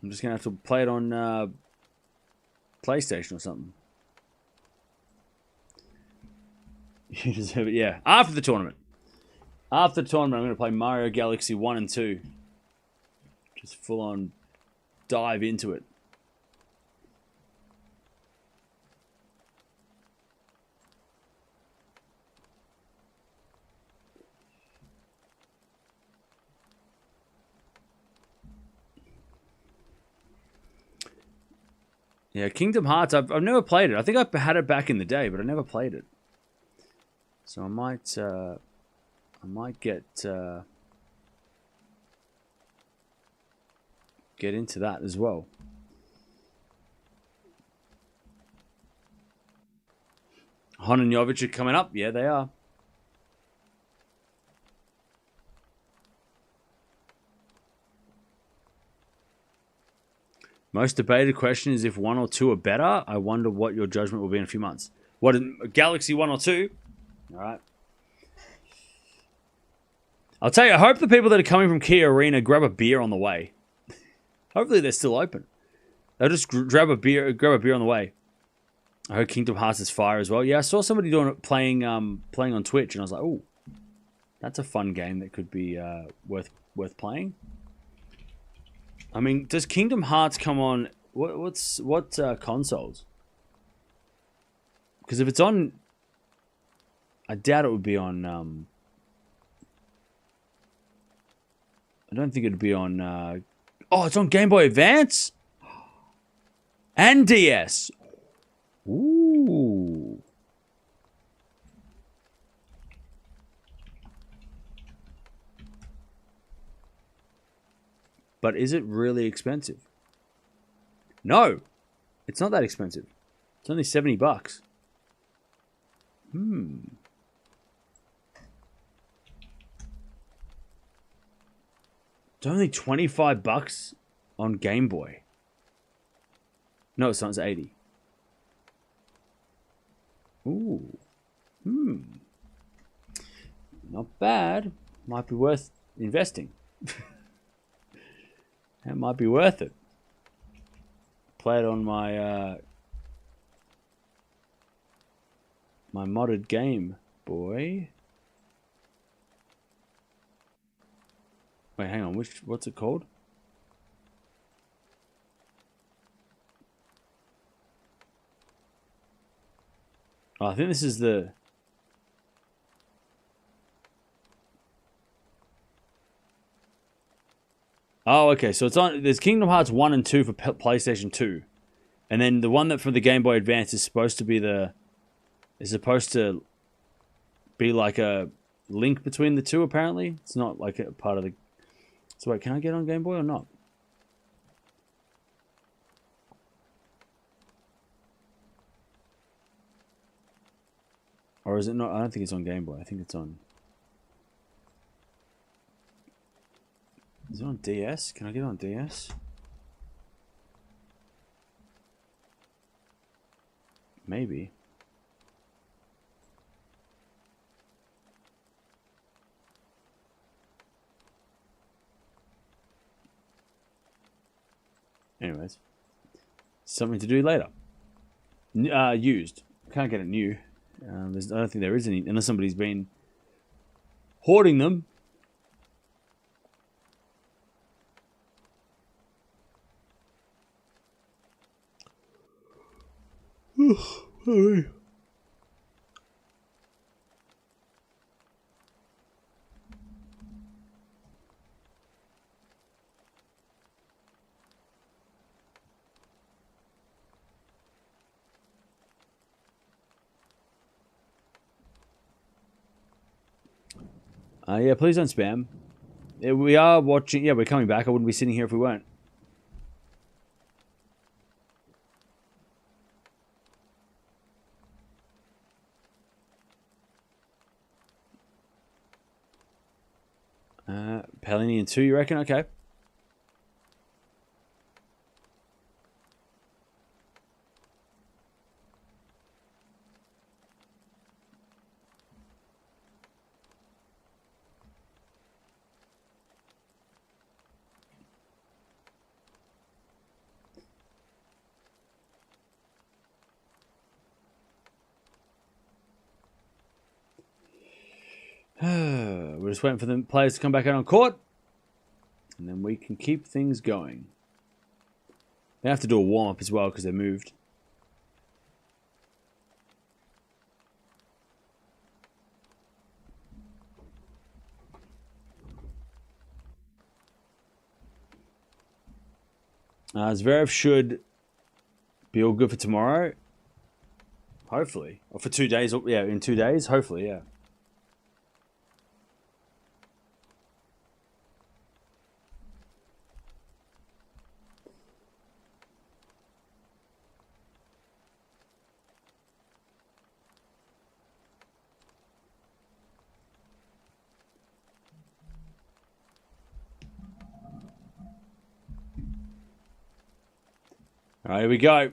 I'm just going to have to play it on PlayStation or something. You deserve it, yeah. After the tournament. After the tournament, I'm going to play Mario Galaxy 1 and 2. Just full on dive into it. Yeah, Kingdom Hearts, I've never played it. I think I had it back in the day, but I never played it. So I might get into that as well. Hon and Jovic are coming up. Yeah, they are. Most debated question is if 1 or 2 are better. I wonder what your judgment will be in a few months. What, Galaxy 1 or 2? All right. I'll tell you, I hope the people that are coming from Kia Arena grab a beer on the way. Hopefully they're still open. They'll just grab a beer on the way. I heard Kingdom Hearts is fire as well. Yeah, I saw somebody doing it playing on Twitch, and I was like, oh, that's a fun game that could be worth playing. I mean, does Kingdom Hearts come on? What consoles? Because if it's on, I doubt it would be on. I don't think it'd be on. Oh, it's on Game Boy Advance and DS. Ooh. But is it really expensive? No, it's not that expensive. It's only $70. It's only $25 on Game Boy. No, it's not. It's 80. Ooh. Not bad. Might be worth investing. That might be worth it. Play it on my my modded Game Boy. Wait, hang on. What's it called? Oh, I think this is the... Oh, okay. So it's on. There's Kingdom Hearts 1 and 2 for PlayStation 2. And then the one that for the Game Boy Advance is supposed to be like a link between the two, apparently. It's not like a part of the... So wait, can I get on Game Boy or not? Or is it not? I don't think it's on Game Boy. I think it's on... Is it on DS? Can I get it on DS? Maybe. Anyways. Something to do later. Used. Can't get it new. I don't think there is any, unless somebody's been hoarding them. Yeah, please don't spam. We are watching. Yeah, we're coming back. I wouldn't be sitting here if we weren't. Palini in 2, you reckon? Okay. We're just waiting for the players to come back out on court. And then we can keep things going. They have to do a warm-up as well because they moved. Zverev should be all good for tomorrow. Hopefully. Or for 2 days. Yeah, in 2 days. Hopefully, yeah. All right, here we go.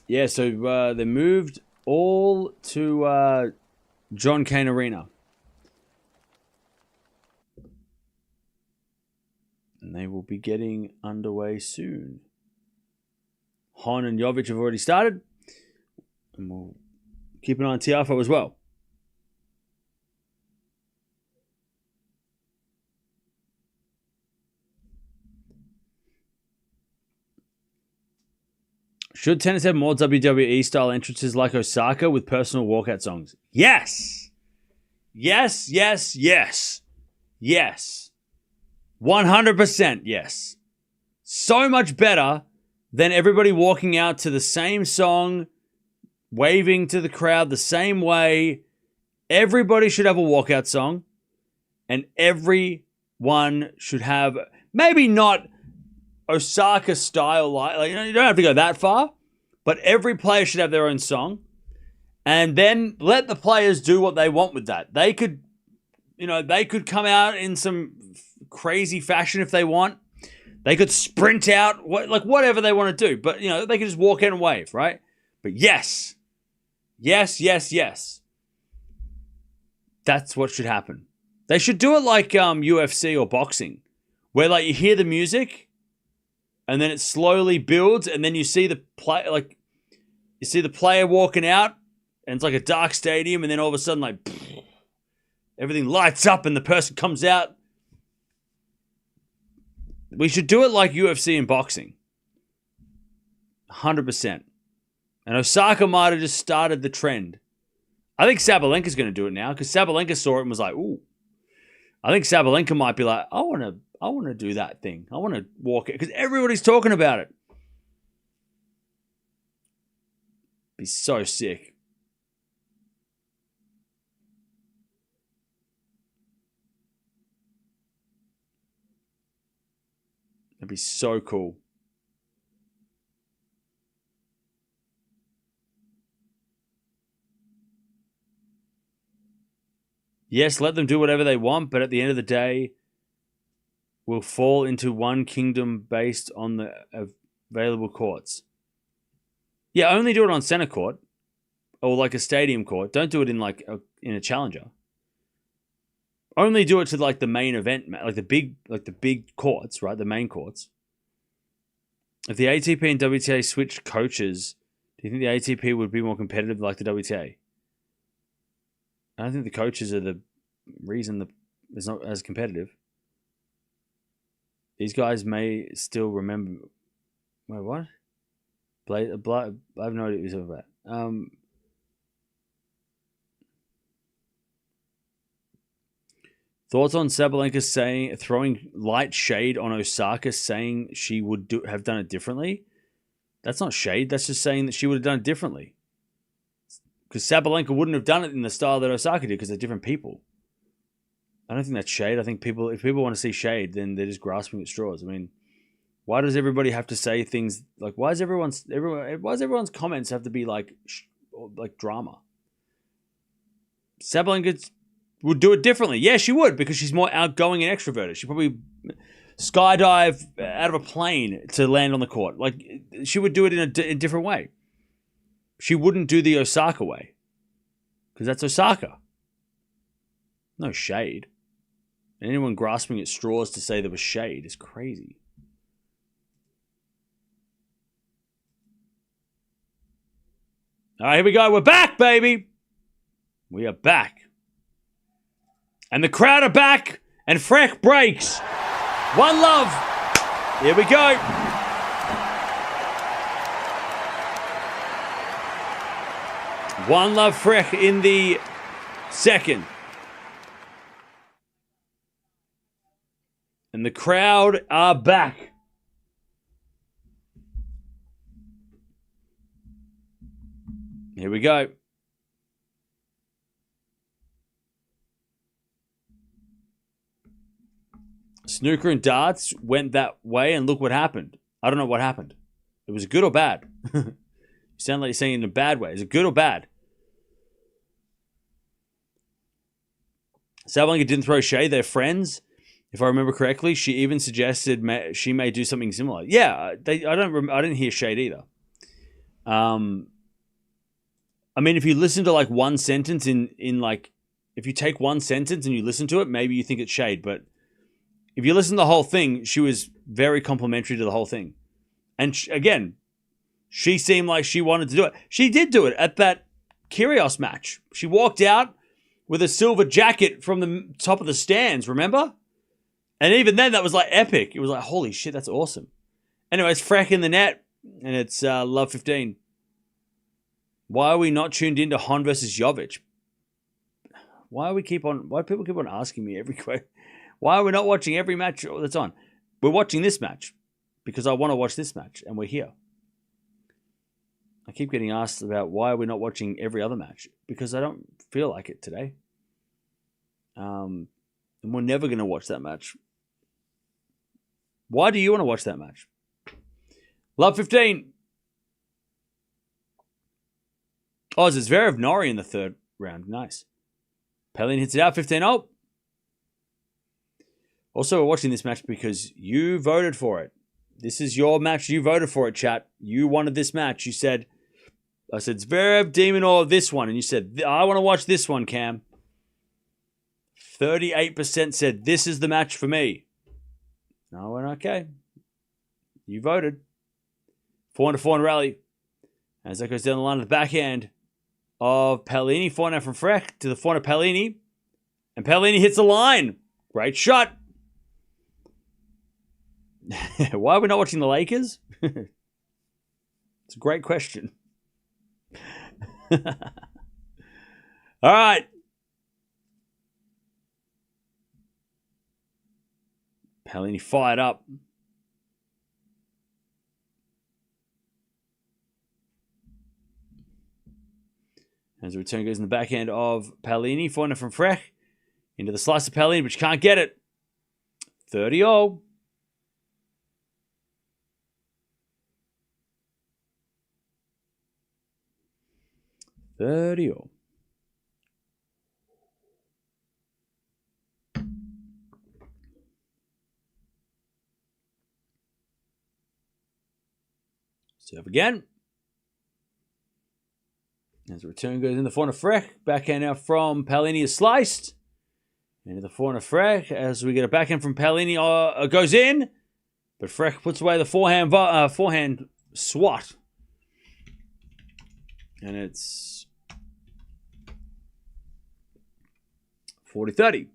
Yeah, so they moved all to John Cain Arena. And they will be getting underway soon. Hon and Jovic have already started. And we'll keep an eye on Tiafoe as well. Should tennis have more WWE-style entrances like Osaka with personal walkout songs? Yes! Yes, yes, yes. Yes. 100% yes. So much better than everybody walking out to the same song, waving to the crowd the same way. Everybody should have a walkout song. And everyone should have, maybe not Osaka style, like you don't have to go that far, but every player should have their own song, and then let the players do what they want with that. They could come out in some crazy fashion if they want. They could sprint out, whatever they want to do, but they could just walk in and wave, right? But yes, yes, yes, yes. That's what should happen. They should do it like UFC or boxing, where you hear the music. And then it slowly builds, and then you see the player walking out, and it's like a dark stadium, and then all of a sudden, everything lights up, and the person comes out. We should do it like UFC and boxing. 100%. And Osaka might have just started the trend. I think Sabalenka's going to do it now, because Sabalenka saw it and was like, ooh. I think Sabalenka might be like, I want to do that thing. I want to walk it. Because everybody's talking about it. Be so sick. That'd be so cool. Yes, let them do whatever they want, but at the end of the day, we'll fall into one kingdom based on the available courts. Yeah, only do it on center court or like a stadium court. Don't do it in like in a challenger. Only do it to like the main event, like the big courts, right? The main courts. If the ATP and WTA switched coaches, do you think the ATP would be more competitive like the WTA? I don't think the coaches are the reason it's not as competitive. These guys may still remember. Wait, what? I have no idea what you're talking about. Thoughts on Sabalenka throwing light shade on Osaka, saying she would have done it differently? That's not shade. That's just saying that she would have done it differently. Because Sabalenka wouldn't have done it in the style that Osaka did because they're different people. I don't think that's shade. I think if people want to see shade, then they're just grasping at straws. I mean, why does everybody have to say things like? Why does everyone's comments have to be like drama? Sabalenka would do it differently. Yeah, she would, because she's more outgoing and extroverted. She'd probably skydive out of a plane to land on the court. Like, she would do it in a different way. She wouldn't do the Osaka way, because that's Osaka. No shade. Anyone grasping at straws to say there was shade is crazy. All right, here we go. We're back, baby. We are back. And the crowd are back. And Frech breaks. One love. Here we go. One love Frech in the second. And the crowd are back. Here we go. Snooker and darts went that way, and look what happened. I don't know what happened. It was good or bad. You sound like you're saying it in a bad way. Is it good or bad? Sabalenka didn't throw shade. They're friends. If I remember correctly, she even suggested she may do something similar. Yeah, I didn't hear shade either. I mean, if you listen to like one sentence in like, if you take one sentence and you listen to it, maybe you think it's shade. But if you listen to the whole thing, she was very complimentary to the whole thing. And again, she seemed like she wanted to do it. She did do it at that Kyrgios match. She walked out with a silver jacket from the top of the stands, remember? And even then, that was like epic. It was like, holy shit, that's awesome. Anyways, Frech in the net, and it's love 15. Why are we not tuned into Hon versus Jovic? Why people keep on asking me every question? Why are we not watching every match that's on? We're watching this match because I want to watch this match, and we're here. I keep getting asked about why are we not watching every other match, because I don't feel like it today. And we're never going to watch that match. Why do you want to watch that match? Love 15. Oh, it's Zverev Norrie in the third round. Nice. Palin hits it out 15-0. Also, we're watching this match because you voted for it. This is your match. You voted for it, chat. You wanted this match. You said, I said, Zverev, Demon, or this one. And you said, I want to watch this one, Cam. 38% said, this is the match for me. I went, okay. You voted. 4-4 rally. As that goes down the line of the backhand of Palini. 4-9 from Frech to the 4 Palini. And Palini hits the line. Great shot. Why are we not watching the Lakers? It's a great question. All right. Palini fired up. As the return goes in the backhand of Palini. 4-0 from Frech. Into the slice of Palini, but you can't get it. 30-0. 30 all. Serve again. As the return goes in the corner, Frech. Backhand out from Palini is sliced. Into the corner, Frech. As we get a backhand from Palini, goes in. But Frech puts away the forehand swat. And it's 40-30.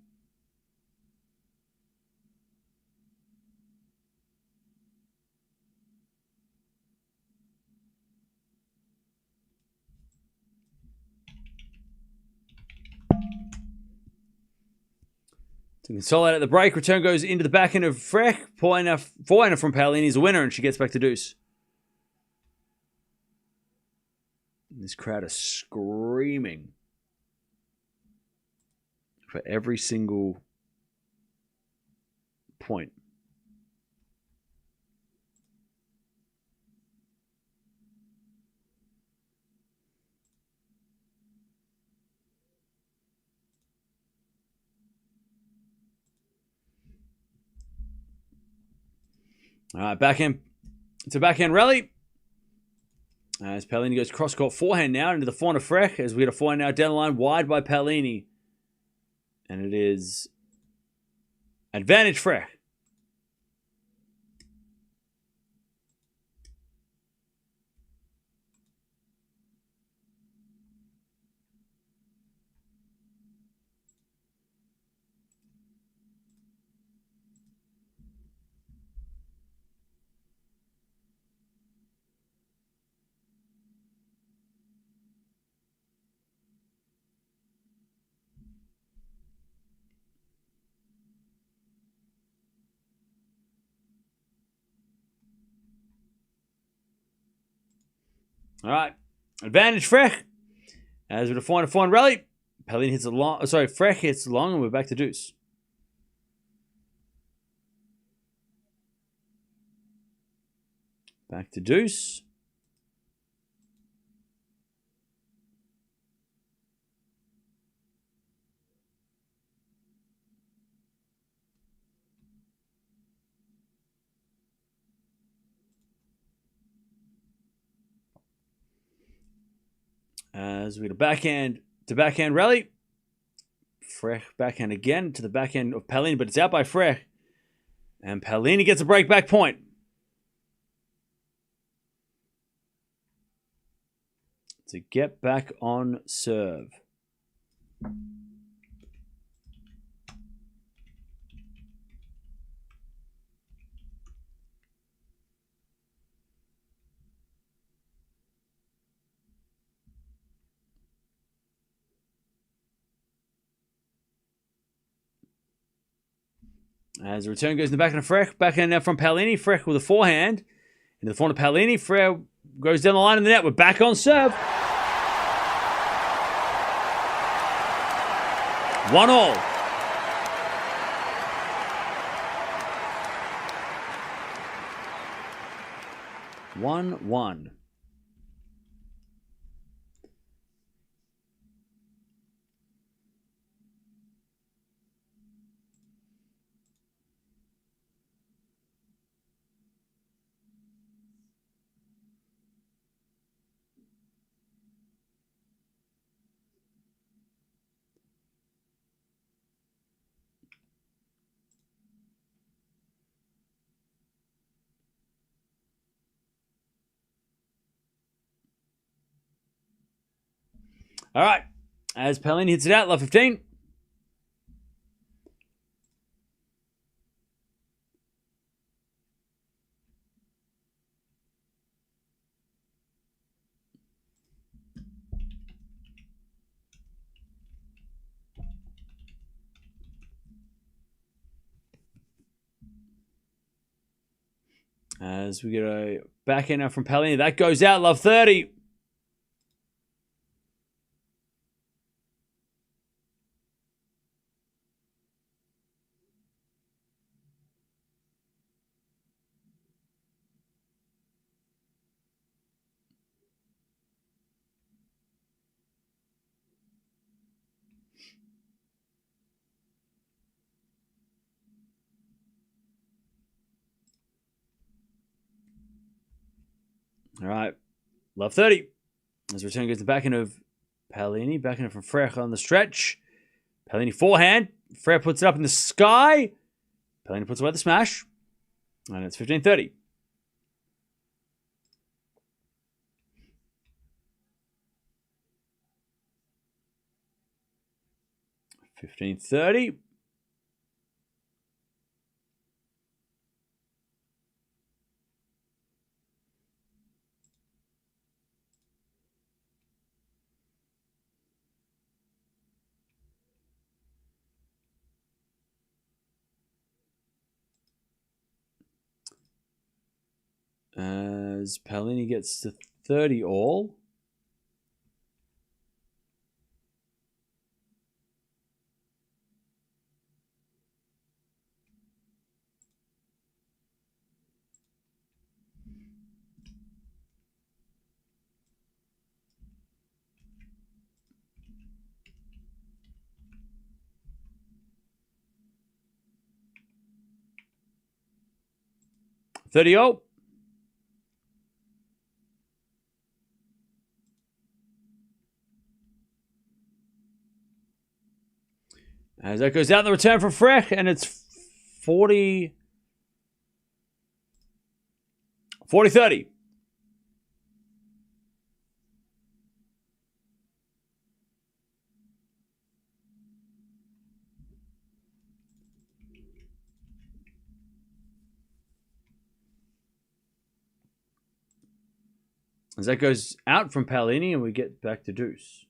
To consolidate at the break, return goes into the backhand of Frech. Forehand from Palini is a winner, and she gets back to deuce. This crowd is screaming for every single point. All right, backhand. It's a backhand rally. As Palini goes cross-court forehand now into the forehand of Frech. As we get a forehand now down the line, wide by Palini. And it is advantage Frech. All right, advantage Frech. As with a forehand rally, Palini hits a long. Sorry, Frech hits long, and we're back to deuce. Back to deuce. As we get a backhand to backhand rally. Frech backhand again to the backhand of Palini, but it's out by Frech. And Palini gets a break back point. To get back on serve. As the return goes in the backhand of Frech. Backhand now from Palini. Frech with a forehand. Into the forehand of Palini. Frech goes down the line in the net. We're back on serve. 1-1. All right. As Palini hits it out, love 15. As we get a backhand now from Palini. That goes out, love 30. All right. Love 30. As return goes the backhand of Palini. Backhand from Frech on the stretch. Palini forehand. Frech puts it up in the sky. Palini puts away the smash. And it's 15-30. $15-30. As Palini gets to 30 all. $30. As that goes out in the return from Frech, and it's 40-30. As that goes out from Palini, and we get back to deuce.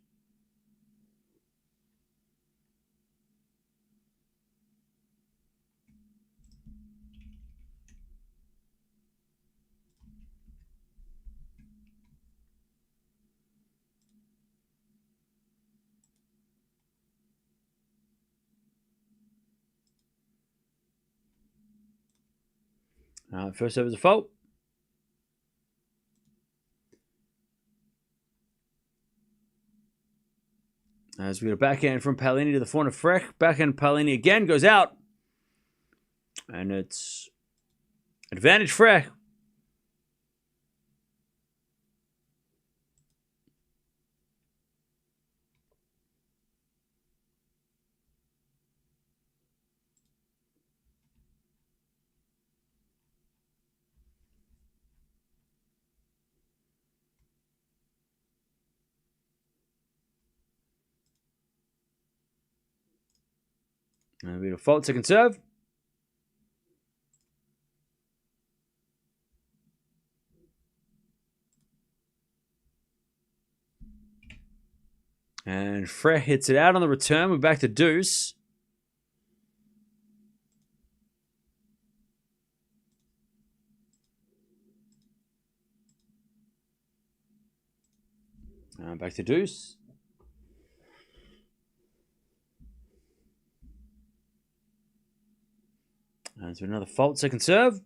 First over is a fault. As we get a backhand from Palini to the forehand of Frech. Backhand Palini again goes out. And it's advantage Frech. And we get a fault, second serve. And Frech hits it out on the return. We're back to deuce. Back to deuce. And so another fault, second serve.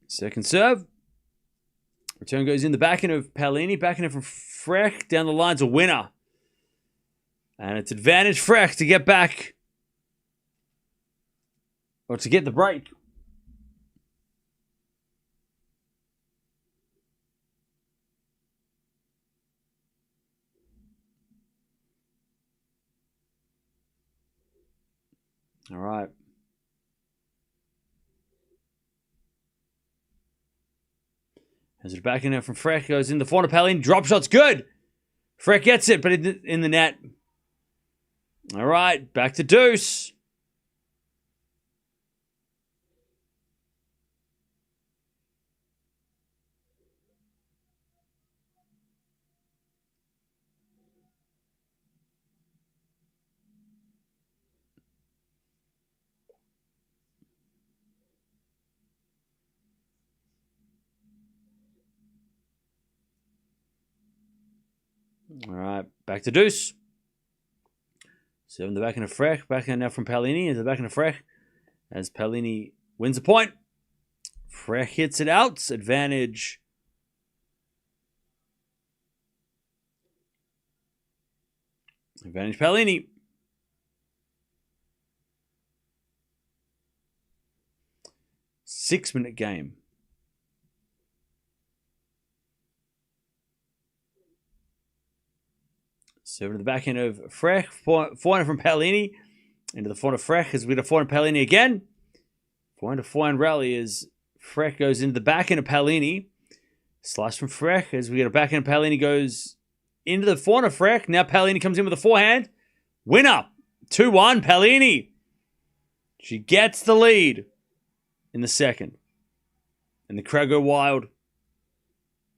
Second serve. Return goes in the backhand of Palini. Backhand from Frech. Down the line's a winner. And it's advantage Frech to get back. Or to get the break. All right. As it back in there from Frech, goes in the forehand of Palini. Drop shot's good. Frech gets it, but in the net. All right, back to deuce. All right, back to deuce. 7 the backhand of Frech. Backhand now from Palini into the backhand of Frech. As Palini wins a point. Frech hits it out. Advantage. Advantage Palini. 6-minute game. Serving to the backhand of Frech. Forehand from Palini. Into the forehand of Frech as we get a forehand Palini again. Forehand to forehand rally as Frech goes into the backhand of Palini. Slice from Frech as we get a backhand. Palini goes into the forehand of Frech. Now Palini comes in with a forehand. Winner. 2-1 Palini. She gets the lead in the second. And the crowd go wild.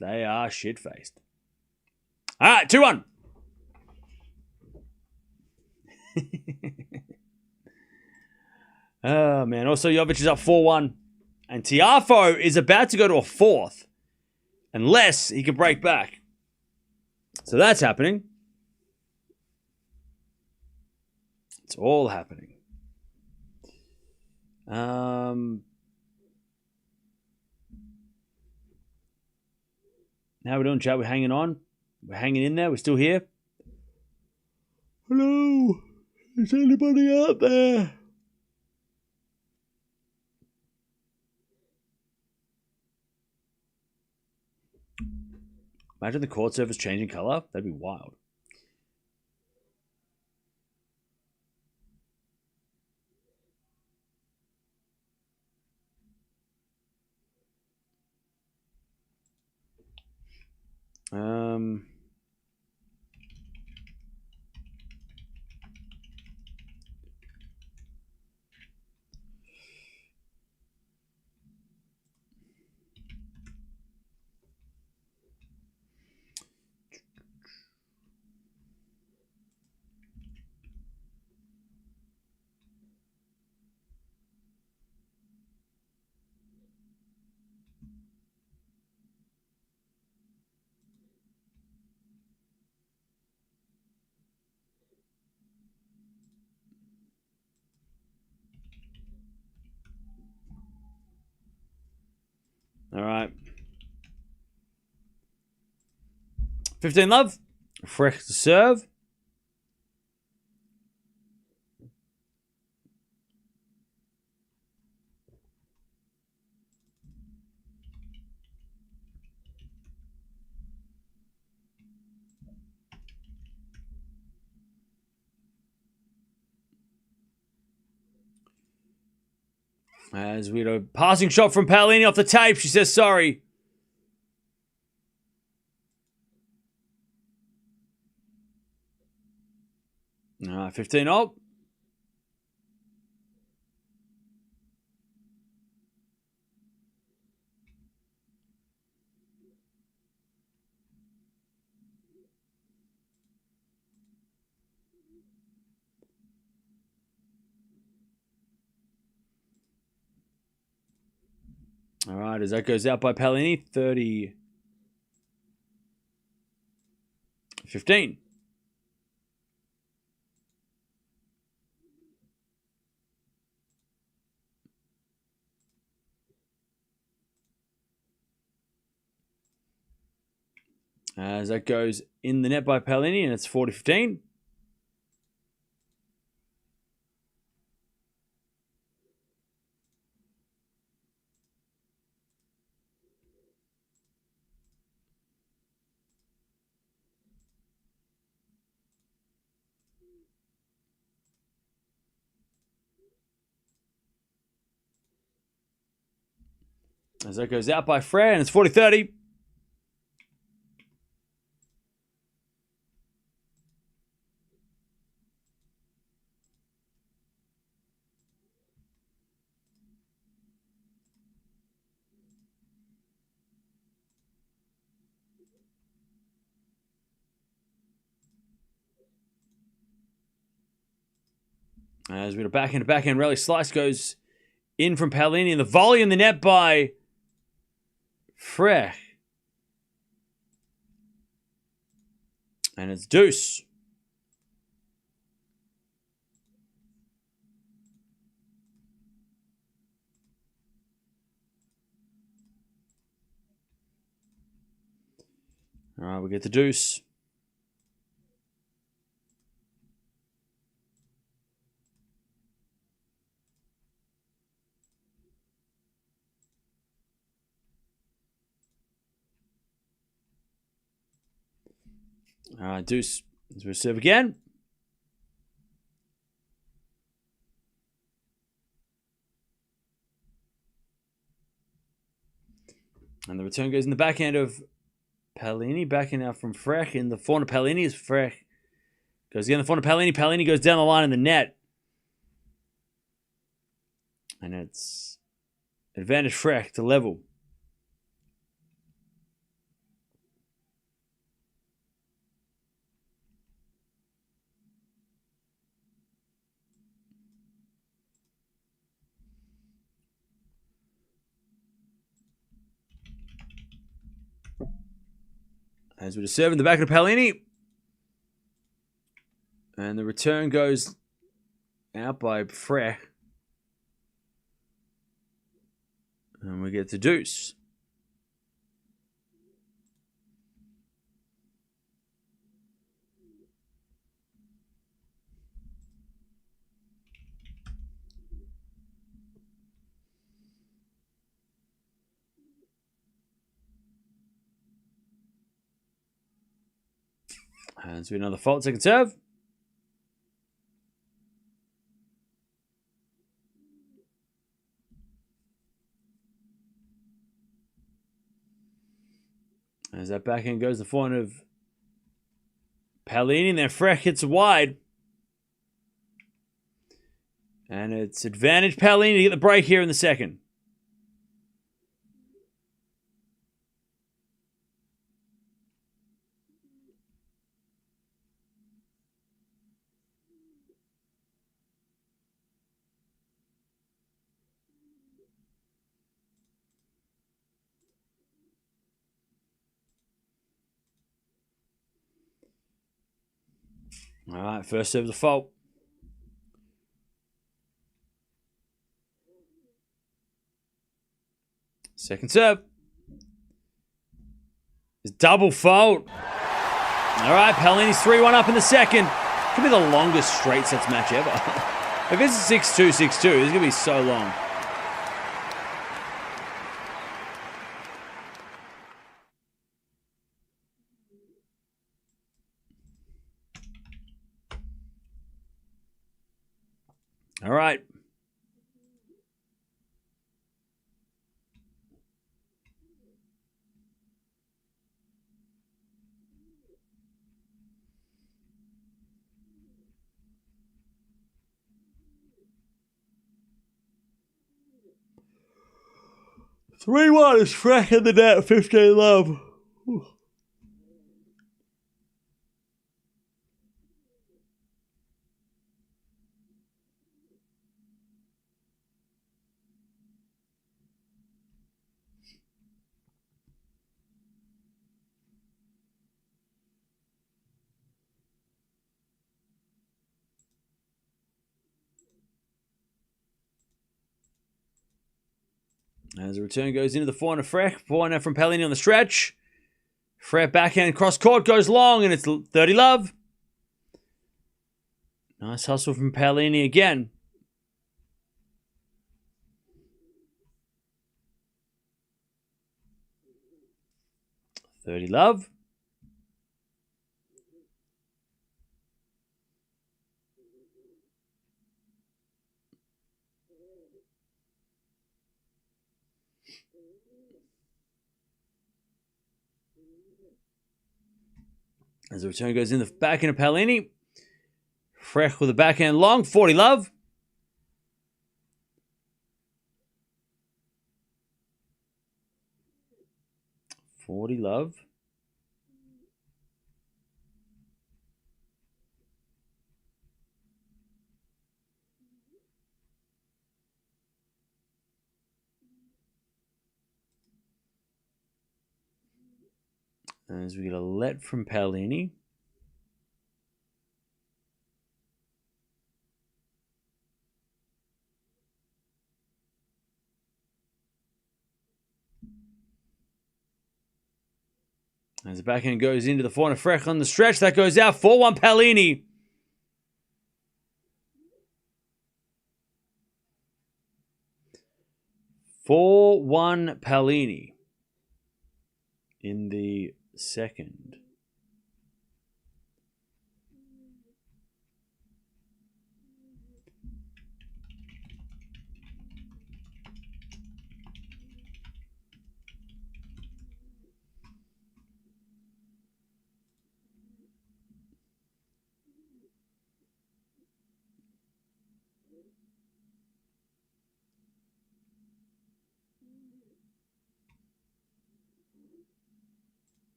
They are shit-faced. All right, 2-1. Oh, man. Also, Jovic is up 4-1. And Tiafoe is about to go to a fourth. Unless he can break back. So that's happening. It's all happening. How we doing, chat? We're hanging on. We're hanging in there. We're still here. Hello. Is anybody out there? Imagine the court surface changing color. That'd be wild. All right. 15 love. Frech to serve. As we do a passing shot from Palini off the tape. She says sorry. All right, 15 up. All right, as that goes out by Palini, 30-15. As that goes in the net by Palini, and it's 40-15. As that goes out by Frech, and it's 40-30. As we go backhand rally, slice goes in from Palini, and the volley in the net by Frech. And it's deuce. All right, we get the deuce. All right, deuce. Let's receive again. And the return goes in the backhand of Palini. Backhand out from Frech. In the forehand of Palini is Frech. Goes again in the forehand of Palini. Palini goes down the line in the net. And it's advantage Frech to level. As we just serve in the back of Palini. And the return goes out by Frech. And we get to deuce. And so another fault, second serve. As that backhand goes, the forehand of Palini, and then Frech hits wide. And it's advantage Palini to get the break here in the second. All right, first serve is a fault. Second serve. It's double fault. All right, Palini's 3-1 up in the second. Could be the longest straight sets match ever. If it's 6-2, 6-2, it's going to be so long. All right. Three 1 is Frech in the net, 15 love. As the return goes into the forehand of Frech. Forehand from Palini on the stretch. Frech backhand cross court goes long, and it's 30 love. Nice hustle from Palini again. $30 love. As the return goes in the backhand of Palini. Frech with the backhand long, 40 love. $40 love. As we get a let from Palini. As the backhand goes into the forehand of Frech on the stretch, that goes out, 4-1 Palini. (4-1) Palini in the second.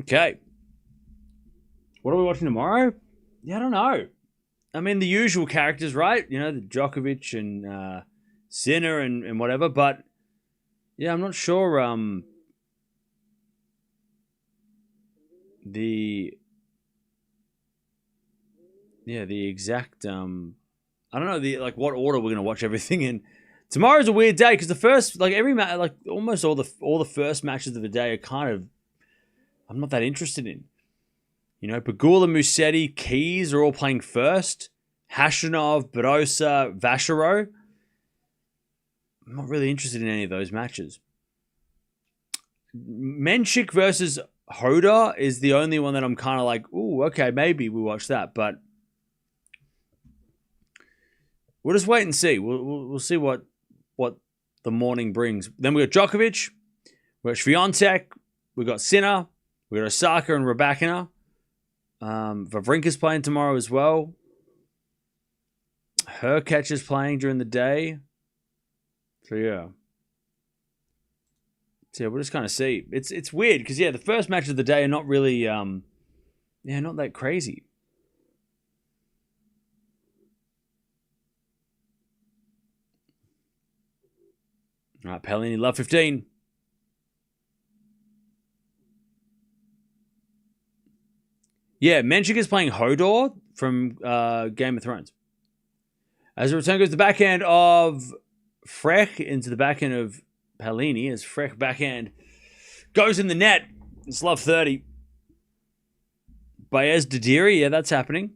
Okay. What are we watching tomorrow? Yeah, I don't know. I mean, the usual characters, right? You know, the Djokovic and Sinner and whatever. But yeah, I'm not sure. The exact. I don't know what order we're gonna watch everything in. Tomorrow's a weird day because the first, every match, almost all the first matches of the day are kind of. I'm not that interested in. You know, Pegula, Musetti, Keys are all playing first. Hashanov, Badosa, Vachereau. I'm not really interested in any of those matches. Menchik versus Hoda is the only one that I'm kind of like, ooh, okay, maybe we watch that. But we'll just wait and see. We'll see what the morning brings. Then we got Djokovic, we got Swiatek, we got Sinner, we got Osaka and Raducanu. Wawrinka's playing tomorrow as well. Hurkacz is playing during the day. So yeah. So yeah, we'll just kind of see. It's weird because the first match of the day are not really not that crazy. All right, Palini, love 15. Yeah, Menchik is playing Hodor from Game of Thrones. As the return goes the backhand of Frech into the backhand of Palini as Frech backhand goes in the net. It's love 30. Baez Didiri, yeah, that's happening.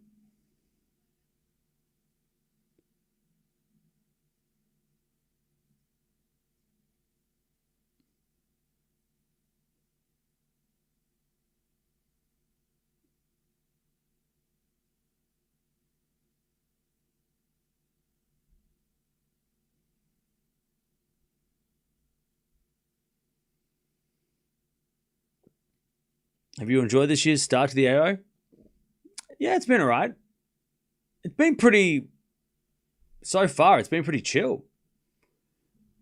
Have you enjoyed this year's start to the AO? Yeah, it's been all right. It's been pretty, so far, it's been pretty chill.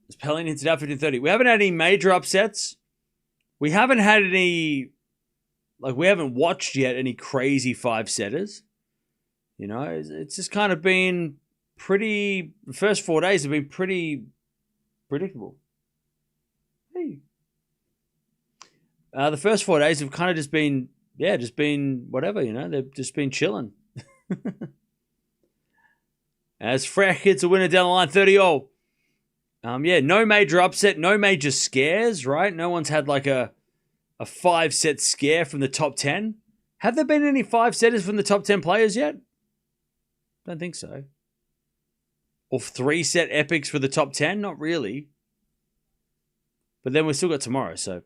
As Palini hits it out 15-30. We haven't had any major upsets. We haven't had any, we haven't watched yet any crazy 5-setters. You know, it's just kind of been pretty, the first 4 days have been pretty predictable. Hey. The first 4 days have kind of just been whatever, you know. They've just been chilling. As Frech hits a winner down the line, 30-all. No major upset, no major scares, right? No one's had a 5-set scare from the top 10. Have there been any 5-setters from the top 10 players yet? Don't think so. Or 3-set epics for the top 10? Not really. But then we've still got tomorrow, so...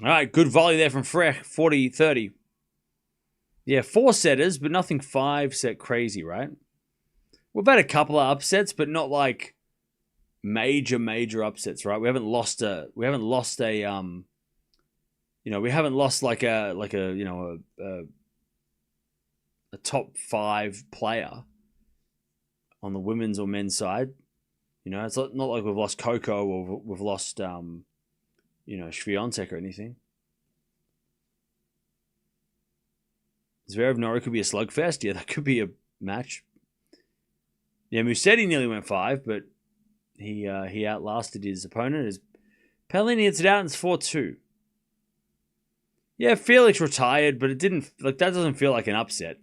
All right, good volley there from Frech, 40-30. Yeah, 4-setters, but nothing 5-set crazy, right? We've had a couple of upsets, but not major upsets, right? We haven't lost a top 5 player on the women's or men's side. You know, it's not like we've lost Coco or we've lost Swiatek or anything. Zverev Norrie could be a slugfest. Yeah, that could be a match. Yeah, Musetti nearly went 5, but he outlasted his opponent. As Palini hits it out and it's 4-2. Yeah, Felix retired, but it didn't that doesn't feel like an upset.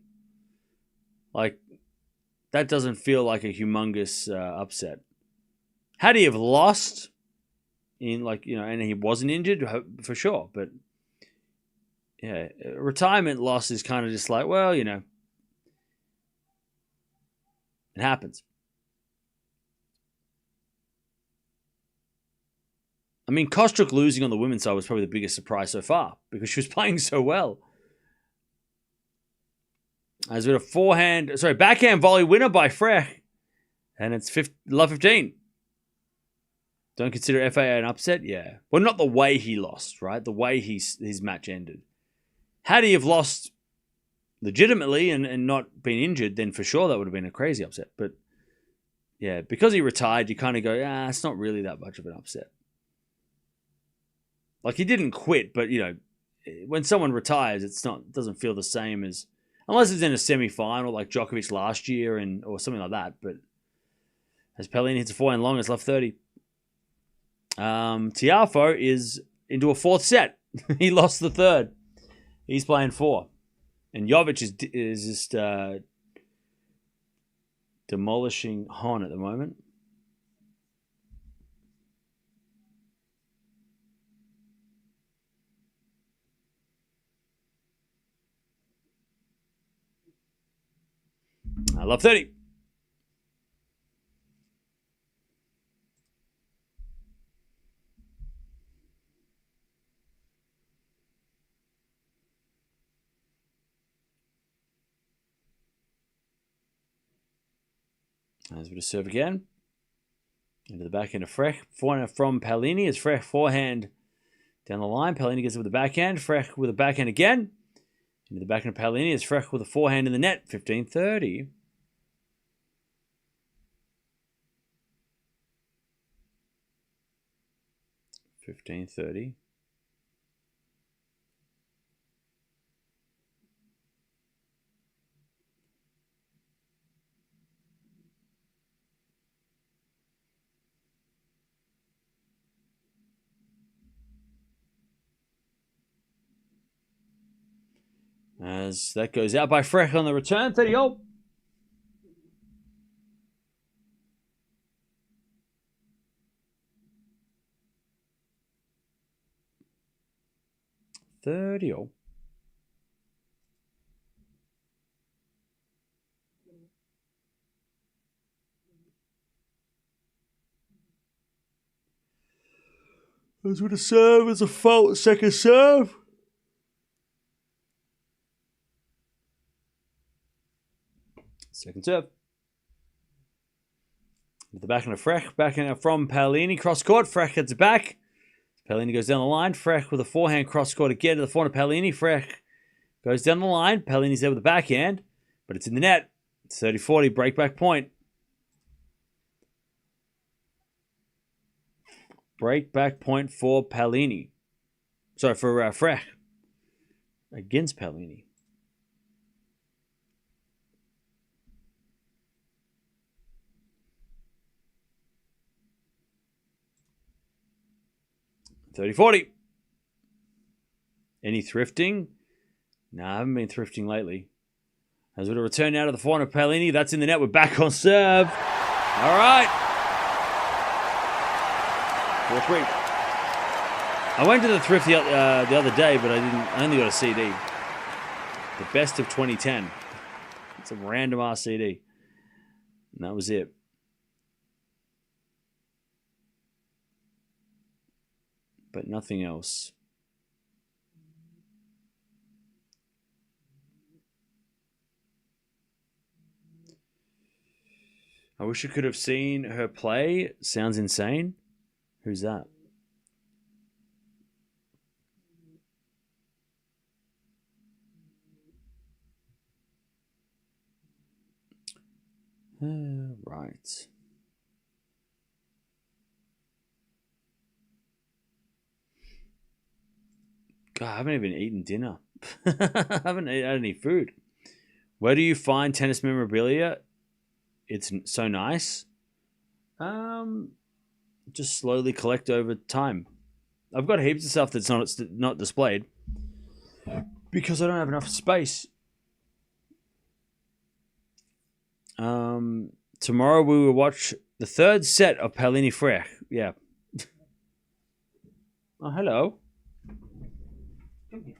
That doesn't feel like a humongous upset. Had he have lost and he wasn't injured for sure, but yeah, retirement loss is kind of just it happens. I mean, Kostruck losing on the women's side was probably the biggest surprise so far because she was playing so well. As with a backhand volley winner by Frech, and it's love 15. Don't consider FAA an upset? Yeah. Well, not the way he lost, right? The way his match ended. Had he have lost legitimately and not been injured, then for sure that would have been a crazy upset. But yeah, because he retired, you kind of go, it's not really that much of an upset. Like, he didn't quit, but, when someone retires, it doesn't feel the same as, unless it's in a semi-final like Djokovic last year or something like that. But as Palini hits a forehand long, it's left 30. Tiafoe is into a fourth set. He lost the third. He's playing 4. And Jovic is just demolishing Hon at the moment. I love 30. As we serve again. Into the backhand of Frech. Forehand from Palini. As Frech forehand down the line. Palini gets it with the backhand. Frech with a backhand again. Into the backhand of Palini. As Frech with a forehand in the net. 15-30. As that goes out by Frech on the return. 30-all. As with a serve, as a fault, second serve. Second serve. With the backhand of Frech. Backhand from Palini. Cross court. Frech heads it back. Palini goes down the line. Frech with a forehand cross court again to the forehand of Palini. Frech goes down the line. Palini's there with the backhand. But it's in the net. It's 30-40. Breakback point. Breakback point for Palini. Sorry, for Frech. Against Palini. $30-40. Any thrifting? No, I haven't been thrifting lately. As we return now to the forehand of Palini. That's in the net. We're back on serve. All right. 4-3. I went to the thrift the other day, but I only got a CD. The best of 2010. It's a random ass CD. And that was it. But nothing else. I wish I could have seen her play. Sounds insane. Who's that? Right. God, I haven't even eaten dinner. I haven't had any food. Where do you find tennis memorabilia? It's so nice. Just slowly collect over time. I've got heaps of stuff that's not displayed because I don't have enough space. Tomorrow we will watch the third set of Palini Frech. Yeah. Oh, hello. Come here.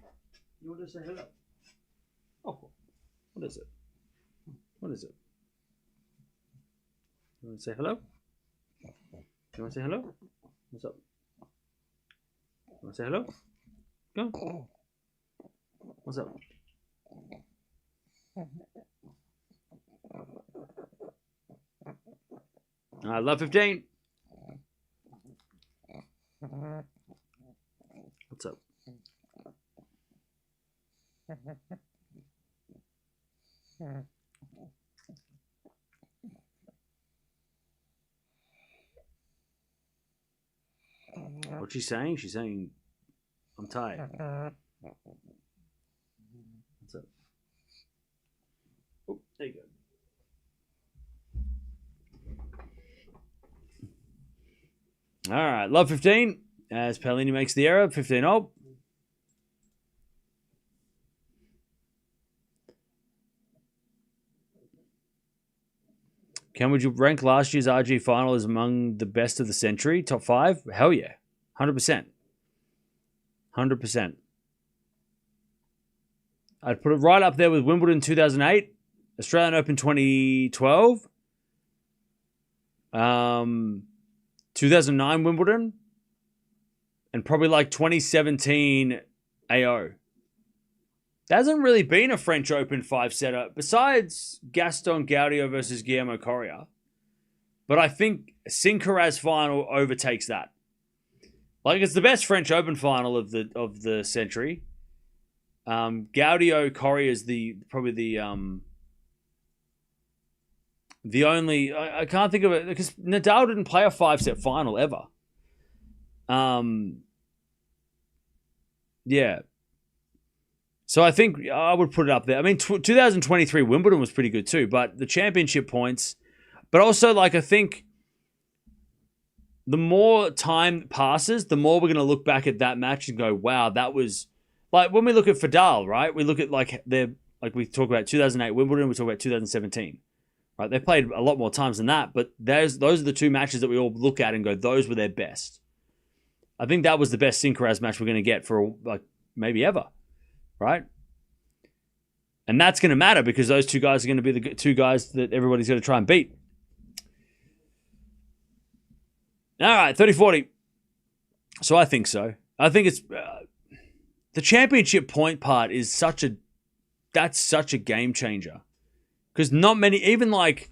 You want to say hello? Oh, what is it? What is it? You want to say hello? You want to say hello? What's up? You want to say hello? Go. What's up? I love 15. What's up? What's she saying? She's saying, I'm tired. What's up? Oh, there you go. All right, love 15 as Palini makes the error. 15-0. Would you rank last year's RG final as among the best of the century? Top 5? Hell yeah. 100%. 100%. I'd put it right up there with Wimbledon 2008, Australian Open 2012, 2009 Wimbledon, and probably like 2017 AO. There hasn't really been a French Open 5-setter besides Gaston Gaudio versus Guillermo Correa. But I think Sinner final overtakes that. Like, it's the best French Open final of the century. Gaudio Correa is probably the only. I can't think of it because Nadal didn't play a 5-set final ever. Yeah. So I think I would put it up there. I mean, 2023 Wimbledon was pretty good too, but the championship points. But also, like, I think the more time passes, the more we're going to look back at that match and go, wow, that was... Like, when we look at Fadal, right? We look at, like we talk about 2008 Wimbledon, we talk about 2017. Right? They played a lot more times than that, but those are the two matches that we all look at and go, those were their best. I think that was the best Sinner match we're going to get for, like, maybe ever. Right? And that's going to matter because those two guys are going to be the two guys that everybody's going to try and beat. All right, 30-40. So I think so. I think it's... the championship point part is such a game changer. Because not many, even like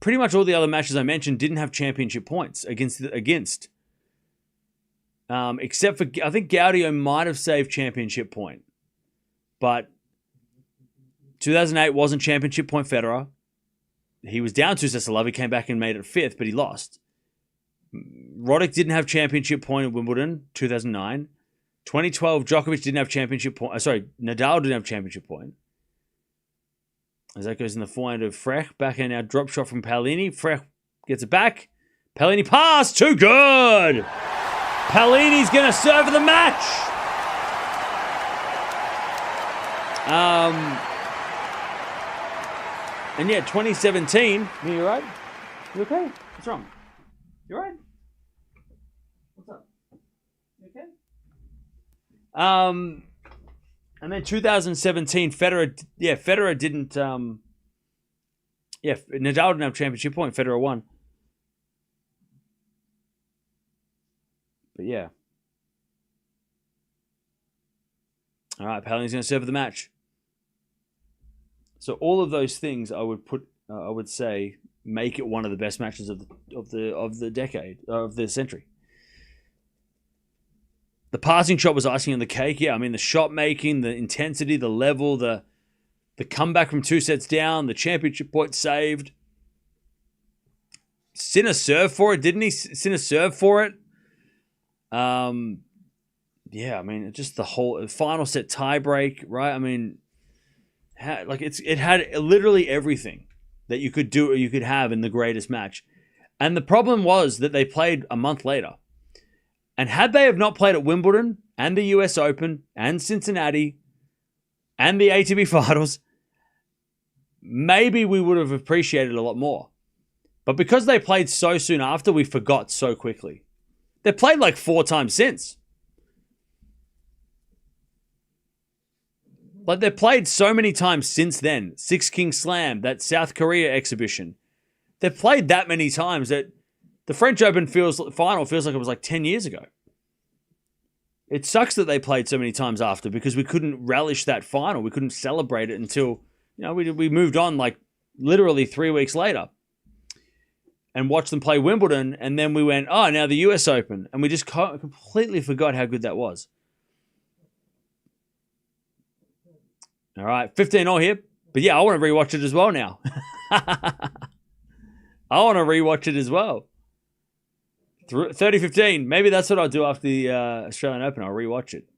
pretty much all the other matches I mentioned didn't have championship points against. Except for, I think Gaudio might have saved championship point. But 2008 wasn't championship point Federer. He was down 2-sets to love. He came back and made it 5th, but he lost. Roddick didn't have championship point at Wimbledon, 2009. 2012, Djokovic didn't have championship point. Nadal didn't have championship point. As that goes in the forehand of Frech. Backhand now, drop shot from Palini. Frech gets it back. Palini pass, too good! Palini's going to serve the match! And yeah, 2017. You right? You okay? What's wrong? You alright? What's up? You okay? And then 2017, Federer didn't. Nadal didn't have championship point. Federer won. But yeah. All right, Palini's going to serve the match. So all of those things, I would say, make it one of the best matches of the decade, of the century. The passing shot was icing on the cake. Yeah, I mean, the shot making, the intensity, the level, the comeback from 2 sets down, the championship point saved. Sinner served for it, didn't he? Sinner served for it. Yeah, I mean, just the whole final set tiebreak, right? I mean, it had literally everything that you could do or you could have in the greatest match. And the problem was that they played a month later. And had they have not played at Wimbledon and the US Open and Cincinnati and the ATP finals, maybe we would have appreciated a lot more. But because they played so soon after, we forgot so quickly. They played like 4 times since. Like, they've played so many times since then. Six King Slam, that South Korea exhibition. They've played that many times that the French Open final feels like it was like 10 years ago. It sucks that they played so many times after because we couldn't relish that final. We couldn't celebrate it until, we moved on like literally 3 weeks later and watched them play Wimbledon. And then we went, oh, now the US Open. And we just completely forgot how good that was. All right, 15-0 here. But yeah, I want to rewatch it as well now. I want to rewatch it as well. 30-15. Maybe that's what I'll do after the Australian Open. I'll rewatch it.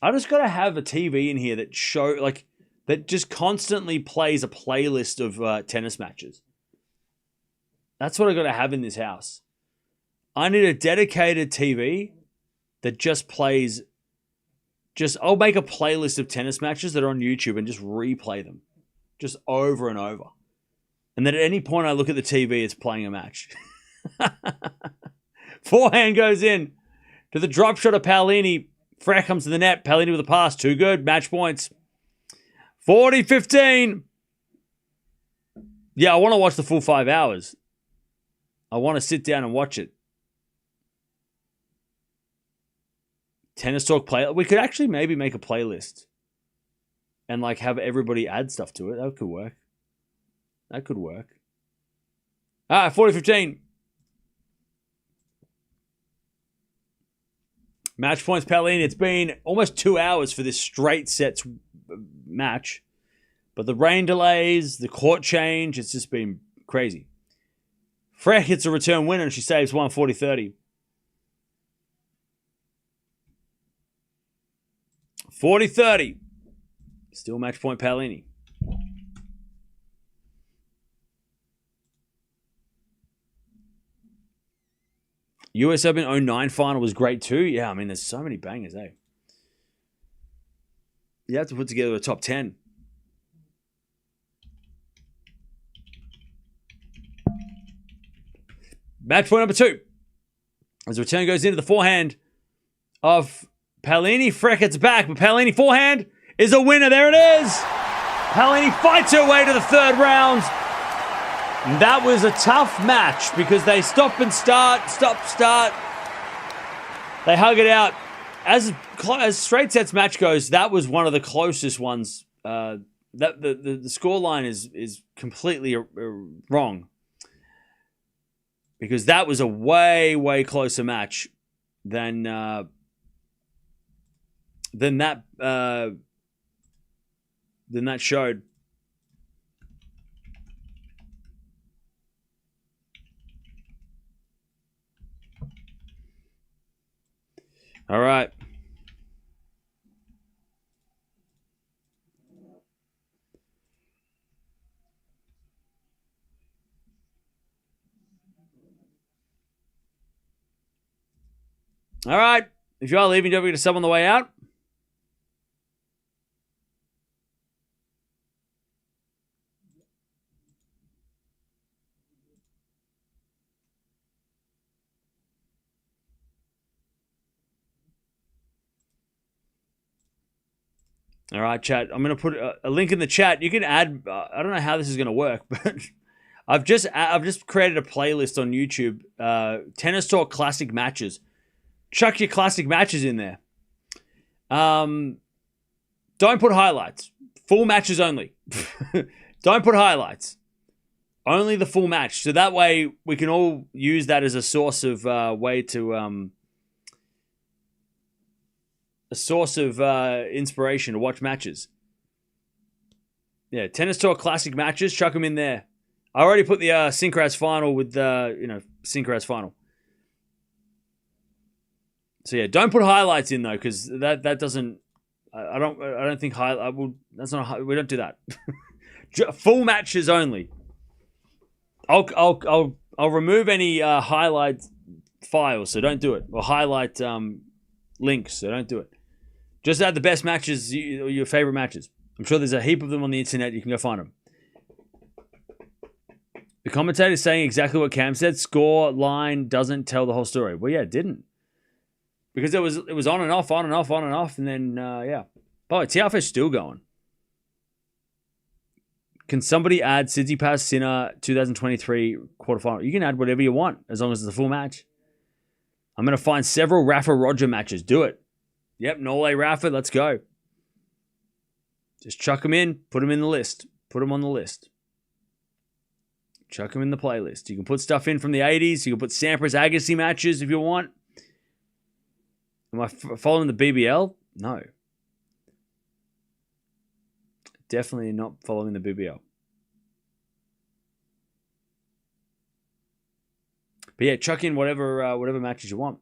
I just got to have a TV in here that just constantly plays a playlist of tennis matches. That's what I got to have in this house. I need a dedicated TV that just plays. I'll make a playlist of tennis matches that are on YouTube and just replay them, just over and over. And then at any point I look at the TV, it's playing a match. Forehand goes in to the drop shot of Paolini. Frech comes to the net. Palini with a pass. Too good. Match points. 40-15. Yeah, I want to watch the full 5 hours. I want to sit down and watch it. Tennis Talk play. We could actually maybe make a playlist and have everybody add stuff to it. That could work. All right, 40-15. Match points, Palini. It's been almost 2 hours for this straight sets match. But the rain delays, the court change, it's just been crazy. Frech hits a return winner and she saves 140-30. 40-30. Still match point, Palini. US Open 09 final was great too. Yeah, I mean, there's so many bangers, eh? You have to put together a top 10. Match point number 2. As the return goes into the forehand of Palini. Frech gets back, but Palini forehand is a winner. There it is. Palini fights her way to the third round. That was a tough match because they stop, start. They hug it out. As straight sets match goes, that was one of the closest ones. The scoreline is completely wrong because that was a way closer match than that showed. All right. All right. If you are leaving, don't forget to sub on the way out. All right, chat. I'm going to put a link in the chat. You can add. I don't know how this is going to work, but I've just created a playlist on YouTube. Tennis Talk classic matches. Chuck your classic matches in there. Don't put highlights. Full matches only. Don't put highlights. Only the full match. So that way we can all use that as a source of way to inspiration to watch matches. Yeah, Tennis Talk classic matches. Chuck them in there. I already put the Synchraz final with Synchraz final. So yeah, don't put highlights in though, because that doesn't. I don't think that's not. We don't do that. Full matches only. I'll remove any highlight files, so don't do it, or highlight links, so don't do it. Just add the best matches, your favorite matches. I'm sure there's a heap of them on the internet. You can go find them. The commentator is saying exactly what Cam said. Score line doesn't tell the whole story. Well, yeah, it didn't. Because it was on and off, and then, yeah. By the way, Tiafe's still going. Can somebody add Tsitsipas Sinner 2023 quarterfinal? You can add whatever you want, as long as it's a full match. I'm going to find several Rafa Roger matches. Do it. Yep, Nole Rafa, let's go. Just chuck them in, put them in the list. Put them on the list. Chuck them in the playlist. You can put stuff in from the 80s. You can put Sampras Agassi matches if you want. Am I following the BBL? No. Definitely not following the BBL. But yeah, chuck in whatever matches you want.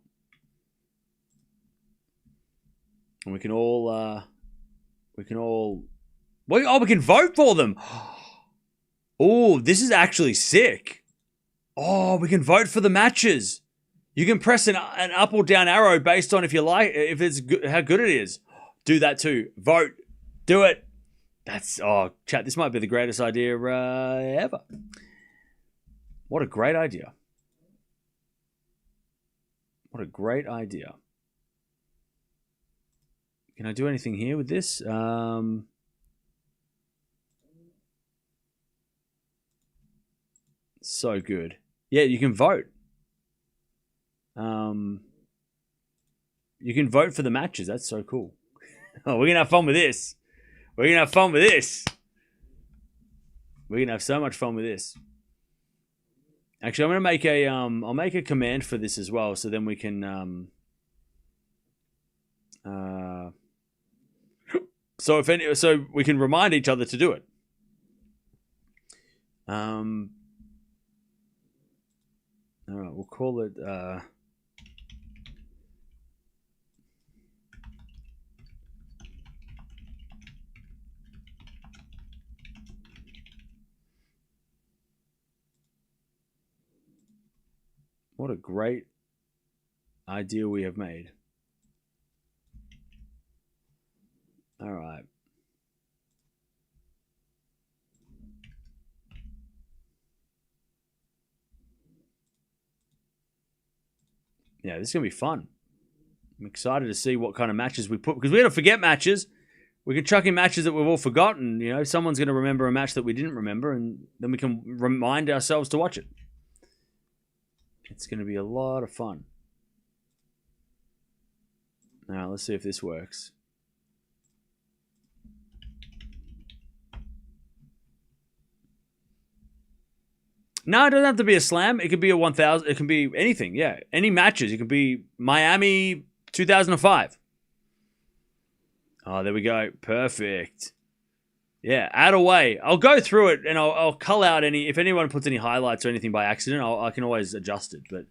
And we can all we can vote for them. Oh, this is actually sick. Oh, we can vote for the matches. You can press an up or down arrow based on if it's good, how good it is. Do that too. Vote. Do it. Chat, this might be the greatest idea ever. What a great idea. What a great idea. Can I do anything here with this? So good. Yeah, you can vote. You can vote for the matches. That's so cool. Oh, we're going to have fun with this. We're going to have fun with this. We're going to have so much fun with this. Actually, I'm going to make I'll make a command for this as well, so then we can, so we can remind each other to do it. All right, we'll call it, what a great idea we have made. All right. Yeah, this is going to be fun. I'm excited to see what kind of matches we put, because we're going to forget matches. We can chuck in matches that we've all forgotten. You know, someone's going to remember a match that we didn't remember, and then we can remind ourselves to watch it. It's going to be a lot of fun. Now, let's see if this works. No, it doesn't have to be a slam. It could be a 1,000. It can be anything. Yeah, any matches. It could be Miami 2005. Oh, there we go. Perfect. Yeah, add away. I'll go through it and I'll cull out any. If anyone puts any highlights or anything by accident, I can always adjust it. But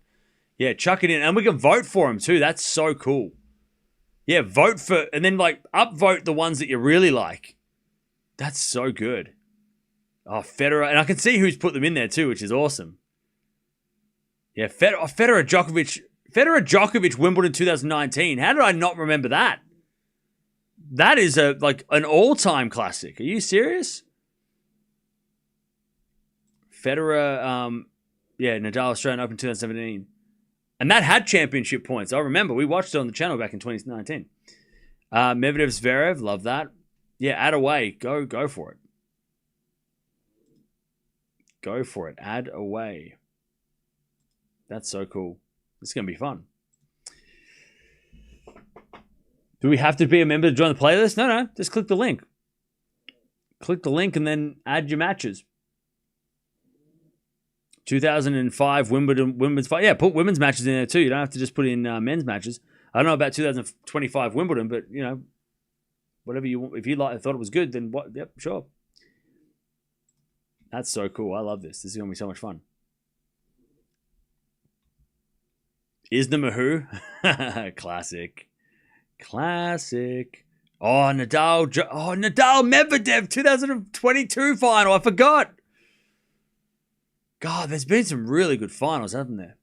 yeah, chuck it in, and we can vote for them too. That's so cool. Yeah, vote for, and then like upvote the ones that you really like. That's so good. Oh, Federer. And I can see who's put them in there too, which is awesome. Yeah, Federer Djokovic Wimbledon 2019. How did I not remember that? That is an all-time classic. Are you serious? Federer, Nadal Australian Open 2017. And that had championship points. I remember. We watched it on the channel back in 2019. Medvedev Zverev. Love that. Yeah, add away. Go for it. Go for it. Add away. That's so cool. It's going to be fun. Do we have to be a member to join the playlist? No. Just click the link. Click the link and then add your matches. 2005 women's fight. Yeah, put women's matches in there too. You don't have to just put in men's matches. I don't know about 2025 Wimbledon, but you know, whatever you want. If you thought it was good, then what? Yep, sure. That's so cool. I love this. This is going to be so much fun. Isna Mahoo. Classic. Oh, Nadal Medvedev 2022 final. I forgot. God, there's been some really good finals, haven't there?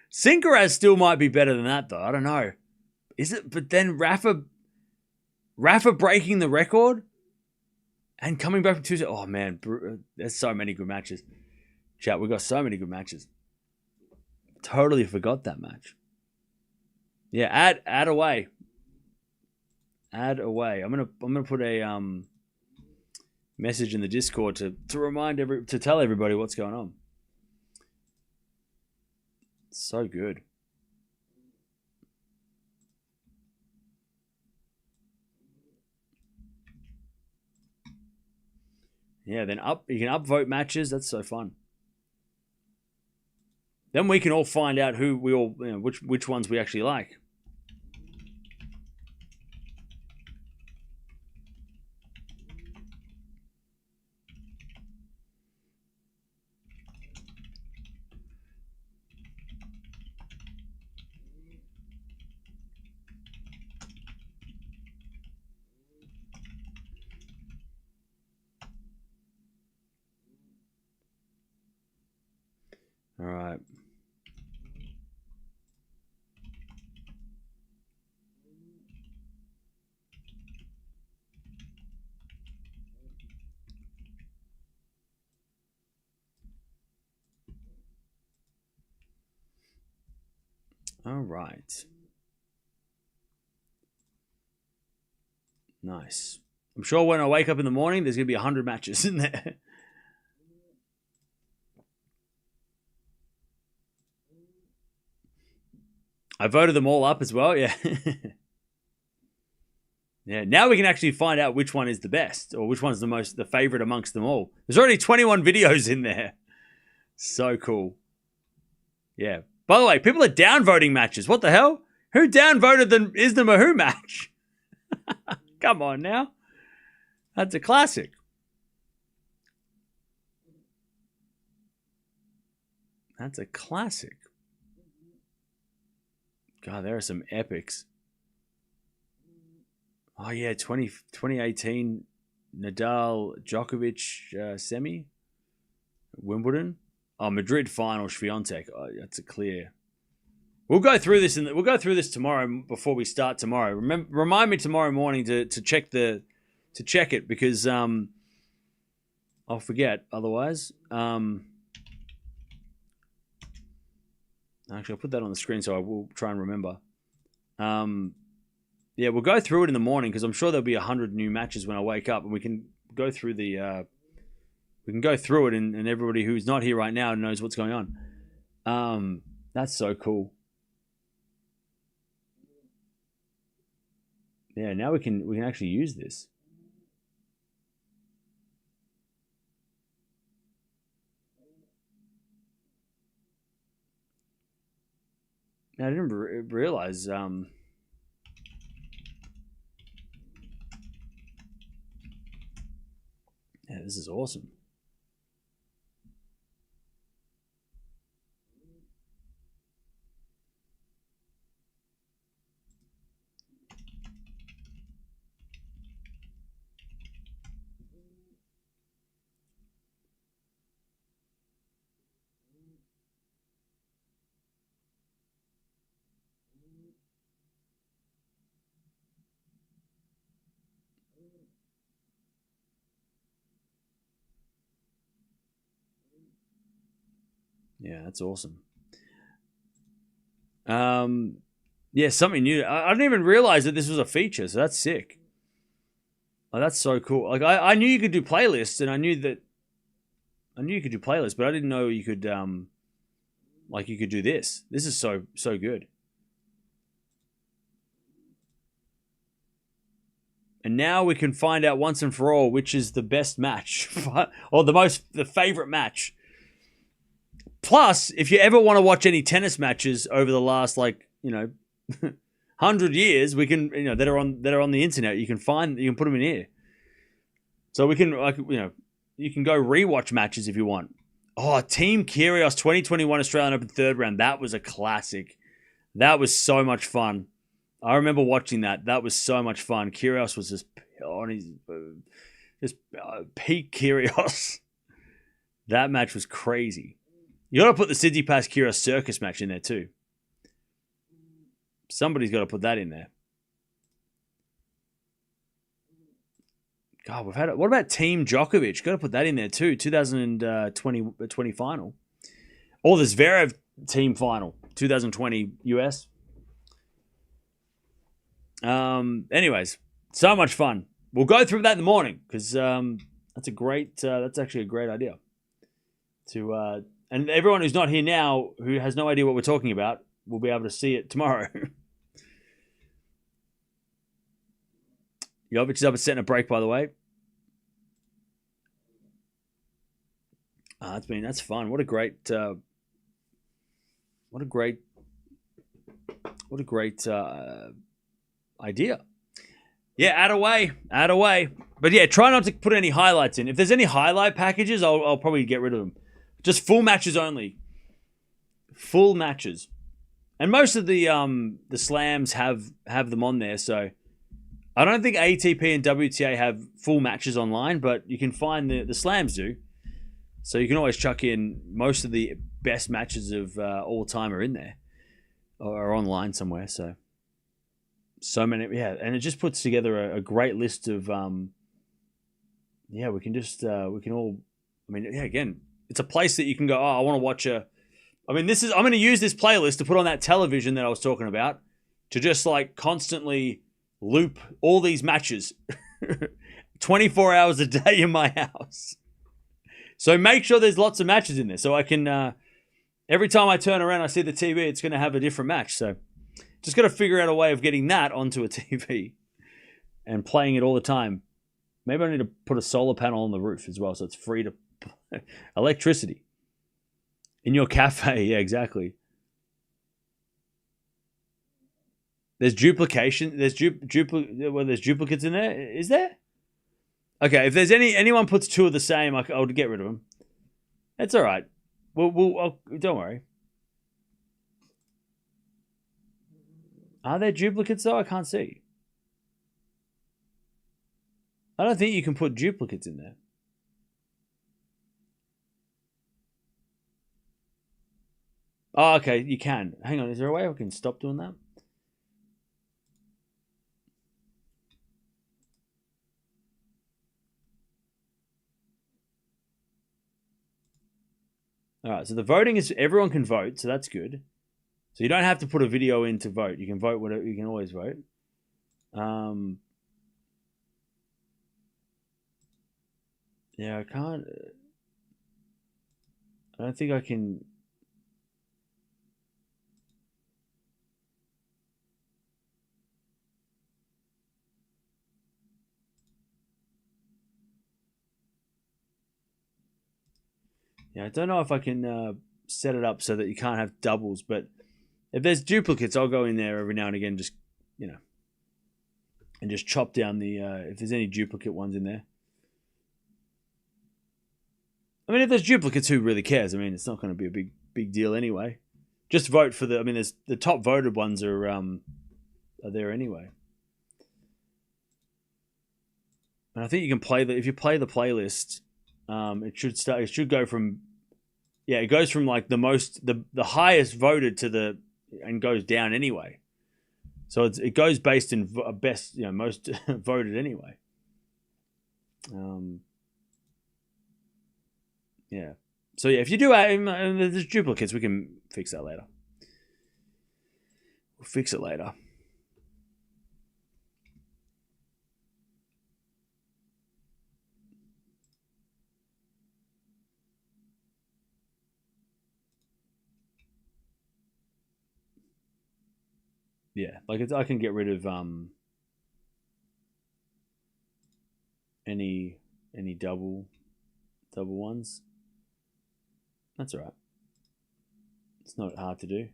Sinkeraz still might be better than that, though. I don't know. Is it? But then Rafa breaking the record and coming back from Tuesday. Oh, man. There's so many good matches. Chat, we've got so many good matches. Totally forgot that match. Yeah, add away. Add away. I'm gonna put a message in the Discord to remind to tell everybody what's going on. So good. Yeah, then you can upvote matches. That's so fun. Then we can all find out who we all, which ones we actually like. All right. All right. Nice. I'm sure when I wake up in the morning, there's going to be 100 matches in there. I voted them all up as well, yeah. Yeah, now we can actually find out which one is the best or which one's the favorite amongst them all. There's already 21 videos in there. So cool. Yeah. By the way, people are downvoting matches. What the hell? Who downvoted the Isner Mahut match? Come on now. That's a classic. That's a classic. God, there are some epics. Oh, yeah, 2018 Nadal Djokovic semi. Wimbledon. Oh, Madrid final Swiatek. Oh, that's a clear. We'll go through this we'll go through this tomorrow before we start tomorrow. Remind me tomorrow morning to check it because I'll forget otherwise. Actually, I'll put that on the screen so I will try and remember. Yeah, we'll go through it in the morning because I'm sure there'll be 100 new matches when I wake up, and we can go through it, and everybody who's not here right now knows what's going on. That's so cool. Yeah, now we can actually use this. Now, I didn't realize. Yeah, this is awesome. Yeah, that's awesome. Yeah, something new. I didn't even realize that this was a feature, so that's sick. Oh, that's so cool. Like I knew you could do playlists, and I knew you could do playlists, but I didn't know you could you could do this. This is so good. And now we can find out once and for all which is the best match or the favorite match. Plus, if you ever want to watch any tennis matches over the last 100 years, we can that are on the internet. You can put them in here. So we can you can go rewatch matches if you want. Oh, Team Kyrgios 2021 Australian Open third round. That was a classic. That was so much fun. I remember watching that. That was so much fun. Kyrgios was just on his peak Kyrgios. That match was crazy. You got to put the Tsitsipas Kyrgios circus match in there too. Somebody's got to put that in there. God, we've had it. What about Team Djokovic? Got to put that in there too. 2020 final. Or the Zverev team final. 2020 US. Anyways, so much fun. We'll go through that in the morning because that's actually a great idea. And everyone who's not here now, who has no idea what we're talking about, will be able to see it tomorrow. Jovic is up and setting a break, by the way. That's fun. What a great idea. Yeah, add away. But yeah, try not to put any highlights in. If there's any highlight packages, I'll probably get rid of them. Just full matches only. Full matches. And most of the slams have them on there, so I don't think ATP and WTA have full matches online, but you can find the slams do. So you can always chuck in most of the best matches of all time are in there or online somewhere. So many, yeah, and it just puts together a great list of we can just we can all. I mean, yeah, again, it's a place that you can go. Oh, I want to watch a. I mean, I'm going to use this playlist to put on that television that I was talking about to just like constantly loop all these matches 24 hours a day in my house. So make sure there's lots of matches in there so I can, every time I turn around, I see the TV, it's going to have a different match. So just got to figure out a way of getting that onto a TV and playing it all the time. Maybe I need to put a solar panel on the roof as well so it's free to electricity. In your cafe, yeah, exactly. There's duplication. There's duplicates in there. Is there? Okay, if there's anyone puts two of the same, I'll get rid of them. That's all right. Don't worry. Are there duplicates though? I can't see. I don't think you can put duplicates in there. Oh, okay, you can. Hang on, is there a way I can stop doing that? All right, so the voting is everyone can vote, so that's good. So you don't have to put a video in to vote. You can vote whatever. You can always vote. Yeah, I can't. I don't think I can. Yeah, I don't know if I can set it up so that you can't have doubles, but if there's duplicates, I'll go in there every now and again, just, and just chop down the, if there's any duplicate ones in there. I mean, if there's duplicates, who really cares? I mean, it's not going to be a big deal anyway. Just vote for there's the top voted ones are there anyway. And I think you can play if you play the playlist, it should go from, it goes from like the highest voted and goes down anyway. So it goes based in best, most voted anyway. Yeah. So yeah, if you do there's duplicates, we can fix that later. We'll fix it later. Yeah, like I can get rid of any double ones. That's all right. It's not hard to do.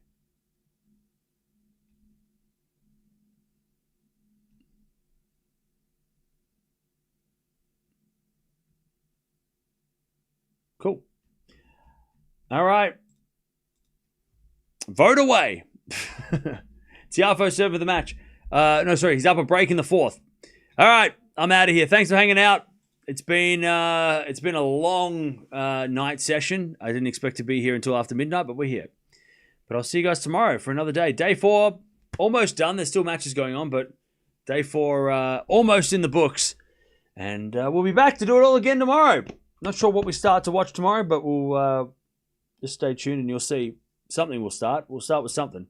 Cool. All right. Vote away. Tiafoe served for the match. He's up a break in the fourth. All right, I'm out of here. Thanks for hanging out. It's been a long night session. I didn't expect to be here until after midnight, but we're here. But I'll see you guys tomorrow for another day. Day 4, almost done. There's still matches going on, but day 4 almost in the books. And we'll be back to do it all again tomorrow. Not sure what we start to watch tomorrow, but we'll just stay tuned and you'll see something will start. We'll start with something.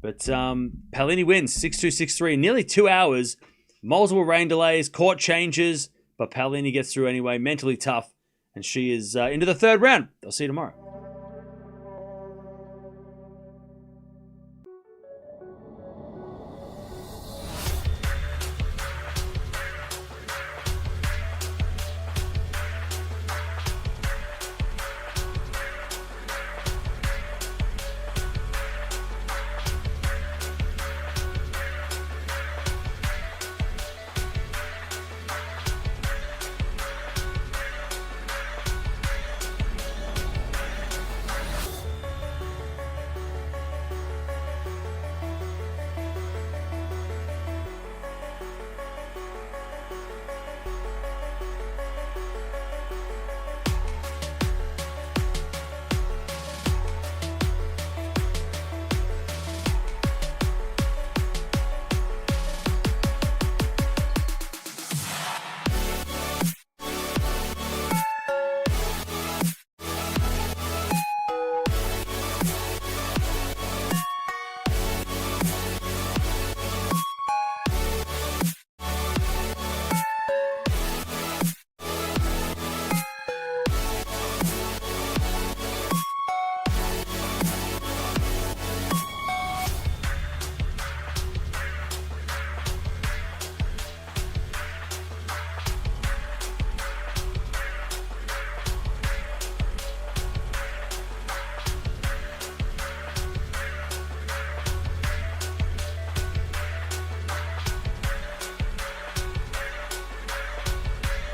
But Palini wins 6-2, 6-3, nearly 2 hours, multiple rain delays, court changes, but Palini gets through anyway, mentally tough, and she is into the third round. I'll see you tomorrow.